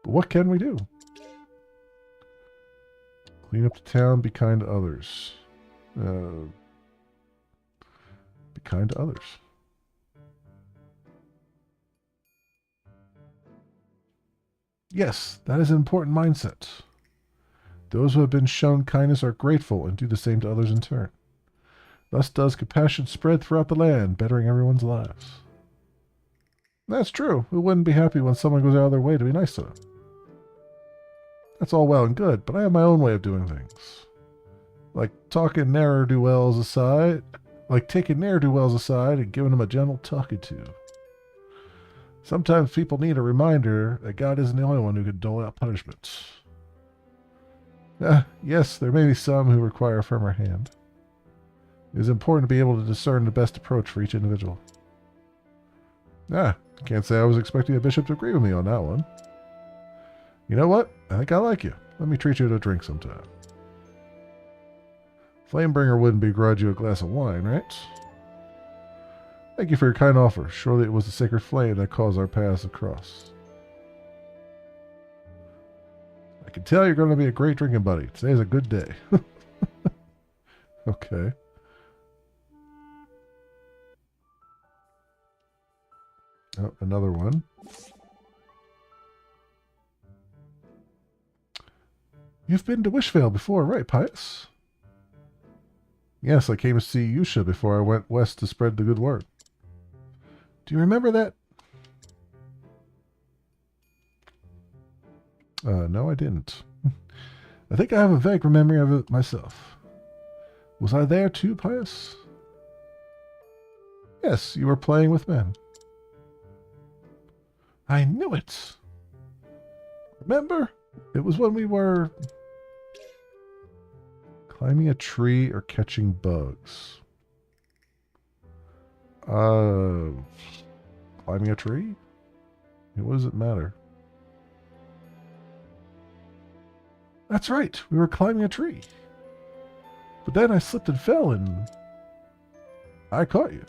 But what can we do? Clean up the town, be kind to others. Be kind to others. Yes, that is an important mindset. Those who have been shown kindness are grateful and do the same to others in turn. Thus does compassion spread throughout the land, bettering everyone's lives. That's true. Who wouldn't be happy when someone goes out of their way to be nice to them? That's all well and good, but I have my own way of doing things. Like taking ne'er-do-wells aside and giving them a gentle talking to. Sometimes people need a reminder that God isn't the only one who can dole out punishments. Yes, there may be some who require a firmer hand. It is important to be able to discern the best approach for each individual. Can't say I was expecting a bishop to agree with me on that one. You know what? I think I like you. Let me treat you to a drink sometime. Flamebringer wouldn't begrudge you a glass of wine, right? Thank you for your kind offer. Surely it was the sacred flame that caused our paths to cross. I can tell you're going to be a great drinking buddy. Today's a good day. Okay. Oh, another one. You've been to Wishvale before, right, Pius? Yes, I came to see Yusha before I went west to spread the good word. Do you remember that? No, I didn't. I think I have a vague memory of it myself. Was I there too, Pius? Yes, you were playing with men. I knew it. Remember? It was when we were climbing a tree or catching bugs. Climbing a tree? What does it matter? That's right, we were climbing a tree. But then I slipped and fell and I caught you.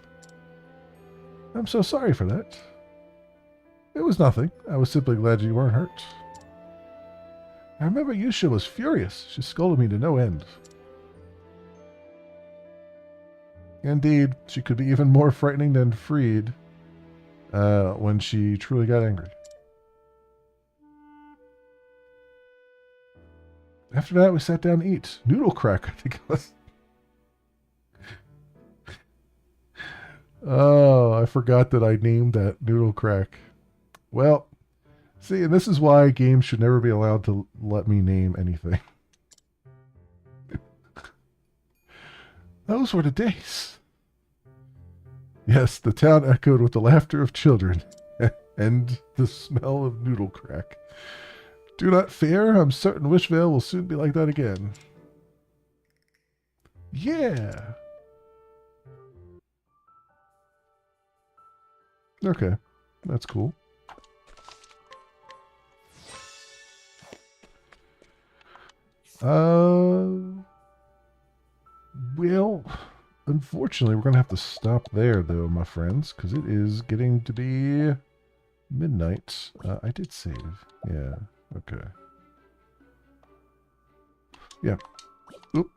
I'm so sorry for that. It was nothing. I was simply glad you weren't hurt. I remember Yusha was furious. She scolded me to no end. Indeed, she could be even more frightening than Freed when she truly got angry. After that, we sat down to eat. Noodle crack, I think it was. Oh, I forgot that I named that noodle crack. Well, see, and this is why games should never be allowed to let me name anything. Those were the days. Yes, the town echoed with the laughter of children and the smell of noodle crack. Do not fear, I'm certain Wishvale will soon be like that again. Yeah. Okay, that's cool. Well, unfortunately, we're going to have to stop there, though, my friends, because it is getting to be midnight. I did save. Yeah, okay. Yeah. Oop.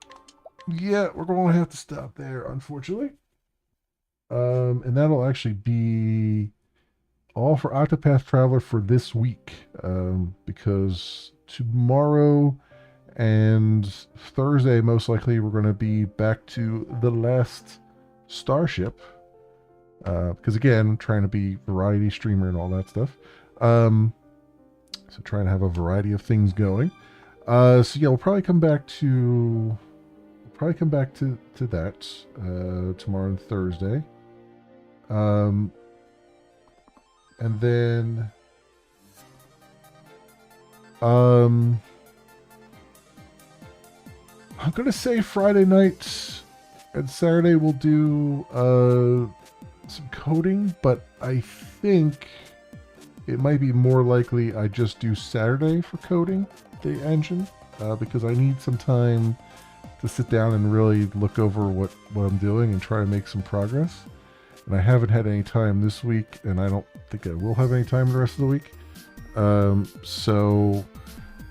Yeah, we're going to have to stop there, unfortunately. And that'll actually be all for Octopath Traveler for this week, because tomorrow and Thursday, most likely, we're going to be back to the last Starship. Because again, I'm trying to be variety streamer and all that stuff. So trying to have a variety of things going. So yeah, we'll probably come back to that tomorrow and Thursday. And then I'm gonna say Friday night and Saturday we'll do some coding, but I think it might be more likely I just do Saturday for coding the engine, because I need some time to sit down and really look over what I'm doing and try to make some progress. And I haven't had any time this week, and I don't think I will have any time the rest of the week. So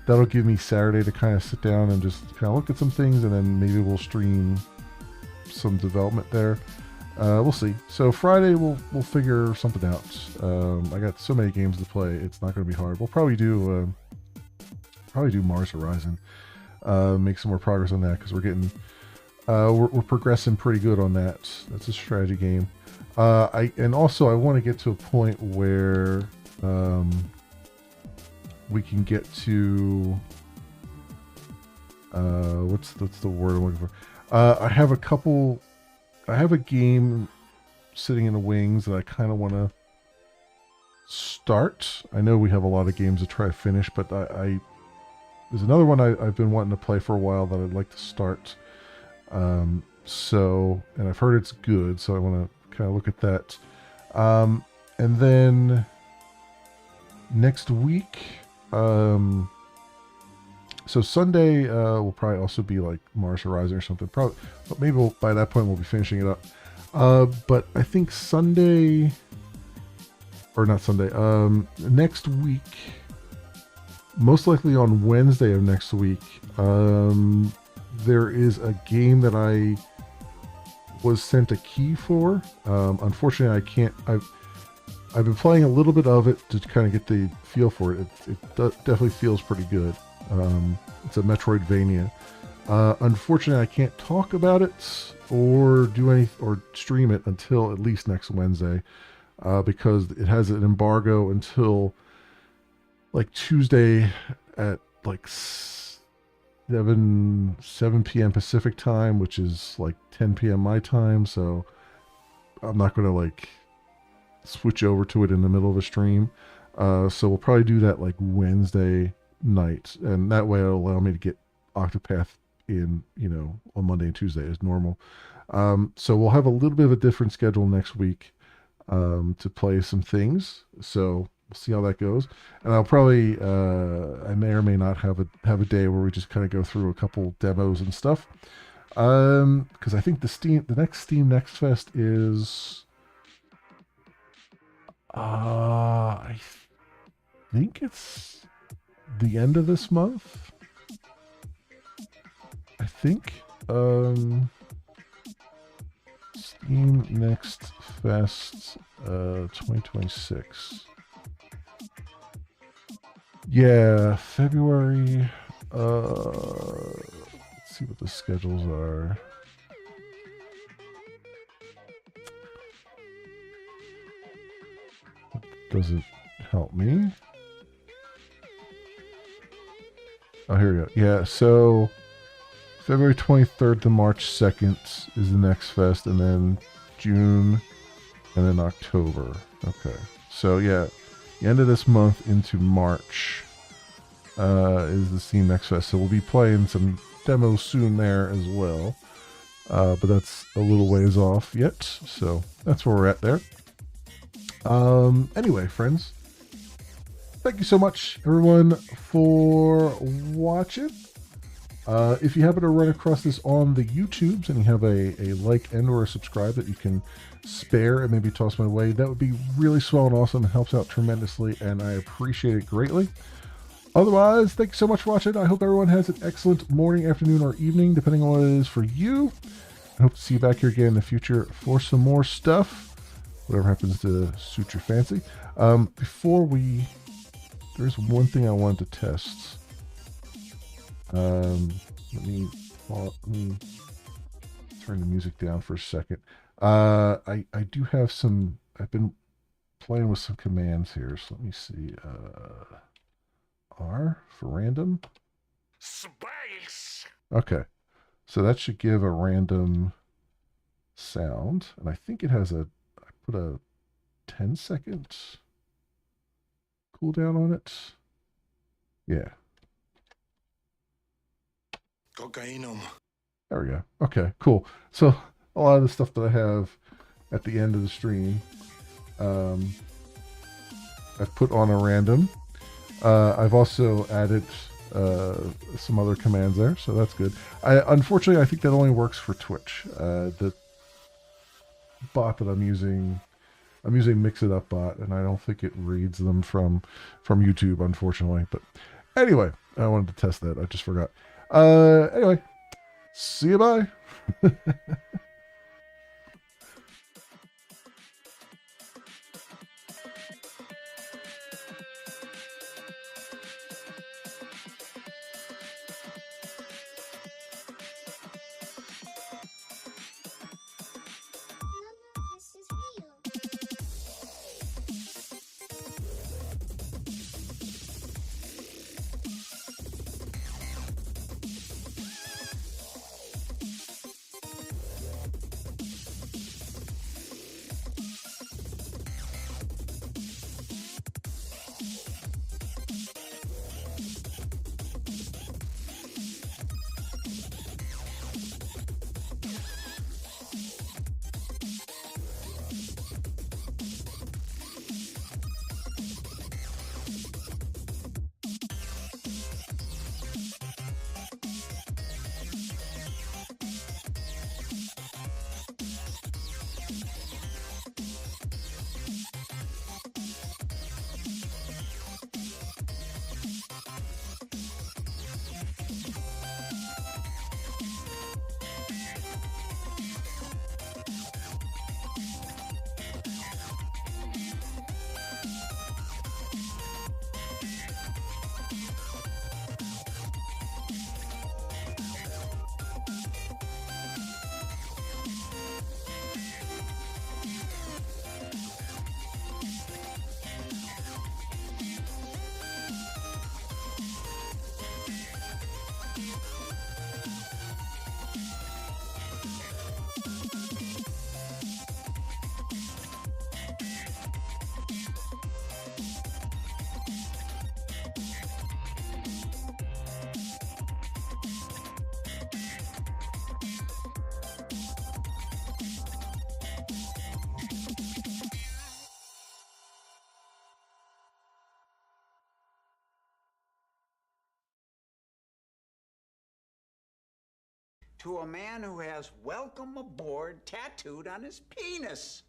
that'll give me Saturday to kind of sit down and just kind of look at some things, and then maybe we'll stream some development there. We'll see. So Friday we'll figure something out. I got so many games to play; it's not going to be hard. We'll probably do Mars Horizon. Make some more progress on that because we're getting we're progressing pretty good on that. That's a strategy game. I want to get to a point where we can get to what's the word I'm looking for? I have a game sitting in the wings that I kind of want to start. I know we have a lot of games to try to finish, but there's another one I've been wanting to play for a while that I'd like to start. And I've heard it's good, so I want to kind of look at that. And then next week, so Sunday will probably also be like Mars Horizon or something. Probably, but maybe by that point we'll be finishing it up. But I think Sunday, or not Sunday, next week, most likely on Wednesday of next week, there is a game that I was sent a key for. Unfortunately, I've been playing a little bit of it to kind of get the feel for it. Definitely feels pretty good. It's a Metroidvania. Unfortunately, I can't talk about it or stream it until at least next Wednesday, because it has an embargo until like Tuesday at like 7 p.m. Pacific time, which is like 10 p.m. my time. So I'm not going to like switch over to it in the middle of a stream. So we'll probably do that like Wednesday night, and that way it'll allow me to get Octopath in, on Monday and Tuesday as normal. So we'll have a little bit of a different schedule next week to play some things. So we'll see how that goes. And I'll probably I may or may not have a day where we just kind of go through a couple demos and stuff. Because I think the next Steam Next Fest is I think it's the end of this month. I think Steam Next Fest 2026. Yeah, February. Let's see what the schedules are. Does it help me? Oh, here we go. Yeah, so February 23rd to March 2nd is the next fest, and then June, and then October. Okay. So, yeah, the end of this month into March is the Steam Next Fest. So we'll be playing some demos soon there as well. But that's a little ways off yet. So that's where we're at there. Anyway, friends, thank you so much, everyone, for watching. If you happen to run across this on the YouTubes and you have a like and or a subscribe that you can spare and maybe toss my way, that would be really swell and awesome. It helps out tremendously, and I appreciate it greatly. Otherwise, thank you so much for watching. I hope everyone has an excellent morning, afternoon, or evening, depending on what it is for you. I hope to see you back here again in the future for some more stuff, whatever happens to suit your fancy. There's one thing I wanted to test. Let me turn the music down for a second. I do have some. I've been playing with some commands here, so let me see. R for random. Space. Okay, so that should give a random sound, and I think it has I put a 10-second cooldown on it. Yeah. Cocainum. There we go. Okay, cool. So a lot of the stuff that I have at the end of the stream, I've put on a random. I've also added some other commands there, so that's good. Unfortunately, I think that only works for Twitch. The bot that I'm using Mix It Up bot, and I don't think it reads them from YouTube, unfortunately. But anyway, I wanted to test that. I just forgot. Anyway, see you, bye. to a man who has welcome aboard tattooed on his penis.